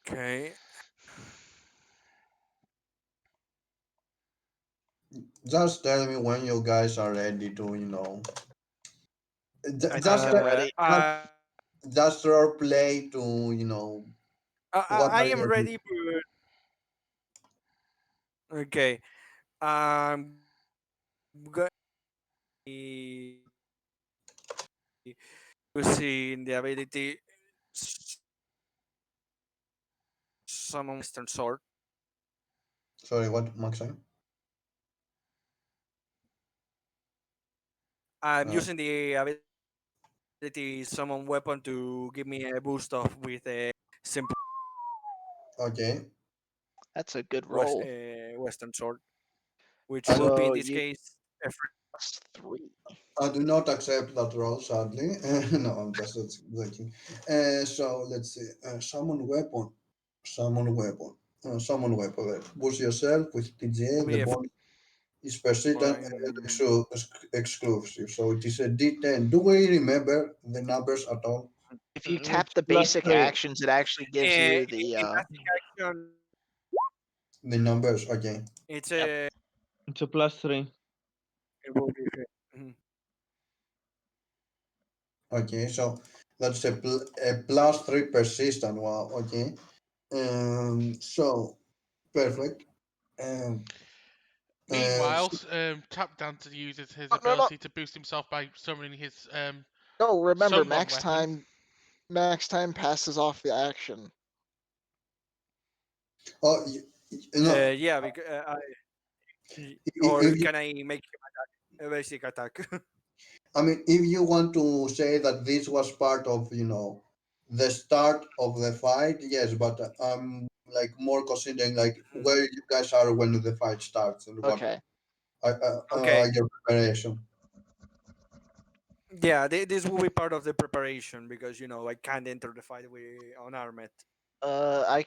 Okay. Just tell me when you guys are ready to, I think just I'm ready. just just role play to, what I are am you doing? ready. Okay. I'm going using the ability summon Western Sword. Sorry, what, Maxine? I'm Uh, using the ability summon weapon to give me a boost of with a simple okay. That's a good roll. Western Sword, which I do, would be in So this you case a plus 3. I do not accept that role, sadly. No, I'm just joking. So let's see. Summon weapon. Summon weapon. Boost yourself with TGA. The be a bonus is persistent and fine. exclusive. So it is a D10. Do we remember the numbers at all? If you It's tap the plus basic three. actions, it actually gives you the In basic action, The numbers, okay. it's yep. a It's a plus three. it will be mhm. Okay, so That's a +3 persistent. Wow. Okay. So perfect. Um, Meanwhile, so, Tap Dancer uses his No, no, no. ability to boost himself by summoning his No, remember, Sunbond weapon. Max time passes off the action. oh, no. Yeah, because or If you, can I make a basic attack? I mean, if you want to say that this was part of, the start of the fight, yes, but I'm like more considering like where you guys are when the fight starts and what Okay. Okay. your preparation. Yeah, this will be part of the preparation because I can't enter the fight with unarmed. I'd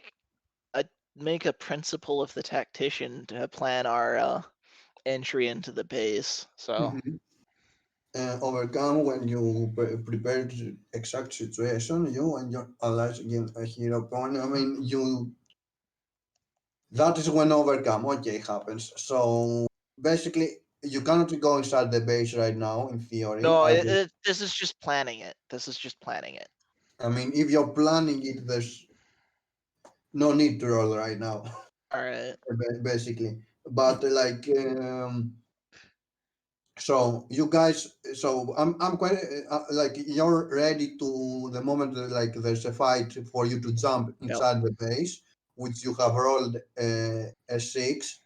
make a principle of the tactician to plan our entry into the base. So Mhm. Overcome when you prepare the exact situation, you and your allies against a hero opponent. I mean, that is when overcome. Okay, happens. So basically, you cannot go inside the base right now. In theory, no, this is just planning it. This is just planning it. I mean, if you're planning it, there's no need to roll right now. All right. Basically, but like, so you guys, so I'm quite like you're ready to the moment that, like there's a fight for you to jump Yep. inside the base, which you have rolled a 6.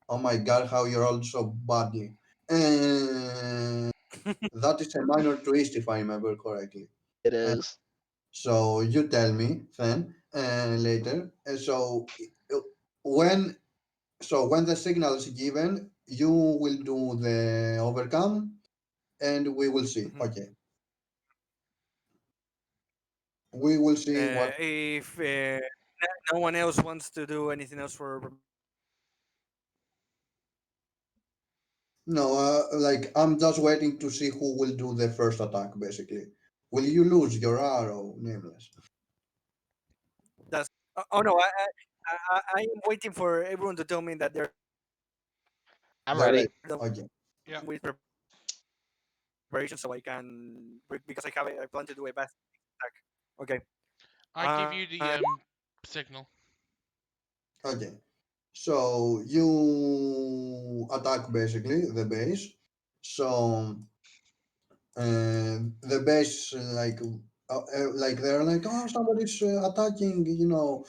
Oh my god, how you rolled so badly. And that is a minor twist, if I remember correctly. It Uh, is. so you tell me then later. So when when the signal is given, you will do the overcome, and we will see. Mhm. Okay, we will see what. If no one else wants to do anything else for No, like I'm just waiting to see who will do the first attack. Basically, will you lose your arrow, nameless? that's oh no, I am waiting for everyone to tell me that they're I'm They're ready. ready. Okay. Yeah, with preparation, so I can because I plan to do a best attack. Okay. I give you the And signal. Okay. So you attack basically the base. So the base like they're like, oh, somebody's attacking. You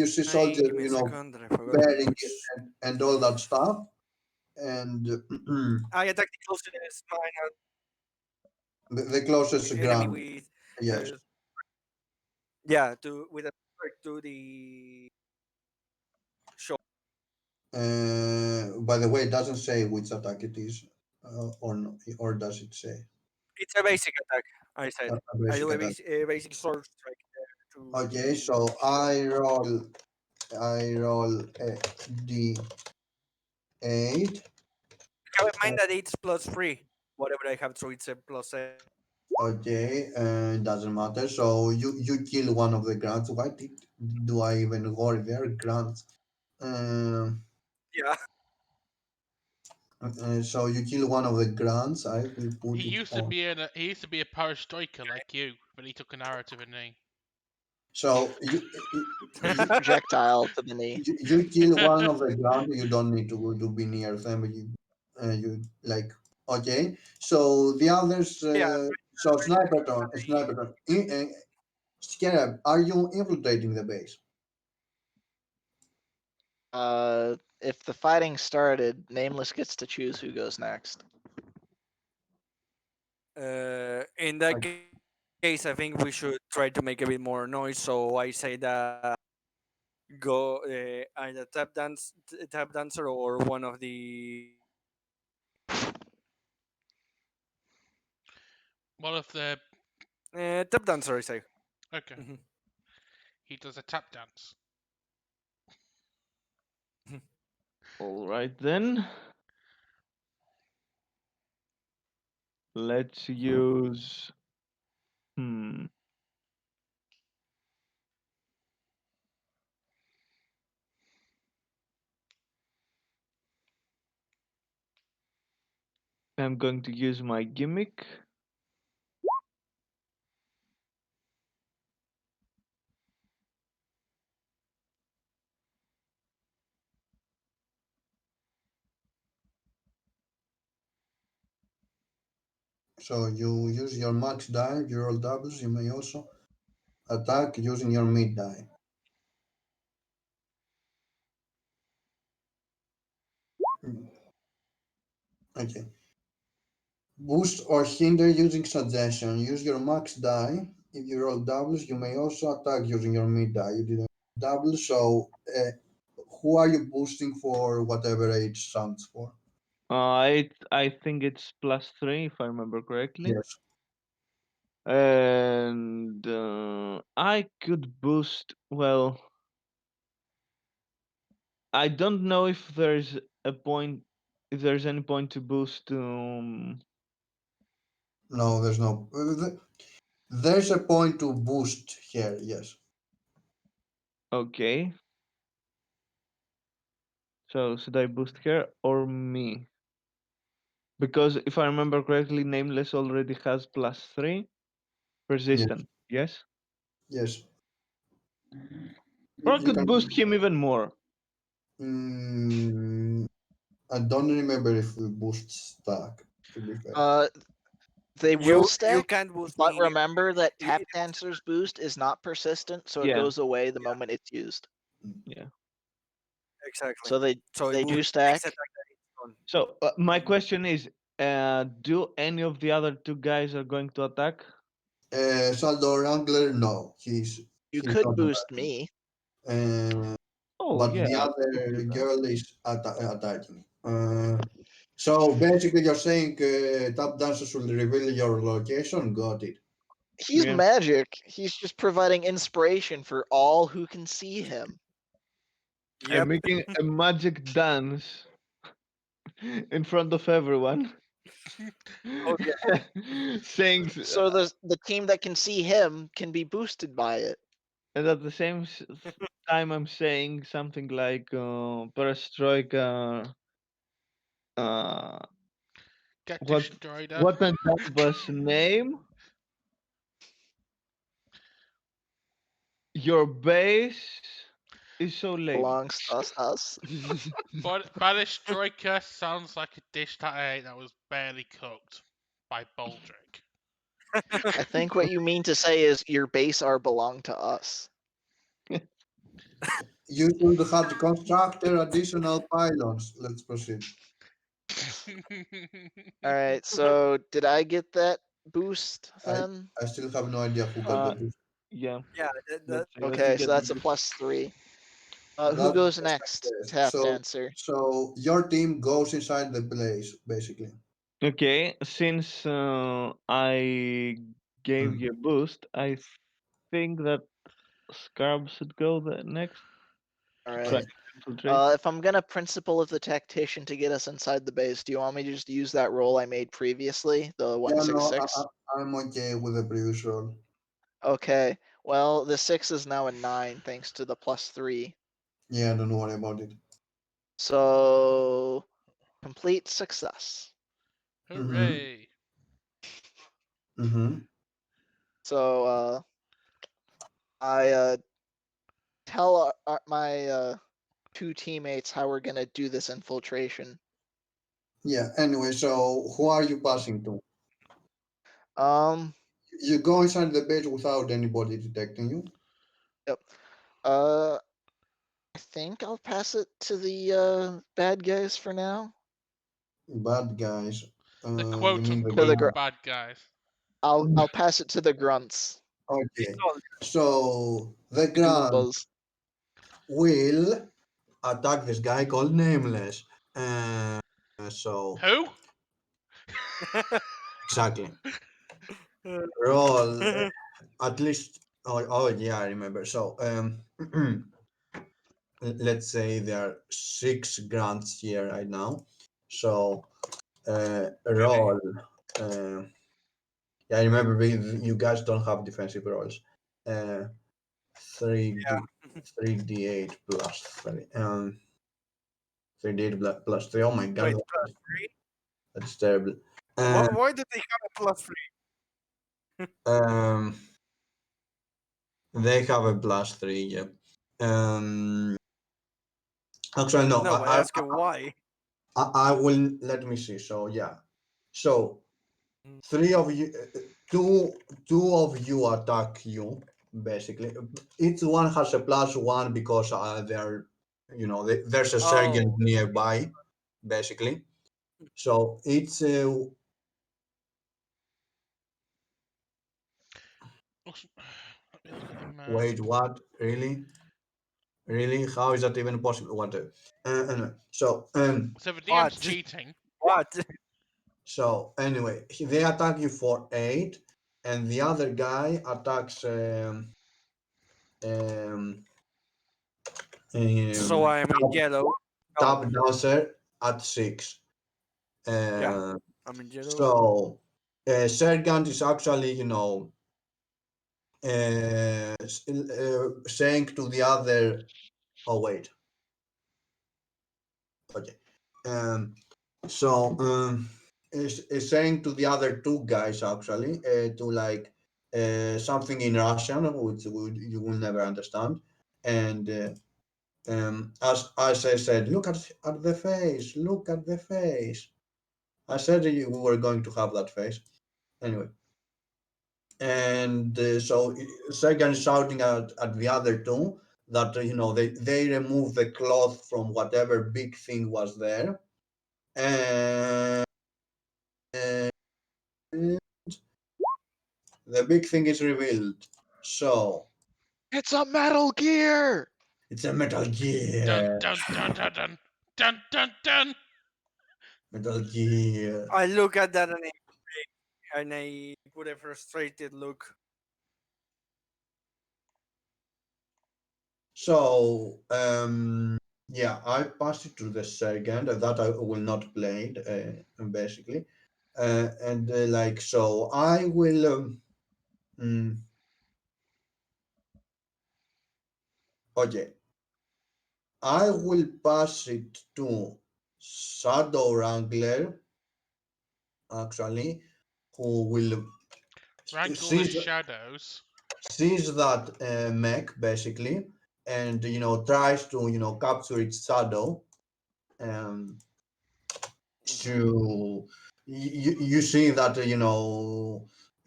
see soldiers, give me a second. I forgot bearing it which and all that stuff. And I attacked the closest mine the closest enemy ground, with yes. uh, yeah to with a to the show. By the way, it doesn't say which attack it is, or no, or does it say It's a basic attack. I said a I basic do attack? a basic sword strike Okay, to so show. I roll a d8. Have in mind that it's +3. Whatever I have, so it's a +7. Okay, doesn't matter. So you kill one of the grunts. Why do I even go there? Grunts. Um, Yeah. so you kill one of the grunts. I will He put it used to on. be he used to be a parastriker like you, but he took a arrow to the knee. So Projectile to the knee. you kill one of the grunts. You don't need to be near them. But you like okay. So the others. Yeah. So sniper. Scarab, are you infiltrating the base? If the fighting started, Nameless gets to choose who goes next. In that case, I think we should try to make a bit more noise. So I say that go either tap dancer, or one of the One of the tap dancer. I say. okay, Mhm. he does a tap dance. All right then. Let's use. Hmm. I'm going to use my gimmick. So you use your max die, you roll doubles, you may also attack using your mid die. Mm, okay. Boost or hinder using suggestion. Use your max die. If you roll doubles, you may also attack using your mid die. You didn't double, so who are you boosting for whatever age sounds for? I think it's +3 if I remember correctly. Yes. And I could boost. Well, I don't know if there's a point. If there's any point to boost. No, there's no. There's a point to boost here. Yes. Okay. So should I boost her or me? Because if I remember correctly, Nameless already has +3 Yes. persistent. Yes. Yes. Or I You could can. boost him even more. Mm, I don't remember if we boost stack. To be fair. They will You stack, can't boost but me. remember that It- Tap it- Dancer's boost is not persistent, so it Yeah. goes away the Yeah. moment it's used. Yeah. Exactly. So they So it they do boosts stack. next attack that it's on. So my question is, do any of the other two guys are going to attack? Saldo Wrangler, no, You he's could not boost attacking. me. Oh But yeah, the I could other do that. girl is attacking. So basically, you're saying tap dancers will reveal your location. Got it. He's Yeah. magic. He's just providing inspiration for all who can see him. I'm Yep. making a magic dance in front of everyone. Saying, So the team that can see him can be boosted by it. and at the same time, I'm saying something like perestroika. Uh, Get what destroyed. what a Jabba's name? Your base is so lame. Belongs to us. But Perestroika sounds like a dish that I ate that was barely cooked by Baldric. I think what you mean to say is your base are belong to us. You should have to construct additional pylons. Let's proceed. All right. So did I get that boost I, then? I still have no idea who got the Uh, boost. yeah. Yeah. Let's see. Let me Okay, so get the that's a boost. +3. Who That's goes a next? success. Tap So dancer. so your team goes inside the place basically. Okay, since I gave Mm. you a boost, I think that Scarab should go the next. All Try right. Okay. to infiltrate. If I'm gonna principle of the tactician to get us inside the base, do you want me to just use that roll I made previously, the Yeah, no, 166? I'm okay with the previous roll. Okay. Well, the 6 is now a 9 thanks to the +3. Yeah, don't worry about it. So complete success. Hooray! Mm-hmm. So I tell my two teammates how we're gonna do this infiltration. Yeah. Anyway, so who are you passing to? Um. You go inside the base without anybody detecting you. Yep. I think I'll pass it to the bad guys for now. Bad guys. The You quote mean the To the unquote ground? bad guys. I'll pass it to the grunts, Okay. So the ground Goombas. will attack this guy called Nameless. So Who? exactly. Roll at least. Oh yeah, I remember. So let's say there are 6 grants here right now. So roll. Uh, yeah, I remember you guys don't have defensive rolls. Uh, 3d8 plus 3. 3d8 plus 3. Oh my god, Wait, +3? that's terrible. Why do they have a +3? Um, they have a plus 3. Yeah. Um, actually, no. No, I ask you why. I will let me see. So yeah. So three of you, two of you attack you. Basically, each one has a +1 because they're, there's a sergeant Oh, nearby. Basically, so it's Let me look at the map. wait, what? Really? Really? How is that even possible? What? Anyway, So the DM's what? cheating. What? anyway, they attack you for 8, and the other guy attacks um, So I'm in top, yellow. Oh, top dancer at 6. yeah, Uh, I'm in yellow. so Sergeant is actually, saying to the other. Oh wait, okay. Um, is saying to the other two guys actually to like something in Russian, which you will never understand, and as I said, look at the face, look at the face. I said we were going to have that face anyway, and Sergan is shouting at the other two that they remove the cloth from whatever big thing was there, and the big thing is revealed. So It's a Metal Gear. it's a Metal Dun Gear. dun dun dun dun dun dun dun. Metal Gear. I look at that and I put a frustrated look. So yeah, I passed it to the second. That I will not play it, basically, and like so, I will. Mm, okay, I will pass it to Shadow Wrangler, actually, who will Wrangle the sees shadows. sees that mech basically, and tries to capture its shadow. Um, Mhm. to you see that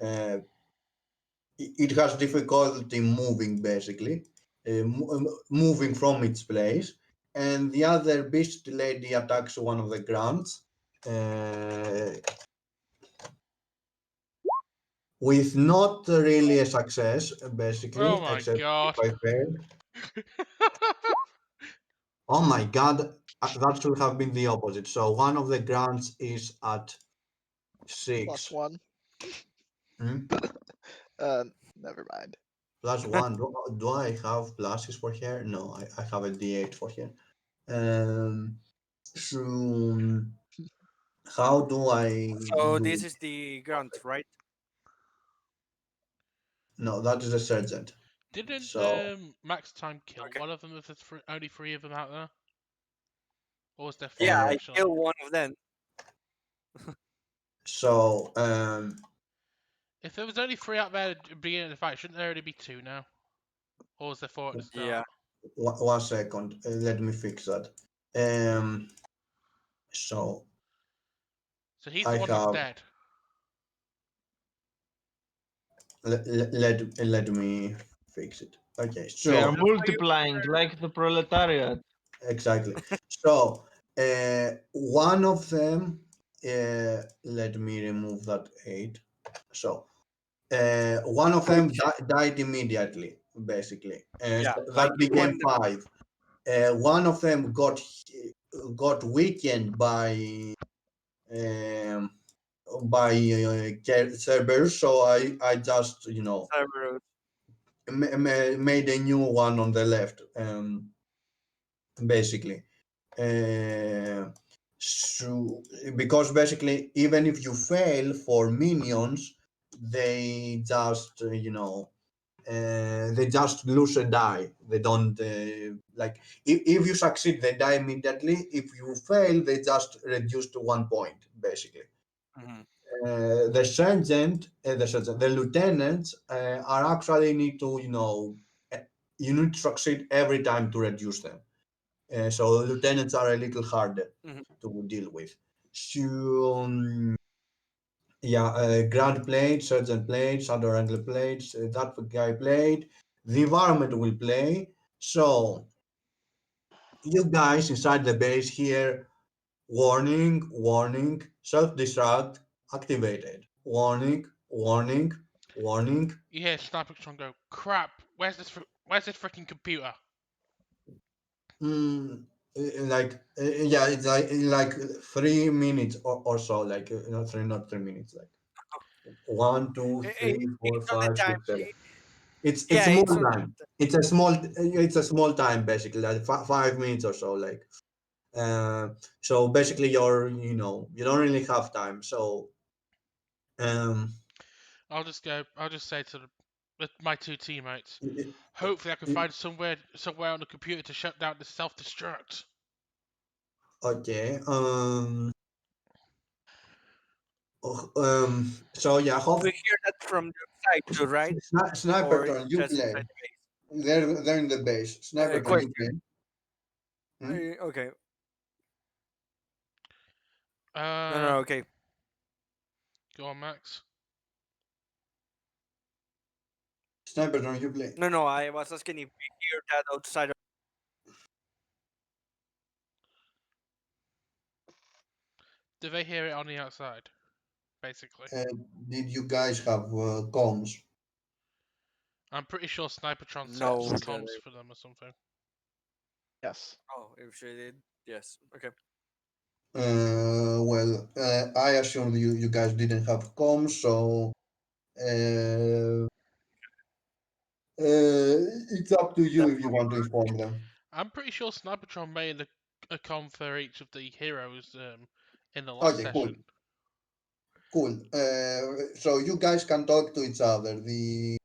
uh, it has difficulty moving basically, moving from its place, and the other beast lady attacks one of the grunts uh, with not really a success Oh basically, my except if god. I failed. Oh my god, that should have been the opposite. So one of the grunts is at Plus 6. one. Hmm? Never mind. +1. Do I have pluses for here? No, I have a D8 for here. Um, so how do I So do this it? is the grunt, right? No, that is a sergeant. Didn't So Max Time kill Okay. one of them if there's only 3 of them out there? Or was there 4 Yeah, uh, I actually? kill one of them. so If there was only 3 out there at the beginning of the fight, shouldn't there only be 2 now? Or was there 4 at the Yeah. start? 1 second. Let me fix that. Um, so So he's I the one that's have dead. let me fix it. Okay, They are so multiplying like the proletariat. exactly. So one of them. Let me remove that 8. So one of them Okay. died immediately, basically. Yeah. So I that kill one. became 5. One of them got weakened um, by Cerberus, so I just Cerberus. made a new one on the left, basically. Uh, so because basically, even if you fail for minions, they just they just lose a die. They don't like if you succeed, they die immediately. If you fail, they just reduce to 1 point, basically. Mhm. The lieutenants are actually need to uh, you need to succeed every time to reduce them. So lieutenants are a little harder Mhm. to deal with. So Yeah, Grand played, Sergeant played, Shadow Wrangler played, that guy played, the environment will play. So you guys inside the base here, warning, warning, self-destruct activated. Warning, warning, warning. You hear Snipertron go, crap, where's this freaking computer? Mm, yeah, it's like 3 minutes or so, like not three, not 3 minutes, like one, two, three, four, It's on the five, time. six, seven. It's Yeah, small it's on. time. It's a small time basically, like 5 minutes or so, like uh, so basically you don't really have time. So um, I'll just say to my two teammates, y- hopefully I can y- find somewhere on the computer to shut down the self-destruct. okay. So yeah, We hear that from the side too, right? sniper Or turn. You just play. inside the base. They're in the base. Sniper turn. You Question. play. Hmm? Okay. No, Uh, no, okay. go on, Max. Sniper turn. You play. No, no. I was asking if we hear that outside. Do they hear it on the outside? Basically, Uh, did you guys have comms? I'm pretty sure Snipertron set up No, some Yes. comms for them or something. Yes. Oh, if she did, yes. Okay. Well, I assumed you guys didn't have comms, so uh, it's up to you That if you want to inform them. I'm pretty sure Snipertron made a comm for each of the heroes in the last Okay, cool, session. cool. So you guys can talk to each other. The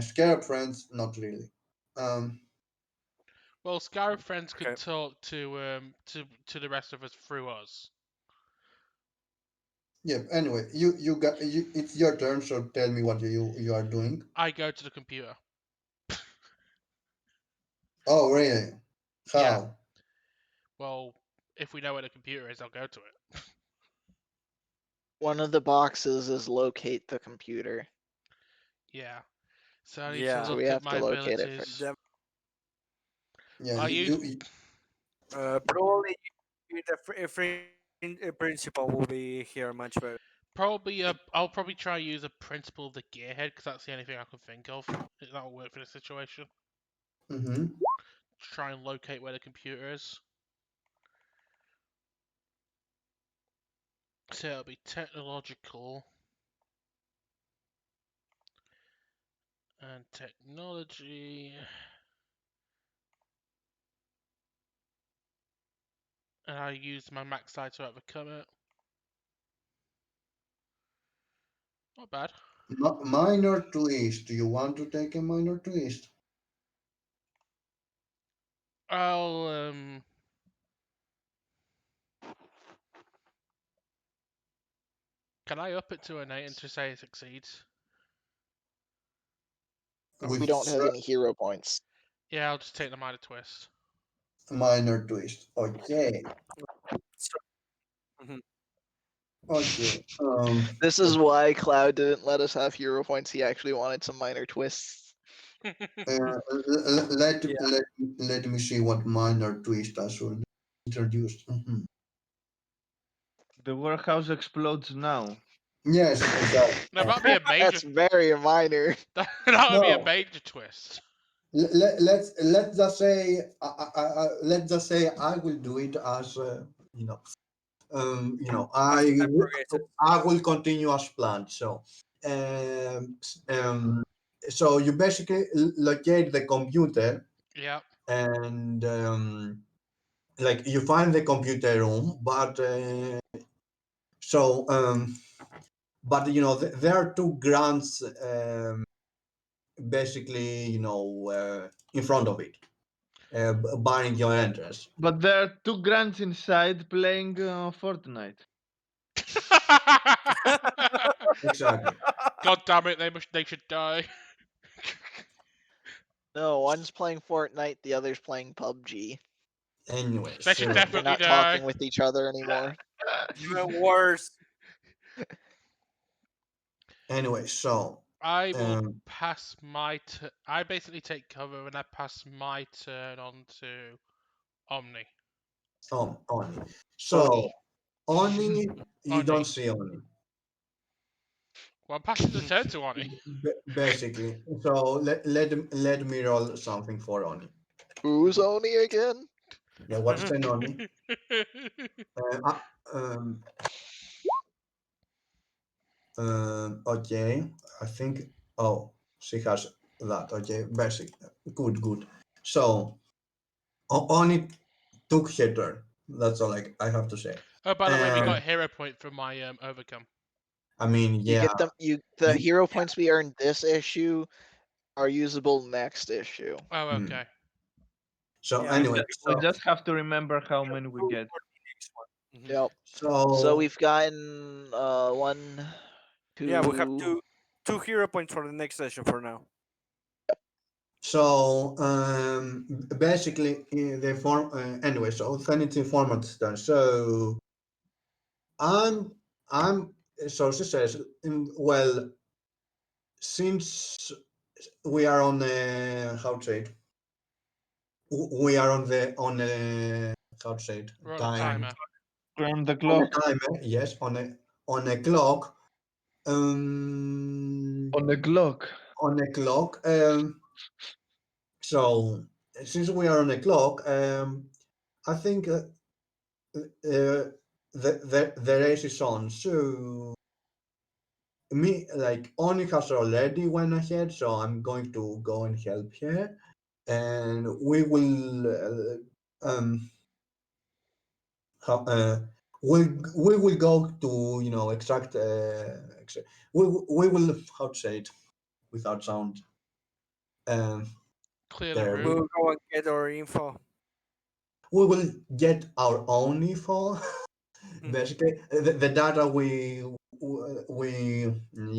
scarab friends, not really. Um, Well, Scarab friends could okay. talk to the rest of us through us. yeah. Anyway, you got you. It's your turn, so tell me what you are doing. I go to the computer. Oh, really? Yeah. How? Well, if we know where the computer is, I'll go to it. One of the boxes is locate the computer. Yeah. So I need to Yeah. So we look at have to my locate it first. abilities. Them, Yeah, I use probably the principal will be here much better. I'll probably try use a principle of the gearhead because that's the only thing I can think of. That'll work for the situation. mm-hmm. Try and locate where the computer is. So it'll be technological and technology. And I use my max side to overcome it. Not bad. Minor twist. Do you want to take a minor twist? I'll can I up it to an 8 and to say it succeeds? We With don't have any hero points. Yeah, I'll just take the minor twist. minor twist. Okay. So, mhm. Okay. This is why Cloud didn't let us have hero points. He actually wanted some minor twists. Yeah. Let me see what minor twist I should introduce. Mhm. The warehouse explodes now. Yes, exactly. No, that'd be a major. That's very minor. That would be a No, major twist. let's just say let's just say I will do it as you know As time progresses. I will continue as planned. So um, um, so you basically locate the computer Yeah. and like you find the computer room, but so but there are two grants basically in front of it, barring your entrance. But there are two grunts inside playing Fortnite. Exactly. God damn it! They should die. No, one's playing Fortnite, the other's playing PUBG. Anyway, They should so They're definitely not die. talking with each other anymore. Even worse. Anyway, so I will um, pass my. I basically take cover and I pass my turn on to Omni. Oni. Oni. So Oni, you Oni. don't see Oni. Well, I'm passing the turn to Oni. Basically. So let me roll something for Oni. Who's Oni again? Yeah, what is an Oni? Uh, uh, um, okay, I think. Oh, she has that. Okay, basic. Good, good. So Oni took her turn. That's all I have to say. Oh, by the way, we got And a hero point from my overcome. I mean, You yeah, get them. The you, hero points we earned this issue are usable next issue. Oh, hmm. okay. So Yeah, anyway, We so just have to remember how many we get. Mhm. Yep. So so we've gotten one, yeah, we have two. two hero points for the next session for now. so basically the form anyway. So Sanity format is done. So I'm I'm so she says well, since we are on how to say it, we are on a how to say it, We're on a time timer. Turn the on a clock timer, yes, on a clock, um on the clock. on a clock. So since we are on a clock, I think the race is on. So me like Oni has already went ahead, so I'm going to go and help her, and we will we will go to extract we will how to say it without sound um Clear the there room. We'll go and get our info. we will get our own info. Mhm. Basically the data we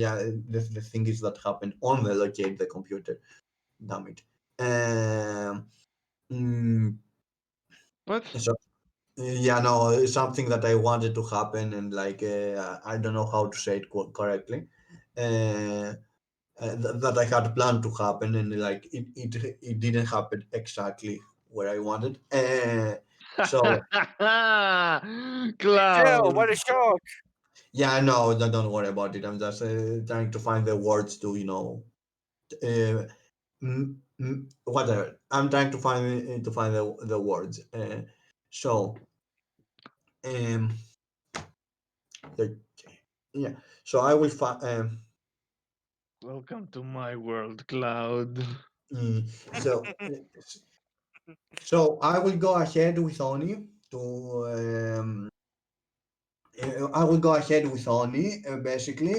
yeah the thing is that happened on the locate the computer, damn it. Um, What? so yeah, no, it's something that I wanted to happen, and I don't know how to say it correctly. Uh, that I had planned to happen, and it didn't happen exactly where I wanted. So Yeah, Cloud. what a shock! yeah, no, don't worry about it. I'm just trying to find the words to uh, whatever. I'm trying to find the words. So um, the, yeah. So I will find. Welcome to my world, Cloud. Mm, so so I will go ahead with Oni to. I will go ahead with Oni basically.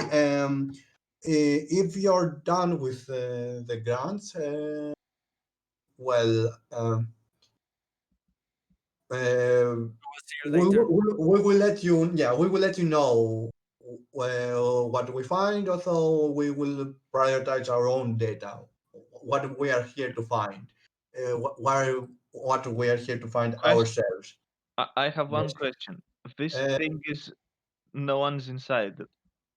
If you're done with the grants, well, uh, We'll see you later. we will let you. Yeah, we will let you know what we find. Also, we will prioritize our own data. What we are here to find. What we are here to find Question. ourselves. I have one Basically. question. This Uh, thing is no one's inside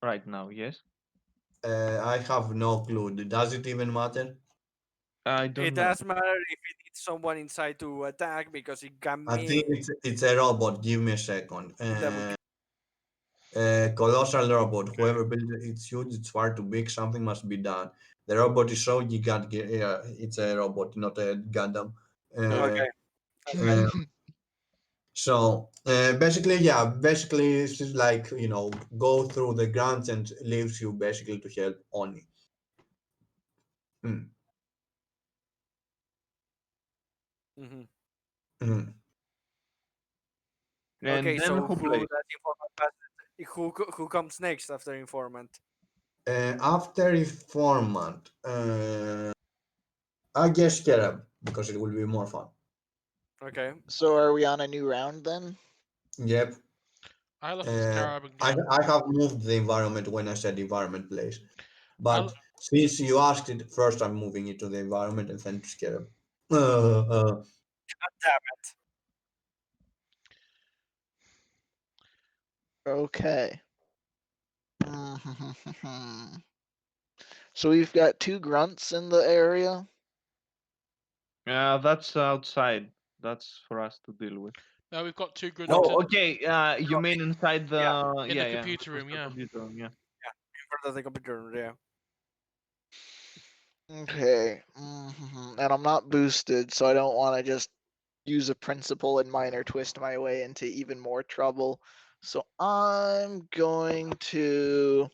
right now, yes? I have no clue. Does it even matter? I It don't know. does matter if it needs someone inside to attack because it can I think mean it's a robot. Give me a second. that we Colossal robot. Okay. Whoever built it, it's huge. It's far too big. Something must be done. The robot is so gigantic. Yeah, it's a robot, not a Gundam. Uh, okay. uh, so basically, yeah, basically it's just like go through the grants and leaves you basically to help Oni. Mm, Hmm. mm. And Okay, then so who who plays? does informant pass? Who comes next after informant? After informant, I guess Kerab because it will be more fun. Okay. So are we on a new round then? Yep. I left as Uh, Carab and I Gam. I have moved the environment when I said environment place, I, but since you asked it first, I'm moving it to the environment and then to Scarab. Uh, Damn Okay. So we've got two grunts in the area. That's outside. That's for us to deal with. Now we've got two grunts Oh, okay. You mean inside the Yeah, in the yeah, computer close room, to the yeah. computer room, yeah. in front of the computer. Yeah. Okay. And I'm not boosted, so I don't want to just use a principle and minor twist my way into even more trouble. So I'm going to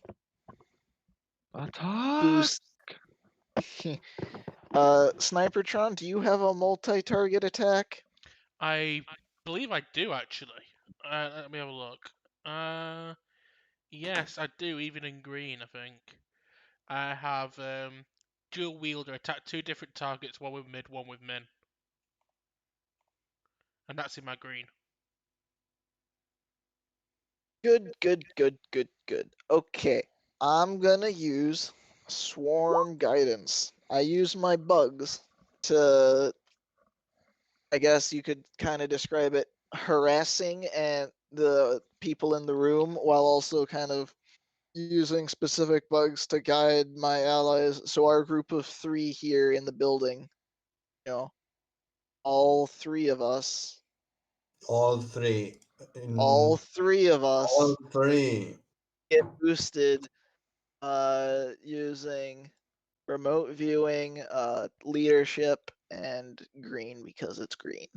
Attack! boost. Snipertron, do you have a multi-target attack? I believe I do actually. Let me have a look. Yes, I do. Even in green, I think I have dual wielder attack two different targets, one with mid, one with min, and that's in my green. Good, good, good, good, good. Okay. I'm gonna use Swarm Guidance. I use my bugs to, I guess you could kind of describe it, harassing and the people in the room while also kind of using specific bugs to guide my allies. So our group of three here in the building, you know, all three of us, All three. In all three of all us three. get boosted using remote viewing, leadership, and green because it's green.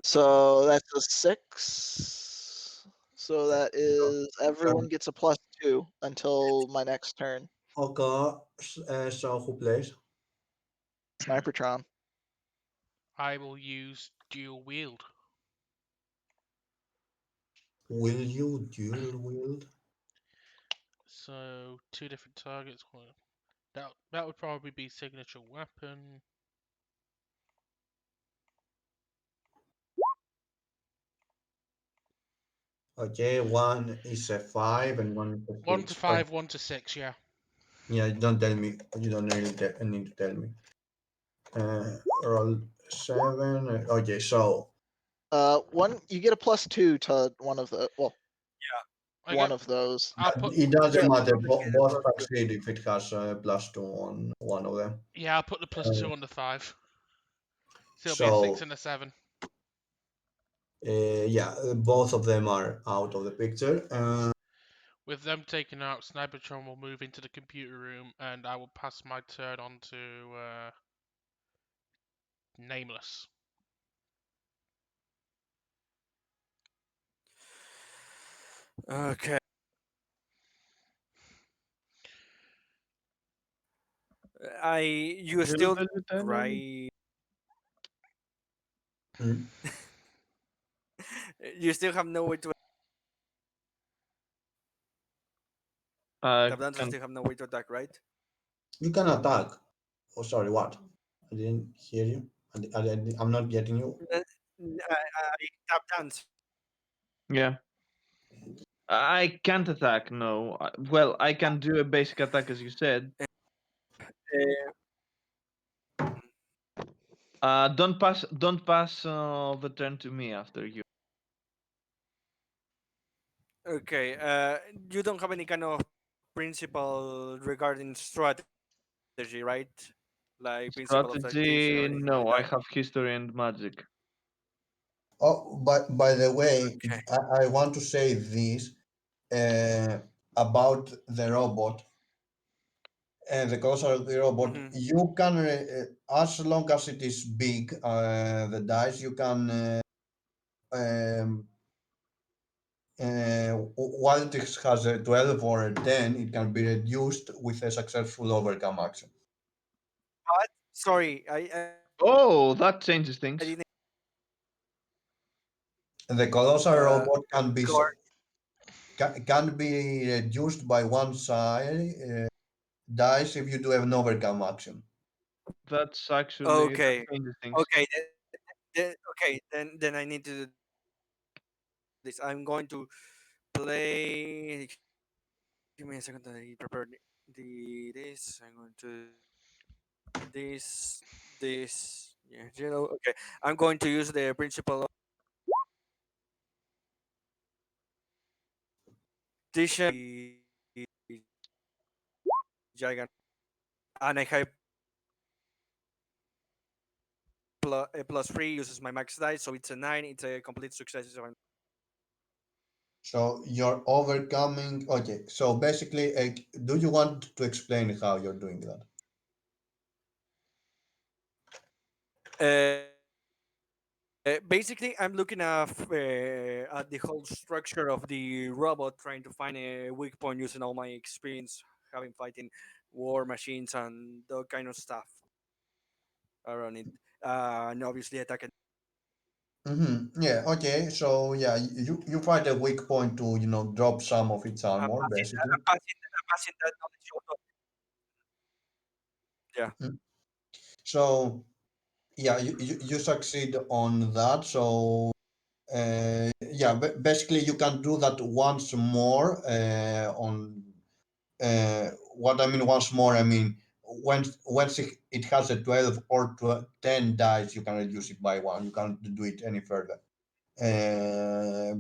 So that's a 6. So that is everyone gets a +2 until my next turn. Okay. So who plays? Snipertron. I will use dual wield. Will you dual wield? So two different targets. That would probably be signature weapon. Okay, one is a 5 and one is a One to 6. Okay. five, one to six. Yeah. Yeah, don't tell me. You don't really need to tell me. Roll 7. Okay, so One you get a +2 to one of the I one get. of those. I'll put. it doesn't Yeah, matter. Both Plus two. succeed if it has a +2 on one of them. Yeah, I'll put the +2 Uh, on the 5. So it'll be a 6 so and a 7. yeah, both of them are out of the picture. With them taken out, Snipertron will move into the computer room, and I will pass my turn on to Nameless. Okay. You Little still does it tell you. right? Mm, You still have no way to. Tablanzo Can still have no way to attack, right? you can attack. Oh, sorry, what? I didn't hear you. I'm not getting you. Tap dance. yeah. I can't attack. No. Well, I can do a basic attack as you said. Uh, Don't pass the turn to me after you. okay. You don't have any kind of principle regarding strategy, right? Like principle of tactics or anything like Strategy? that. No, I have history and magic. Oh, by the way, Okay. I want to say this uh, about the robot and the colossal of the robot. Mm-hmm. You can, as long as it is big, the dice, you can, um, while it has a 12 or a 10, it can be reduced with a successful overcome action. What? Sorry, I didn't. Oh, that changes things. The colossal robot Guard. can be reduced by one side dice if you do an overcome action. That's actually that Okay. changes things. Okay. Then I need to do this. I'm going to play. Give me a second. I prepare this. I'm going to this. Yeah. Okay. I'm going to use the principle gigantic, and I have plus 3 uses my max die, so it's a 9. It's a complete success. So So you're overcoming. Okay, so basically, do you want to explain how you're doing that? basically, I'm looking at the whole structure of the robot, trying to find a weak point using all my experience having fighting war machines and that kind of stuff around it. And obviously attacking. Mm-hmm. Yeah. Okay. So yeah, you find a weak point to drop some of its I'm armor, passing, basically. I'm passing that knowledge also. Yeah. Mm. So yeah, you succeed on that. So yeah, basically you can do that once more on what I mean once more. I mean once it has a 12 or 10 dice, you can reduce it by one. You can't do it any further.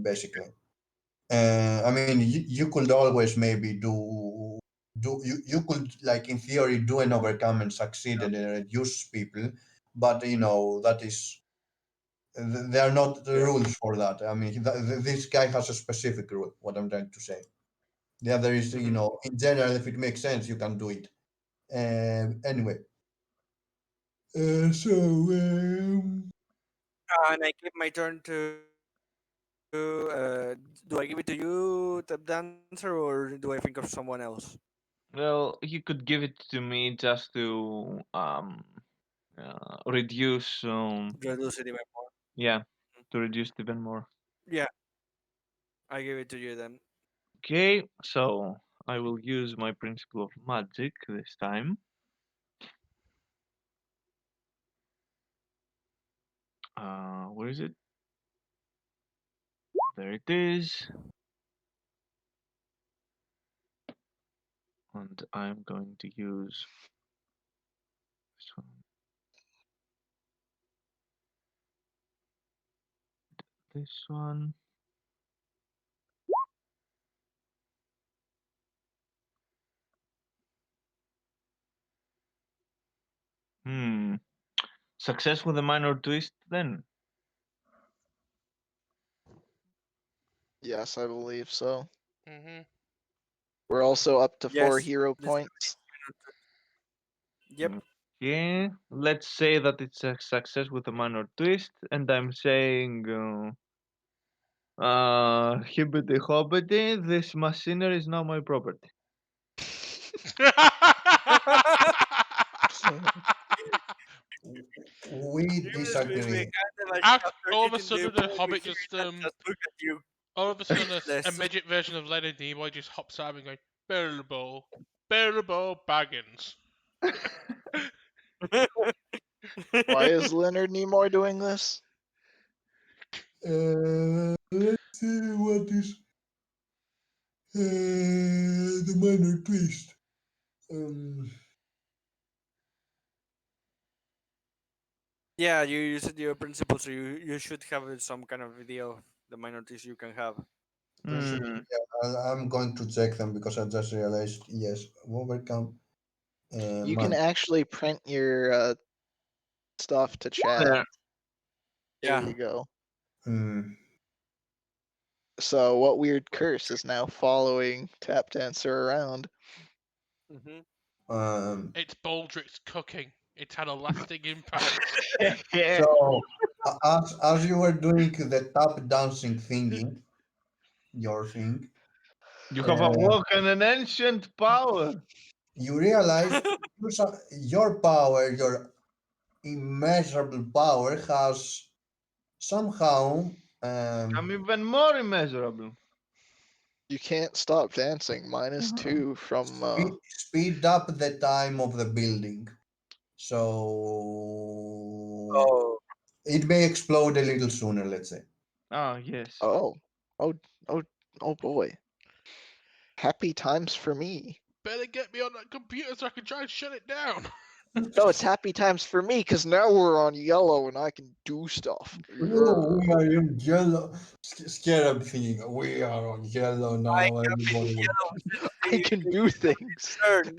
Basically. I mean, you could always maybe you could like in theory do an overcome and succeed and reduce people, but that is there are not the Yeah. rules for that. I mean, this guy has a specific rule. What I'm trying to say. The other is Hmm. in general, if it makes sense, you can do it. Anyway, so And I give my turn to. Do I give it to you, Tap Dancer, or do I think of someone else? Well, you could give it to me just to reduce Reduce it even more. yeah, to reduce it even more. Yeah, I give it to you then. Okay, so I will use my principle of magic this time. Where is it? There it is. And I'm going to use this one. This one. Hmm. Success with a minor twist then. Yes, I believe so. Hmm. We're also up to 4 Yes, hero let's do points. it. Yep. Okay, let's say that it's a success with a minor twist, and I'm saying, hibbity hobbity, this machinery is now my property. we Seriously, we disagree. had the machine After, after all of a hitting the sudden, the wall, you Hobbit hear just it and just look at you. all of a sudden, a Useless. midget version of Leonard Nimoy just hops out and going, Bilbo Baggins. Why is Leonard Nimoy doing this? Let's see what is the minor twist. Um, Yeah, you used your principle, so you should have some kind of video of the minorities you can have. Principle. Hmm. Yeah, I'm going to check them because I just realized. Yes, overcome. You can Man. actually print your stuff to chat. There. There Yeah. you go. Mm, So, what weird curse is now following Tap Dancer around? Hmm. um, It's Baldrick's cooking. It's had a lasting impact. so, as you were doing the tap dancing thingy, your thing, You have uh, awoken an ancient power. you realize your power, your immeasurable power, has somehow I'm even more immeasurable. You can't stop dancing. -2 from. speed up the time of the building. So Oh. it may explode a little sooner, let's say. Ah, yes. Oh, oh, oh, oh boy. Happy times for me. Better get me on that computer so I can try and shut it down. No, it's happy times for me because now we're on yellow and I can do stuff. Oh, Yeah. we are in yellow. Scarab thing. We are on yellow I now. am in Everybody will. yellow since I can do things. turn.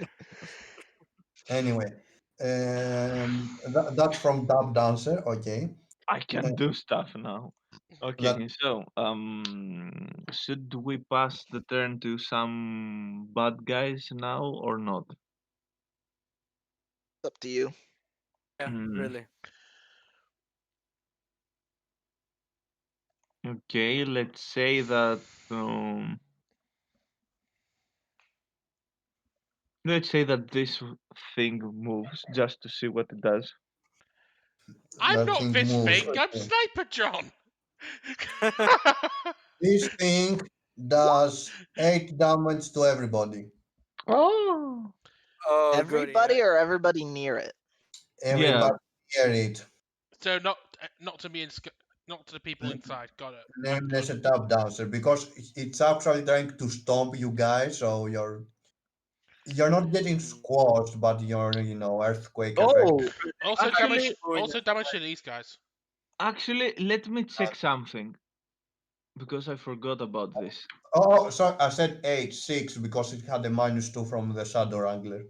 Anyway, that's from Dub Dancer. Okay. I can do stuff now. That Okay, so should we pass the turn to some bad guys now or not? It's up to you. Yeah, Hmm. really. Okay, let's say that this thing moves just to see what it does. I'm that not thing this moves. thing. I'm Okay. Sniper John. This thing does 8 damage to everybody. Oh, Oh, good. Yeah. Everybody or everybody near it? yeah. Everybody hear it. So not to me and not to the people inside. Got it. Nameless Understood. a Dub Dancer because it's actually trying to stomp you guys, so you're not getting Mm. squashed, but you're earthquake effect. Oh, Also actually, damage. Also damage to these guys. let me check something because I forgot about this. Oh, sorry, I said 8, 6 because it had a -2 from the Shadow Wrangler.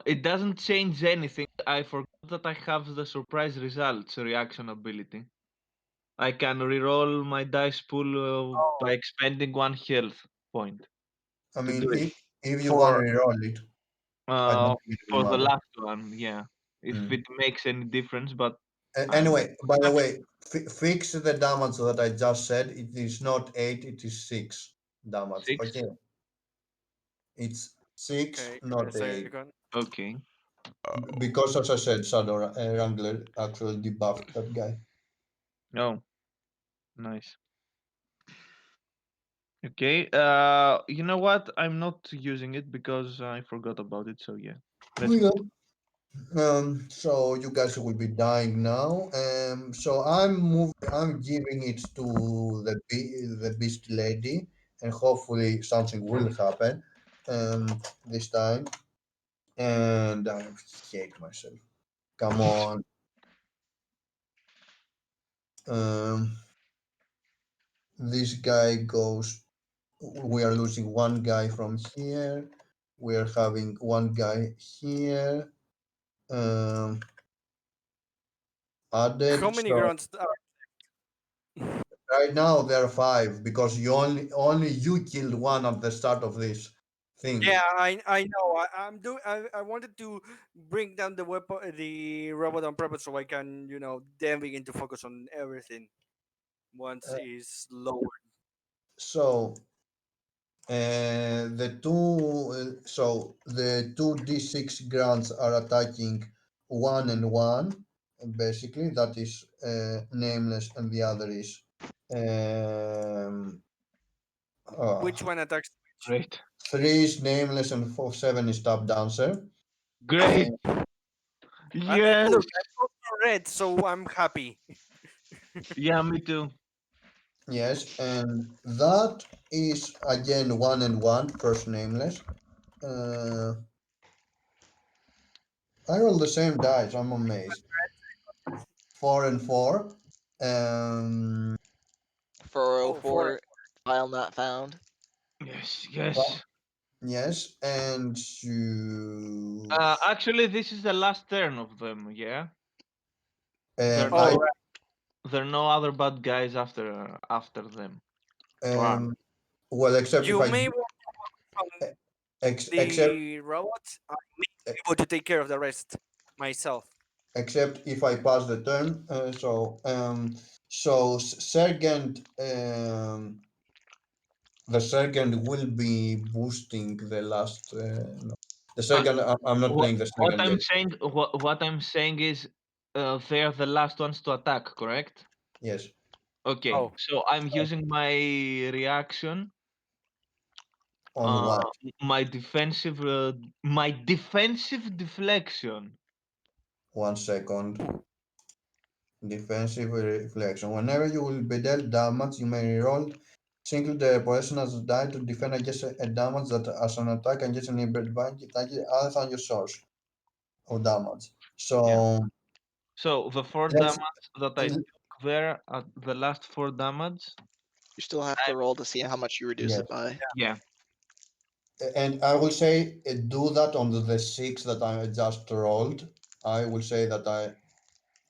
It doesn't change anything. I forgot that I have the surprise results reaction ability. I can reroll my dice pool by Oh, expending 1 health point I to do mean, it if you want for to reroll it, I uh don't think it will for the matter. last one. Yeah, if Hmm. it makes any difference, but Anyway, I'm by the Actually, way, fix the damage that I just said. It is not 8, it is 6 damage. 6. Okay, it's 6, okay. Give me a not 8. second. Okay. Because, as I said, Shadow Wrangler actually debuffed that guy. Oh, nice. Okay. You know what? I'm not using it because I forgot about it. So yeah, let's Okay. move. So you guys will be dying now. So I'm giving it to the Beast Lady, and hopefully something will happen. This time. And I hate myself. Come on. Um, this guy goes. We are losing one guy from here. We are having one guy here. Um, How added. many So grunts are right now there are 5 because you only you killed one at the start of this thing. Yeah, I know. I wanted to bring down the weapon, the robot on purpose, so I can then begin to focus on everything once Uh, is lower. so the two d6 grunts are attacking one and one. Basically, that is nameless, and the other is um, Which uh, one attacks? Great. 3 is nameless, and 7 is tap dancer. Uh, Great. Yes. Look, I'm also red, so I'm happy. Yeah, me too. yes, and that is again one and one, first nameless. Uh, I roll the same dice. I'm amazed. 4 and 4. Um, 4 and 404, file not found. Yes, but- yes. yes, and you. Actually, this is the last turn of them. Yeah. There are I Oh, no there are no other bad guys after them. Or are um well, except if you I may want from except the robots. I may be able to take care of the rest myself. except if I pass the turn. Sergeant the second will be boosting the last. No. The Uh, second, I'm not what playing the what second I'm yet. saying what I'm saying is they're the last ones to attack, correct? Yes, Okay, Oh, so I'm using my reaction, on uh, what? my defensive deflection. 1 second. Defensive reflection. Whenever you will be dealt damage, you may reroll single the person has died to defend against a damage that as an attack against an advantage other than your source. of damage. Yeah. So So the 4 let's damage that I took there at the last 4 damage, You still have to roll to see how much you reduce yes, it by. yeah, and I will say do that on the six that I just rolled. I will say that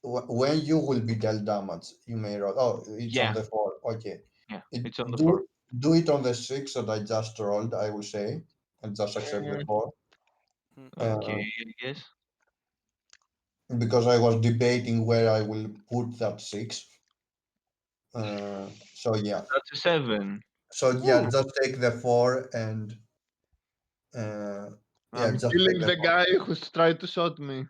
when you will be dealt damage, you may roll. Oh, it's on yeah, the four. Okay, yeah. it, It's on the 4. do it on the six that I just rolled. I will say, and just accept the Mm, four. okay, Uh, I guess. because I was debating where I will put that six. So yeah, That's a 7. so yeah, Ooh, just take the four and uh, yeah, I'm just take Killing the the four. guy who's tried to shot me.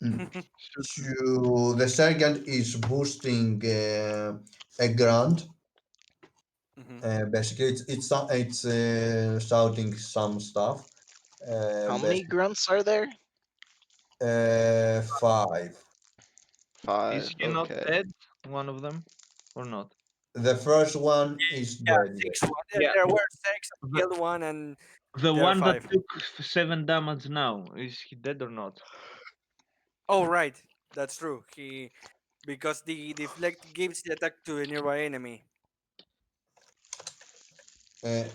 Mm. Shoot me. So the sergeant is boosting a grunt. Mhm. Basically, it's shouting some stuff. How many Basically, grunts are there? five. Is 5. he not Okay. dead? One of them? Or not? The first one is Yeah, dead. six. Yes. Yeah, There were six. I the, killed one, and the there are one that five. took 7 damage now, is he dead or not? Oh, right. That's true. He because the deflect gives the attack to a nearby enemy. And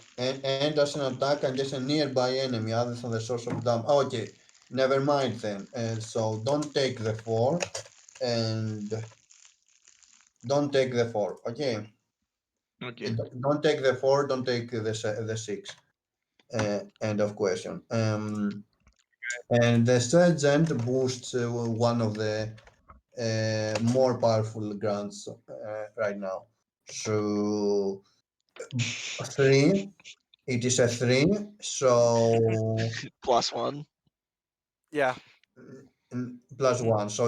as an attack against a nearby enemy other than the source of damage. Oh, okay, never mind then. So don't take the four and don't take the four. Okay. Okay. Don't take the four. Don't take the six. End of question. And the sergeant boosts one of the more powerful grants right now. So three. It is a three. So +1. Yeah. plus Mhm. one. So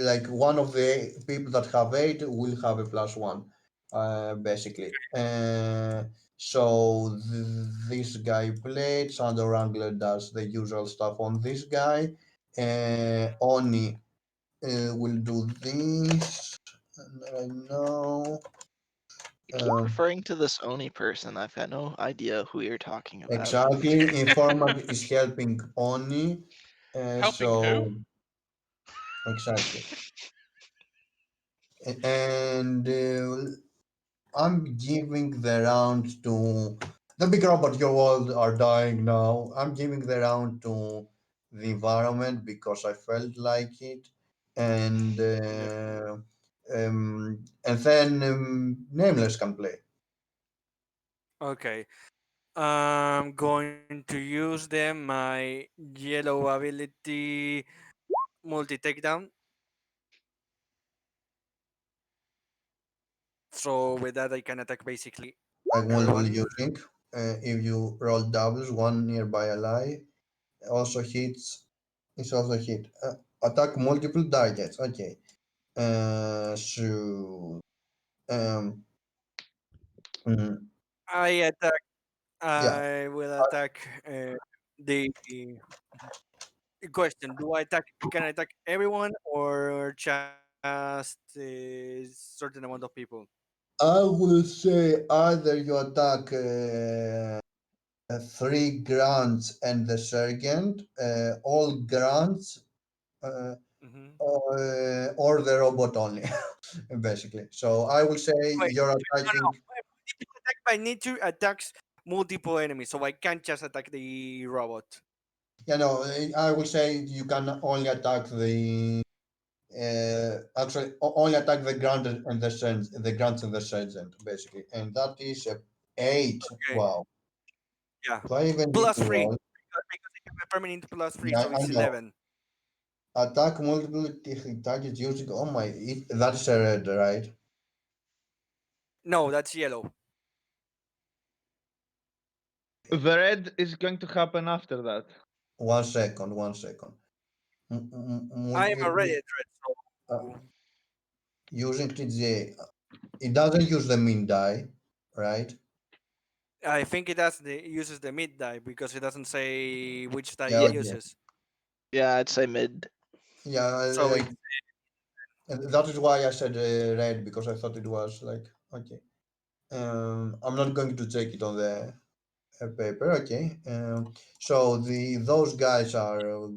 like one of the people that have eight will have a plus one, basically. So this guy played. Sandor Wrangler does the usual stuff on this guy. Oni will do this. Right now. You keep Um, referring to this Oni person. I've got no idea who you're talking about. exactly. Informant is helping Oni. Helping who? So exactly. And I'm giving the round to the big robot. Your world are dying now. I'm giving the round to the environment because I felt like it, and Yep. then Nameless can play. Okay. I'm going to use them my yellow ability multi takedown. So with that I can attack basically Like multiple everyone. using. If you roll doubles, one nearby ally also hits. It's also hit. Attack multiple targets. Okay. So um. mm, I attack. yeah. I will attack the question. Do I attack? Can I attack everyone or just a certain amount of people? I will say either you attack three grants and the sergeant, all grants, uh, Hmm. or the robot only, basically. So I will say Wait, you're no, no. attacking. I need to attack multiple enemies, so I can't just attack the robot. You know, I will say you can only attack the. Actually, only attack the grant and the sergeant, the grants and the sergeant, basically, and that is a eight. Okay. Wow. Yeah. Do I even need Plus to three roll? because I have a permanent plus three, Yeah, so I it's know. 11. Attack multiple targets using. Oh my! That is a red, right? No, that's yellow. The red is going to happen after that. 1 second. 1 second. I am already Multiple at red, uh, so using TGA. It doesn't use the min die, right? I think it has the uses the mid die because it doesn't say which die Yeah. it Yeah, Okay. uses. yeah, I'd say mid. Yeah. So it's That is why I said red because I thought it was like okay. I'm not going to check it on the paper. Okay. So those guys are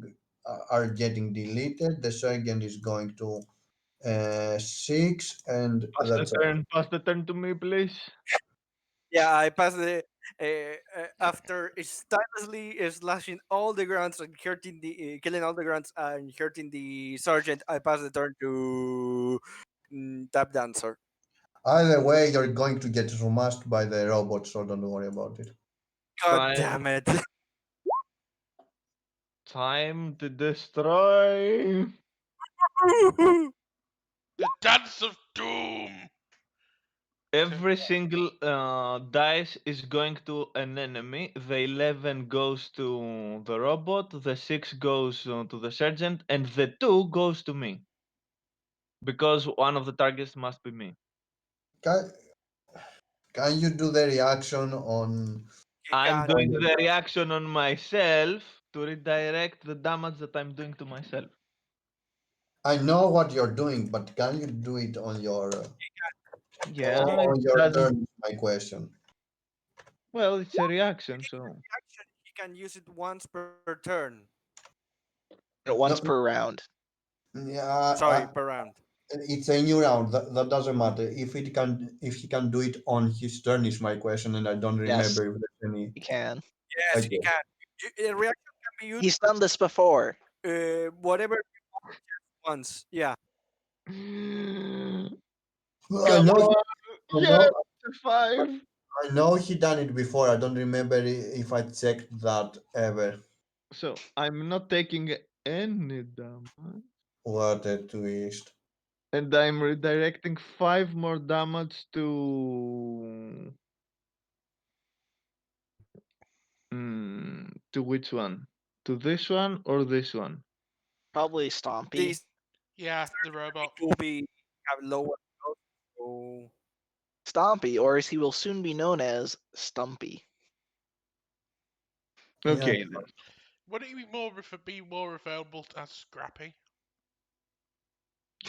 are getting deleted. The second is going to 6, and that's it. Pass the turn to me, please. Yeah, I passed the after stylously slashing all the grunts and hurting the killing all the grunts and hurting the sergeant. I passed the turn to tap dancer. Either way, you're going to get smashed by the robot, so don't worry about it. God Time, damn it! Time to destroy. The Dance of Doom. every single dice is going to an enemy. The 11 goes to the robot, the 6 goes to the sergeant, and the 2 goes to me. Because one of the targets must be me. Can, can you do the reaction on? I'm God, doing the reaction on myself to redirect the damage that I'm doing to myself. I know what you're doing, but can you do it Yeah, it on your doesn't. turn? My question. Well, it's a reaction, so. actually, he can use it once per turn. Once No, per round. yeah, Sorry, per round. it's a new round. That doesn't matter. If he can do it on his turn is my question, and I don't Yes, remember if there's any. he can. Yes, he Okay. can. A reaction can be used He's done this before. whatever once. Yeah. Well, Come on. I Yes, know, 5. I know he done it before. I don't remember if I checked that ever. So I'm not taking any damage. What a twist. And I'm redirecting 5 more damage to which one? To this one or this one? Probably Stompy. This Yeah, the robot. will be have lower health, so Stompy, or as he will soon be known as Stumpy. Yeah. Okay then. Would it be more available as Scrappy?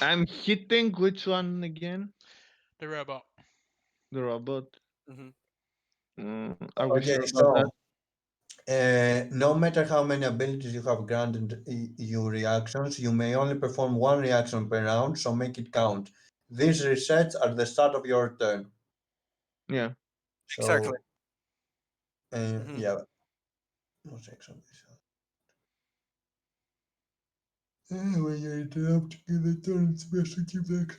I'm hitting which one again? The robot. The robot. mhm. Are we Okay, sure about that? so no matter how many abilities you have granted you reactions, you may only perform one reaction per round, so make it count. These resets are the start of your turn. Yeah. Exactly. So, Mhm. yeah. No section. When you're interrupting the turn, it's best to keep that.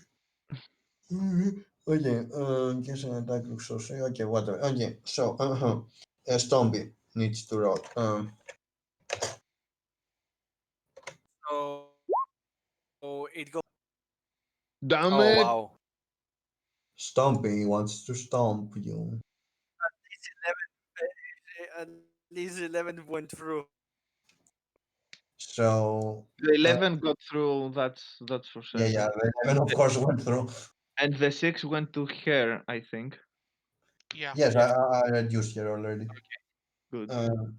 Okay, guess an attack looks so say. Okay, whatever. Okay, so, Stompy needs to roll. So it goes. Damn Oh it! wow. Stompy wants to stomp you. At least 11 went through. So, The uh, 11 got through, that's for yeah, yeah, certain. the 11 of course went through. And the 6 went to her, I think. Yeah. Yes, Yeah. I reduced here already. Good. Um,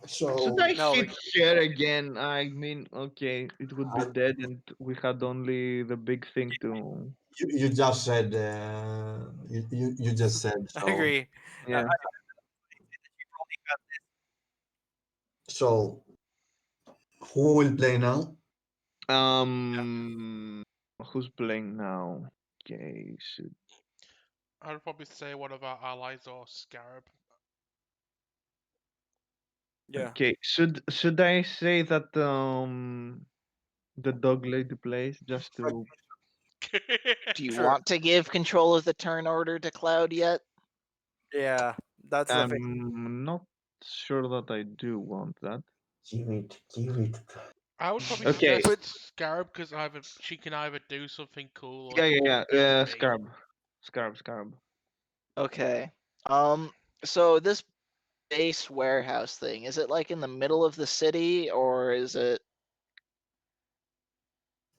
Should so, I No, hit her again? I mean, okay, it would be I, dead and we had only the big thing to. you just said, you just said, I so, agree. Yeah. so, who will play now? Um, who's playing now? Okay, I'd probably say one of our allies or Scarab. Yeah. should I say that the dog lady plays just to. Do you Sure. want to give control of the turn order to Cloud yet? Yeah. That's the thing. I'm not sure that I do want that. Give it, give it. I would probably Okay. suggest Scarab because she can either do something cool or Yeah, she yeah, can yeah. be. Scarab. Okay. So this base warehouse thing, is it like in the middle of the city or is it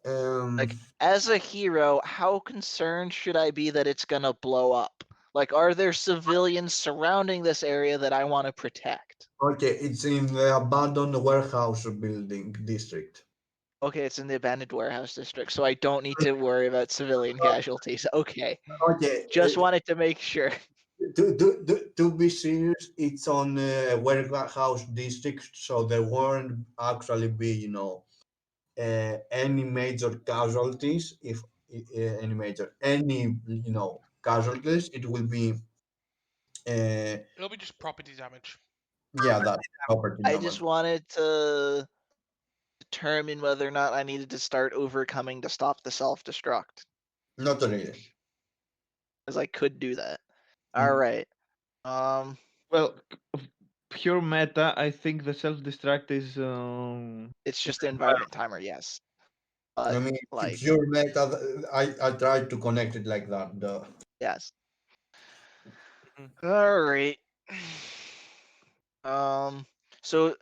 Um, like as a hero, how concerned should I be that it's gonna blow up? Like, are there civilians surrounding this area that I want to protect? okay, it's in the abandoned warehouse building district. Okay, it's in the abandoned warehouse district, so I don't need to worry about civilian casualties. Okay, Okay, just wanted to make sure. To be serious, it's on warehouse district, so there won't actually be, any major casualties. If any casualties, it will be, It'll be just property damage. yeah, that property I damage. just wanted to determine whether or not I needed to start overcoming to stop the self-destruct, Not really. because I could do that. Mm. All right. Um, Well, pure meta, I think the self-destruct is it's just the environment timer, yes. But I mean, like, pure meta. I tried to connect it like that. yes. Mhm. All right. So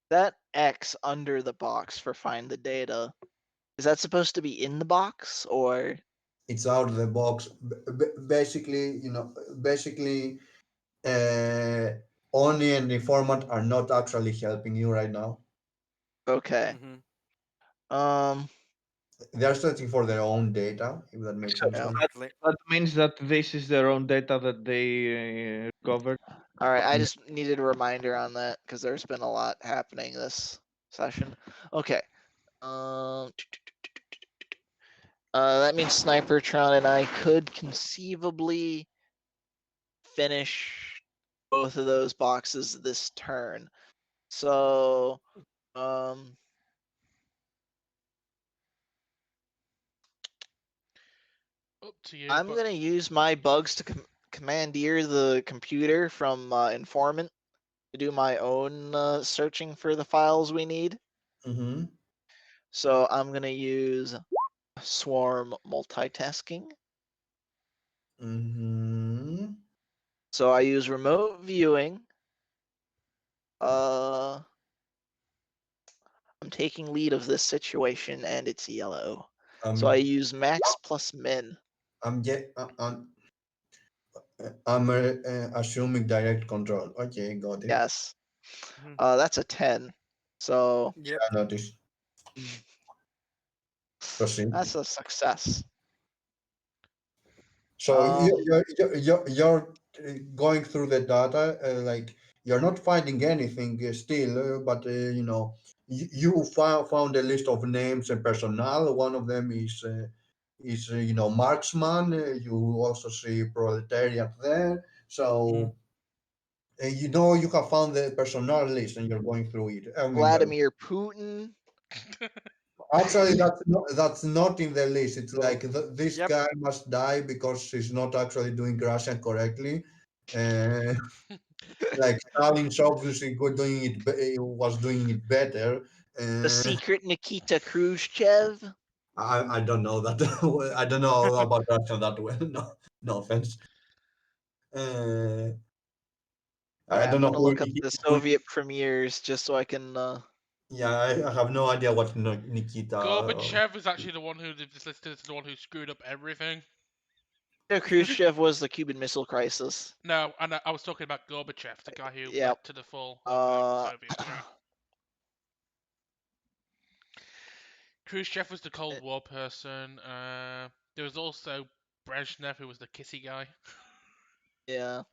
that X under the box for find the data, is that supposed to be in the box or It's out of the box. Basically, Oni and Informant are not actually helping you right now. okay? Mhm. Um, They're searching for their own data, if that makes any Yeah. sense. Exactly. that means that this is their own data that they recovered. all right. I Mm. just needed a reminder on that because there's been a lot happening this session. Okay. Um, that means Snipertron and I could conceivably finish both of those boxes this turn. So, um, Up to you. I'm but gonna use my bugs to commandeer the computer from Informant to do my own searching for the files we need. Mm-hmm. So I'm gonna use swarm multitasking. Mm-hmm. So I use remote viewing. I'm taking lead of this situation and it's yellow. So I use max plus min. I'm get, I'm assuming direct control. Okay, got it. Yes. Mhm. That's a 10. So Yep. I noticed. Proceed. that's a success. So Um, you're going through the data, like you're not finding anything still, but you found a list of names and personnel. One of them is marksman. You also see proletariat there. So you have found the personnel list and you're going through it. I mean, Vladimir Putin. actually, that's not in the list. It's like this Yep. guy must die because he's not actually doing Russian correctly. Uh, like Stalin's obviously was doing it better. The Uh, secret Nikita Khrushchev. I don't know that. I don't know about Russia that well. No, no offense. Uh, All I right, I'm don't know gonna who. look up the Soviet premiers just so I can. Yeah, I have no idea what Nikita. Gorbachev is actually the one who they've just listed as the one who screwed up everything. Khrushchev was the Cuban Missile Crisis. No, and I was talking about Gorbachev, the guy who Yep. led to the fall of Uh, the Soviet Union. Khrushchev was the Cold War person. There was also Brezhnev, who was the kissy guy. yeah.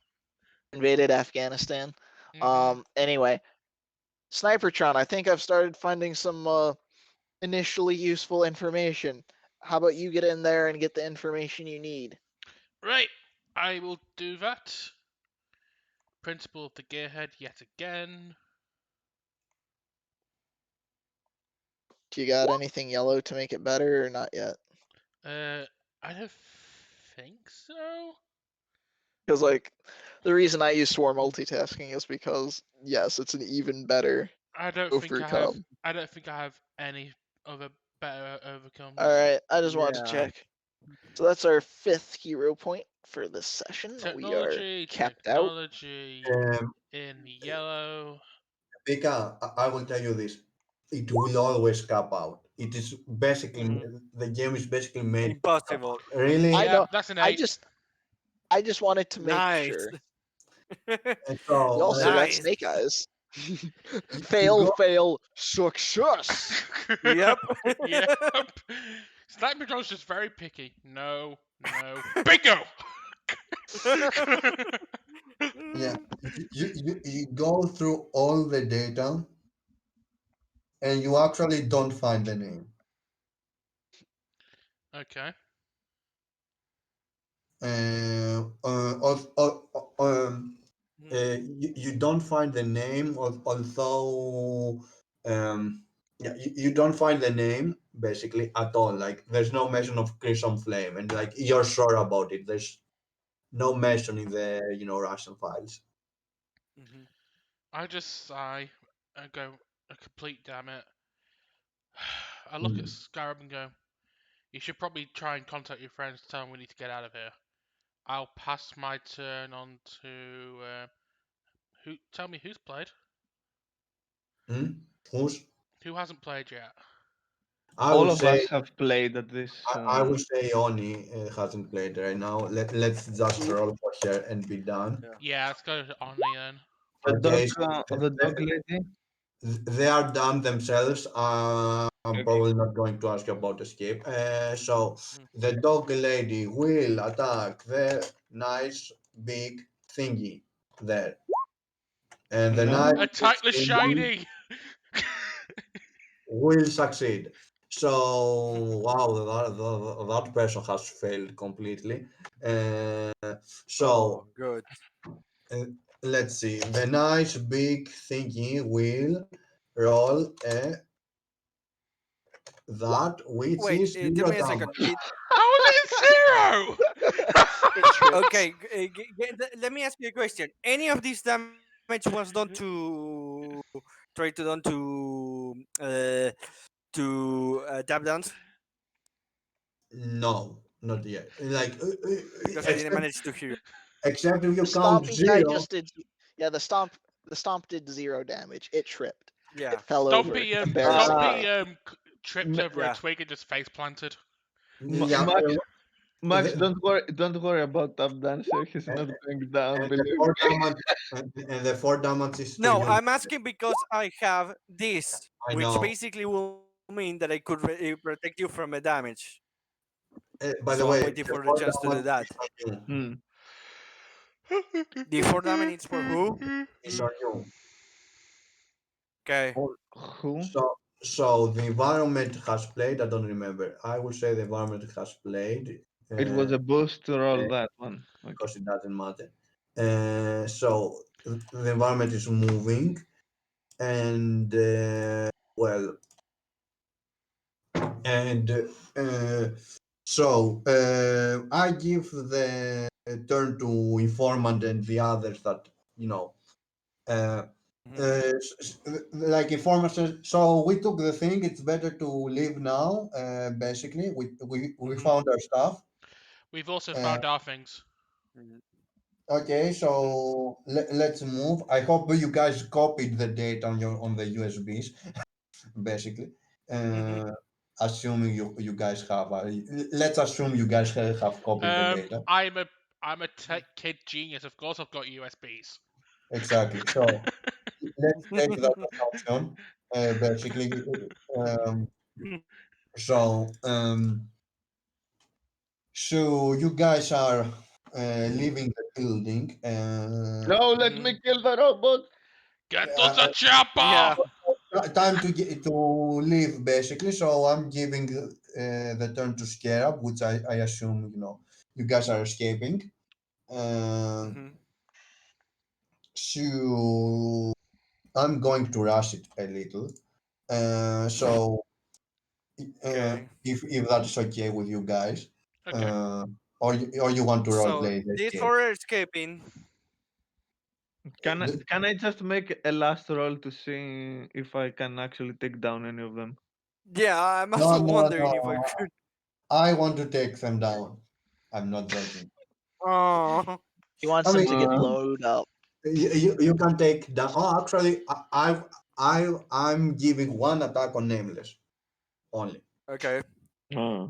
Invaded Afghanistan. Mhm. Anyway, Snipertron. I think I've started finding some initially useful information. How about you get in there and get the information you need? Right, I will do that. Principle of the Gearhead yet again. Do you got anything yellow to make it better or not yet? I don't think so. Because like the reason I use swarm multitasking is because yes, it's an even better I don't think I have. overcome. I don't think I have any other better overcomes. All right, I just wanted to Yeah. check. So that's our 5th hero point for this session. We are Technology, capped out. technology Um, in yellow. Pika, I will tell you this. It will always cap out. It is basically the game is basically made. Impossible. Really? I Yeah, know. that's an I 8. just wanted to make Nice. sure. And so You also got Nice. Snake Eyes. you go fail, success. Yep. Yep. Sniper Joe's just very picky. No, no. Bingo! Yeah, you go through all the data and you actually don't find the name. Okay. You don't find the name, although yeah, you don't find the name basically at all. Like there's no mention of Crimson Flame, and like you're sure about it. There's no mention in the Russian files. Mhm. I just sigh and go, a complete damn it. I look at Hmm. Scarab and go, you should probably try and contact your friends to tell them we need to get out of here. I'll pass my turn on to who? Tell me who's played. Hmm? Who's? Who hasn't played yet? I All would of say us have played at this. I would say Oni hasn't played right now. Let's just roll for her and be done. Yeah. Yeah, let's go to Omni then. Okay, so The dog lady. they are done themselves. I'm Okay. probably not going to ask you about escape. So Mhm. the dog lady will attack the nice big thingy there, and the nice No. big Attack the thingy shiny. will succeed. So wow, that person has failed completely. Uh, so Oh, good. uh, let's see. The nice big thingy will roll a that which Wait, is give zero me a second. damage. How is it zero? It trips. Okay, let me ask you a question. Any of this damage was done to tap downs No, not yet. Like because I didn't except manage to hear. except if you The count stomping guy zero. just did. Yeah, the stomp did 0 damage. It tripped. Yeah, It fell over, embarrassingly. Stompy tripped M- over a yeah. twig and just face planted. Yeah, Max, the, don't worry about Top Dancer. He's and not going down. and the Believe four me. damage and the four damage is to No, you. I'm asking because I have this, I which know. basically will mean that I could protect you from a damage. By So the I'm way, waiting the for the four chance to do damage that. is on you. Hmm. The 4 damage is for who? It's on you. Okay. Or who? So the environment has played. I don't remember. I will say the environment has played. It was Uh, a boost to roll uh, that one. Okay. because it doesn't matter. So the environment is moving, and well, and I give the turn to informant and the others that you know. Uh, Mhm. like informant says, so we took the thing. It's better to leave now. Basically, we Mhm. found our stuff. We've also Uh, found our things. Mhm. Okay, Mhm. so let's move. I hope you guys copied the data on the USBs, basically. Mhm. Uh, assuming you guys have, let's assume you guys have copied the Um, data. I'm a I'm a tech kid genius. Of course, I've got USBs. Exactly. So let's take that assumption. Basically, um, so so you guys are leaving the building. No, let Mhm. me kill the robot. Get us a Uh, Yeah. chopper. time to leave basically. So I'm giving the turn to Scarab, which I assume you guys are escaping. Uh, Mhm. so I'm going to rush it a little. So Okay. if that is okay with you guys, Okay. uh, or you want to role So play the these escape. four are escaping. Can I just make a last roll to see if I can actually take down any of them? Yeah, I'm No, also no, wondering if I no. could. I want to take them down. I'm not joking. Oh. He wants I them mean, to get Uh, blowed up. you can take down. Oh, actually, I'm giving one attack on nameless only. Okay. uh,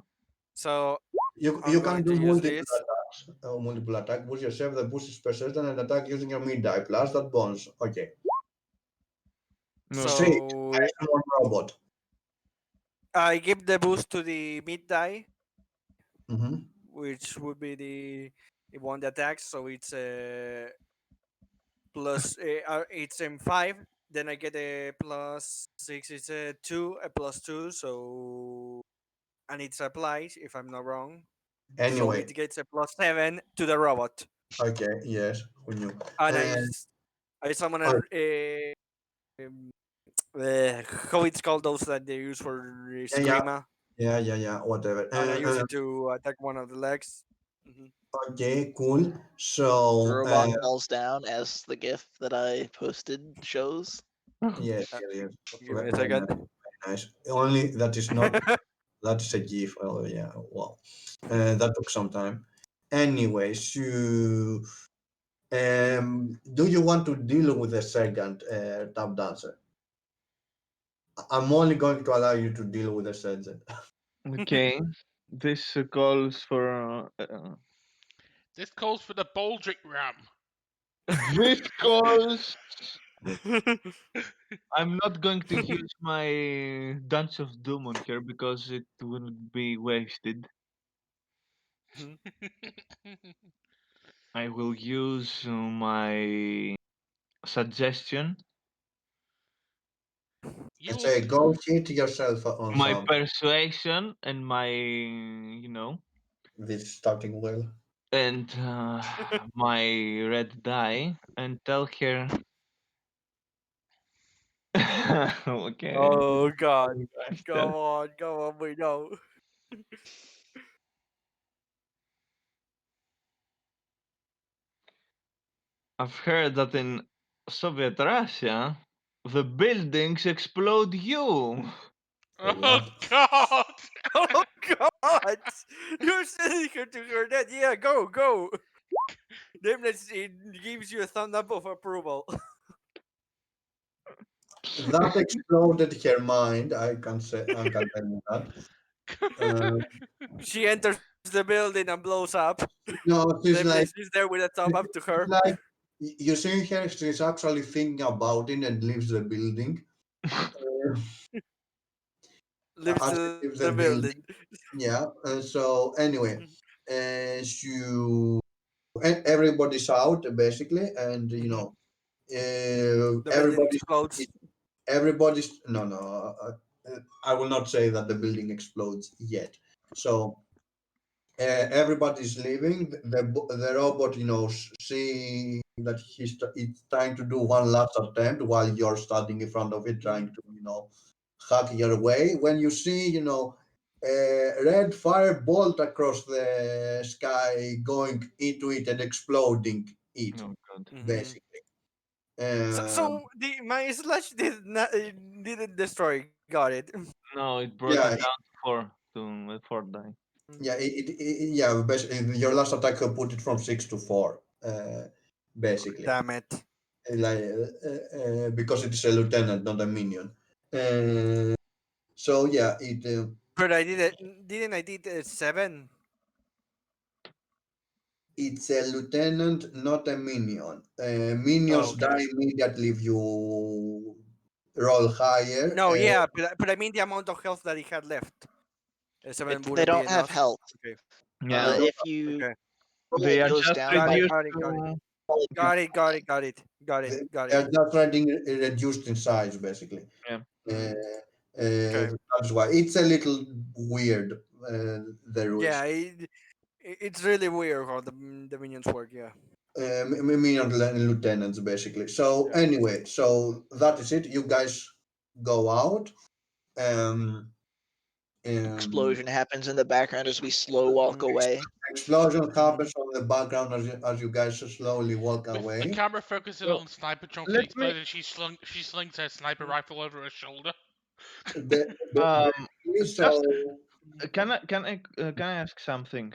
So You I'm can going do to use multiple this. attacks. Multiple attack. Boost yourself. The boost is persistent and attack using your mid die plus that bonus. Okay. okay. Six. I So summon robot. I give the boost to the mid die, Mm-hmm. which would be the It won the attack, so it's plus it's five. Then I get a plus six. It's a two, a plus two. So and it applies if I'm not wrong. So Anyway, it gets a plus seven to the robot. okay, yes, who knew? And And I summon oh, a um, how it's called those that they use for yeah, yeah, screamer, yeah, whatever. and I use it to attack one of the legs. Hmm. Okay, cool. The So, robot falls down, as the GIF that I posted shows. yes, Uh, yes, Give me a very second. nice, very nice. Only that is not, that is a GIF. Oh, yeah, wow. That took some time. Anyway, so, do you want to deal with the second tap dancer? I'm only going to allow you to deal with the second. Okay. This calls for. This calls for the Baldric Ram. This calls. I'm not going to use my Dance of Doom on here because it would be wasted. I will use my suggestion, You will. Say, go hit yourself on my some. persuasion, and my. This starting well. And my red die, and tell her. Okay. Oh God! Tell. Come on, we know. I've heard that in Soviet Russia, the buildings explode you. Say Oh what? God! Oh God! You're sending her to her death. Yeah, go. Then it gives you a thumb up of approval. That exploded her mind. I can tell you that. Uh, She enters the building and blows up. no, Then she's there with a thumb up to her. she's like, you see her. She's actually thinking about it and leaves the building. Uh, Leaves as she the leaves the building. building, yeah. So anyway, everybody's out basically, and Mhm. The building everybody's explodes. everybody's no. I will not say that the building explodes yet. So everybody's leaving. The robot, see that it's trying to do one last attempt while you're standing in front of it, trying Mhm. to hack your way. When you see a red fire bolt across the sky going into it and exploding it, Oh god. Mhm. basically. So the my slash did not didn't destroy. Got it. No, it brought Yeah, it down to four, to a four die. yeah, yeah. Basically, your last attack put it from 6 to 4. Basically, Damn it! like because it is a lieutenant, not a minion. Uh, so yeah, But I did it. Didn't I did 7? it's a lieutenant, not a minion. Oh, Minions okay. die immediately if you roll higher. No, yeah, but I mean the amount of health that he had left. It, 7 they wouldn't be don't have enough. health. Okay. They Yeah, don't. If you Okay. roll, they it are goes just down Got by it. reduced Got it. Got it. to. probably Got it. Got it. Got it. Got it. Got They it. are just running reduced in size, basically. Yeah. Uh, Mhm. Okay. that's why it's a little weird. The rules. Yeah, it's really weird how the minions work. Yeah. Minion lieutenants, basically. So Yeah. anyway, so that is it. You guys go out. Um, um, explosion happens in the background as we slow walk Mhm. away. explosion Mhm. happens on the background as you guys slowly walk With the away. camera focusing So on Sniper Chunk and let me. exploding, she slings her sniper rifle over her shoulder. Um, Basically, just so can I ask something?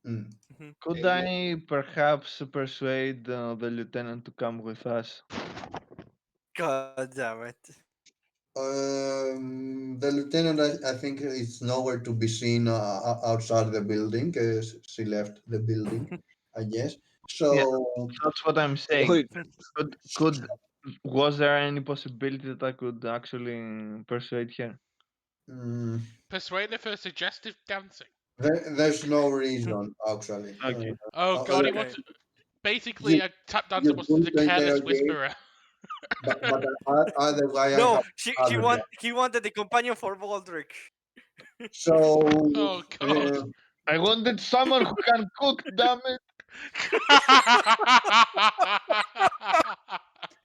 mm, Mhm. Could I perhaps persuade the lieutenant to come with us? God damn it. the lieutenant, I think, is nowhere to be seen outside the building. She left the building, I guess. Yeah, So. that's what I'm saying. Wait, Could was there any possibility that I could actually persuade her? mm, Persuade her for suggestive dancing. There's no reason actually. Okay. Oh god, he Like, wants. Okay. Basically, you a tap dancer you wants to go be the to careless interrogate, whisperer. but other guy I No, have other guy. he wanted the companion for Baldric. So Oh god. uh, I wanted someone who can cook, damn it.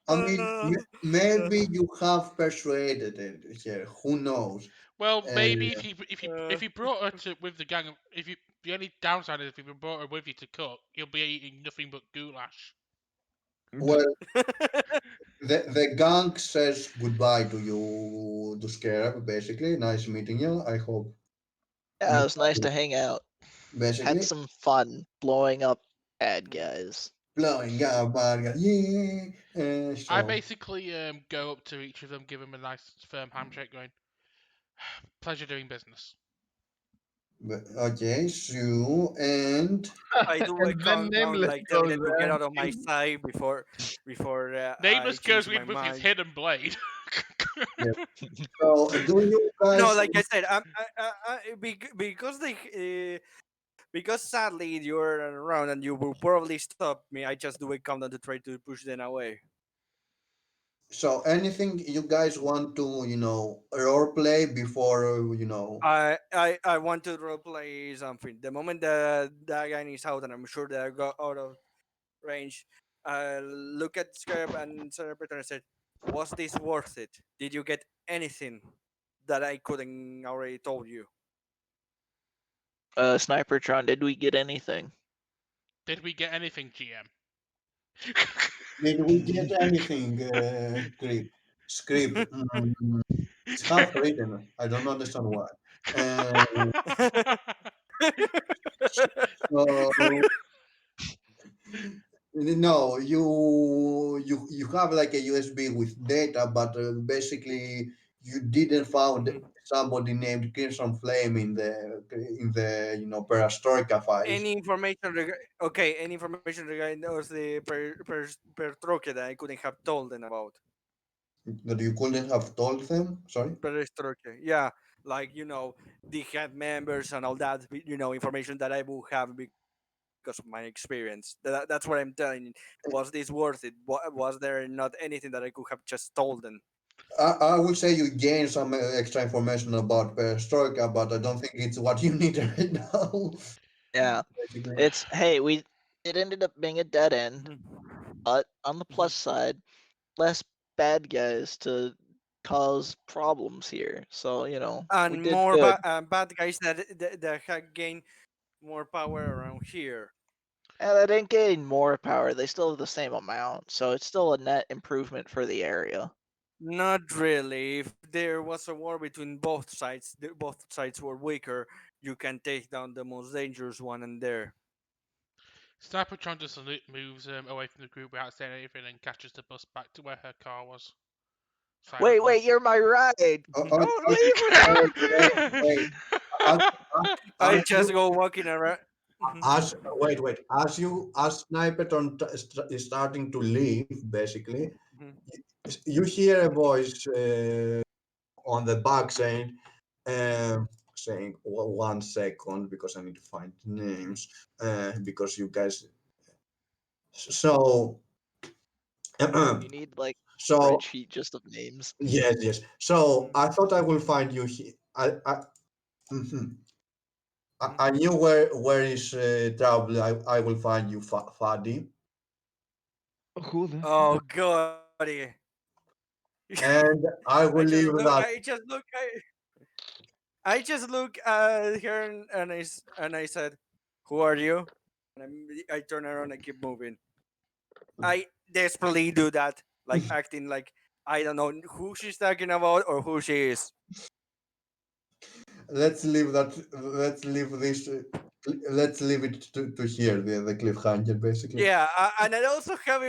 I mean, Uh, maybe you have persuaded it here. Who knows? Well, maybe Uh, if you brought her to with the gang, if you the only downside is if you brought her with you to cook, you'll be eating nothing but goulash. well, the gang says goodbye to you, to Scarab. Basically, nice meeting you. I hope Yeah, you it was nice to hang out. Had basically some fun blowing up bad guys. blowing up, yeah. I So. basically go up to each of them, give them a nice firm handshake, going, "Pleasure doing business." Okay, so and I do a And then countdown, Nameless like telling goes them to there get and out of my kills. sight before I Nameless goes change my in with his mind. hidden blade. yeah. So do you No, guys? like I said, because sadly you're around and you will probably stop me. I just do a countdown to try to push them away. So anything you guys want to, role play before, I want to roleplay something. The moment that guy is out, and I'm sure that I got out of range, look at Scarab and Celebrator and said, "Was this worth it? Did you get anything that I couldn't already told you?" Snipertron, did we get anything? Did we get anything, GM? did we get anything, script? It's half written. I don't understand why. Uh, so no, you have like a USB with data, but basically you didn't found somebody named Crimson Flame in the perestroika files. Any information regarding those the per troque that I couldn't have told them about. That you couldn't have told them. Sorry. Perestroika. Yeah, like the head members and all that. Information that I will have because of my experience. That's what I'm telling you. Was this worth it? Was there not anything that I could have just told them? I would say you gain some extra information about perestroika, but I don't think it's what you need right now. Yeah. Basically. It's hey, it ended up being a dead end, Mhm. but on the plus Mhm. side, less bad guys to cause problems here. So, we And did more good. bad guys that have gained more power around here. And they didn't gain more power, they still have the same amount, so it's still a net improvement for the area. Not really. If there was a war between both sides, both sides were weaker. You can take down the most dangerous one in there. Snipertron just moves away from the group without saying anything and catches the bus back to where her car was. Wait, Silently. wait, you're my ride. Don't leave Wait, without wait, wait. As, as, I as just you go walking around. as wait wait as Snipeton is starting to leave, basically, you hear a voice on the back saying 1 second because I need to find names because you guys. So You need like so spreadsheet just of names. yes. So I thought I will find you here. Mhm. I knew where is trouble. I will find you, Fadi, Who the Oh hell? god! and I will leave that. I just look at her and I said, "Who are you?" And I turn around and keep moving. I desperately do that, like acting like I don't know who she's talking about or who she is. Let's leave that. Let's leave this. Let's leave it to here. The cliffhanger, basically. Yeah, and I also have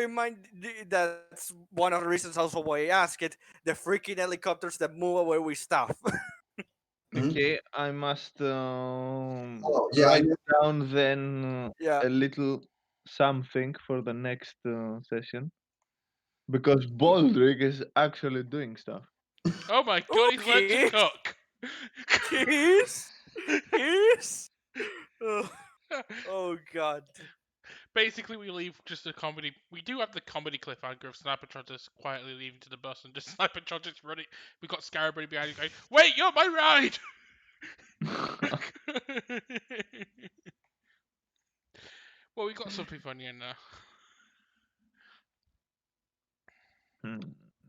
in mind that's one of the reasons also why I ask it. The freaking helicopters that move away with stuff. Mhm. Okay, I must Oh yeah, write down then Yeah. a little something for the next session because Baldric is actually doing stuff. Oh my god, he's learned to Okay. cook. Kiss. Yes. Oh, oh God. Basically, we leave just a comedy. We do have the comedy cliffhanger of Snipertron just quietly leaving to the bus and just Snipertron just running. We got Scarabody behind him going, "Wait, you're my ride!" Well, we got something funny in there.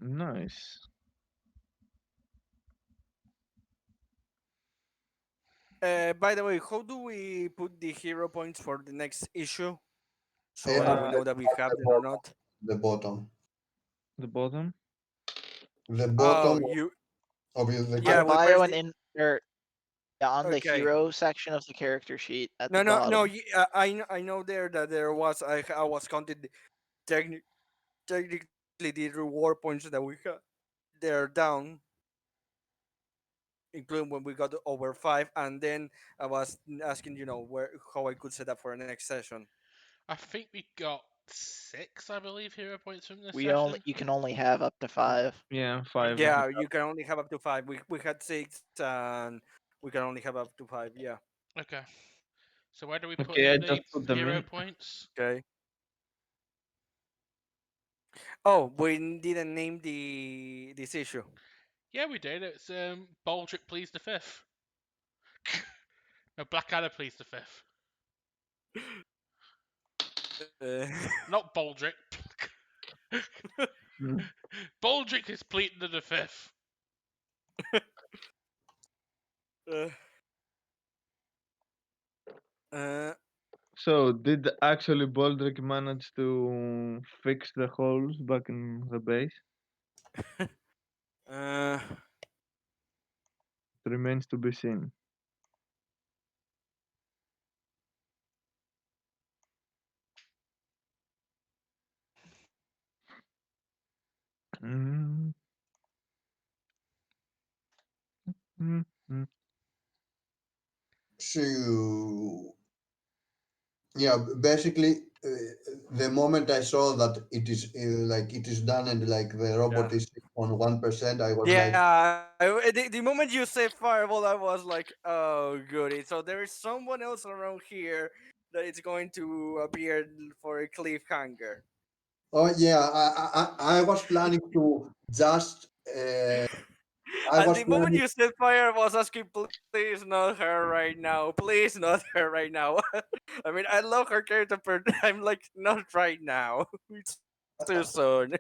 Nice. By the way, how do we put the hero points for the next issue so that we Uh, know that we have them or not? The bottom. The bottom. The Oh, bottom you. of the Yeah, on we character. bio press and the. in or yeah, on the Okay. hero section of the character sheet at the No, no, no. bottom. I know there that there was I was counted technically the reward points that we got. They're down, including when we got over 5, and then I was asking, where how I could set up for a next session. I think we got 6, I believe, hero points from this We only session. you can only have up to 5. Yeah, 5. Okay. Yeah, you can only have up to 5. We had 6, and we can only have up to 5. Yeah. Okay. So where do we put Okay, I in just the put them hero in. points? Okay. Oh, we didn't name this issue. Yeah, we did. It's Baldric please the fifth. No, Blackadder please the fifth. Uh, Not Baldric. Mm. Baldric is pleading the fifth. uh, uh, So, did actually Baldric manage to fix the holes back in the base? uh, It remains to be seen. Mm, mm, mm. So yeah, basically, the moment I saw that it is like it is done and like the robot yeah. is on 1%, I was like, Yeah, the moment you say fireball, I was like, oh, goody. So there is someone else around here that is going to appear for a cliffhanger. oh yeah, I was planning to just I And was the moment planning. you said fire, I was asking, please not her right now. Please not her right now. I mean, I love her character, but I'm like, not right now. It's too soon.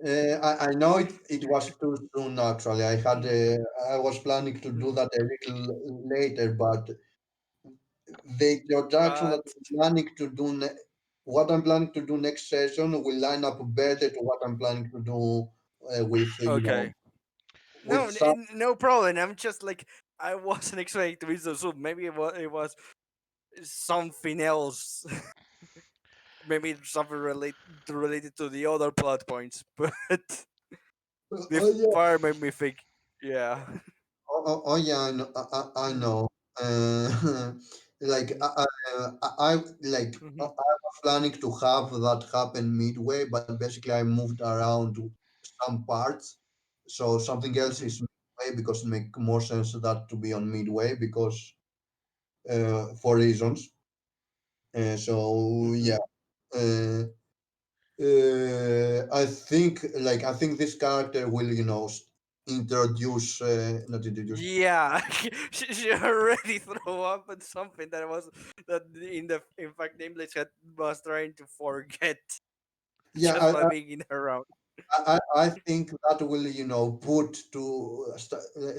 I know it was too soon actually. I was planning to do Mhm. that a little later, but the introduction that But I'm planning to do what I'm planning to do next session will line up better to what I'm planning to do with okay, with some. no problem. I'm just like, I wasn't expecting to be so soon. Maybe it was something else. Maybe something related to the other plot points. But the Oh yeah, fire made me think. Yeah. oh yeah, I know. Uh, like Mhm. I was planning to have that happen midway, but basically I moved around some parts, so something else Mhm. is midway because it make more sense that to be on midway because for reasons. So Mhm. yeah, uh, I think this character will introduce not introduce. Yeah, she already threw up on something that in fact Nameless had was trying to forget Yeah, just by being in her round. I think that will put to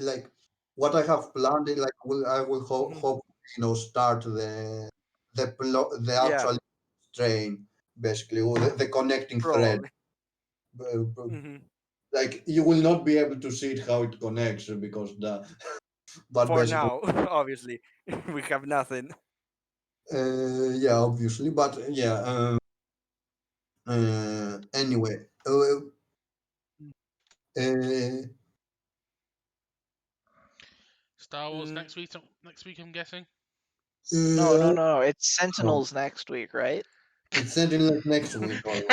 like what I have planned. Like I will Mhm. hope start the Yeah, actual train basically or the connecting thread. probably. Hmm. Like you will not be able to see it how it connects because but For basically now, obviously, we have nothing. yeah obviously but yeah anyway uh, Star Wars Mm, next week. Next week, I'm guessing. No, no, uh, no. It's no, Sentinels next week, right? it's Sentinel next week always.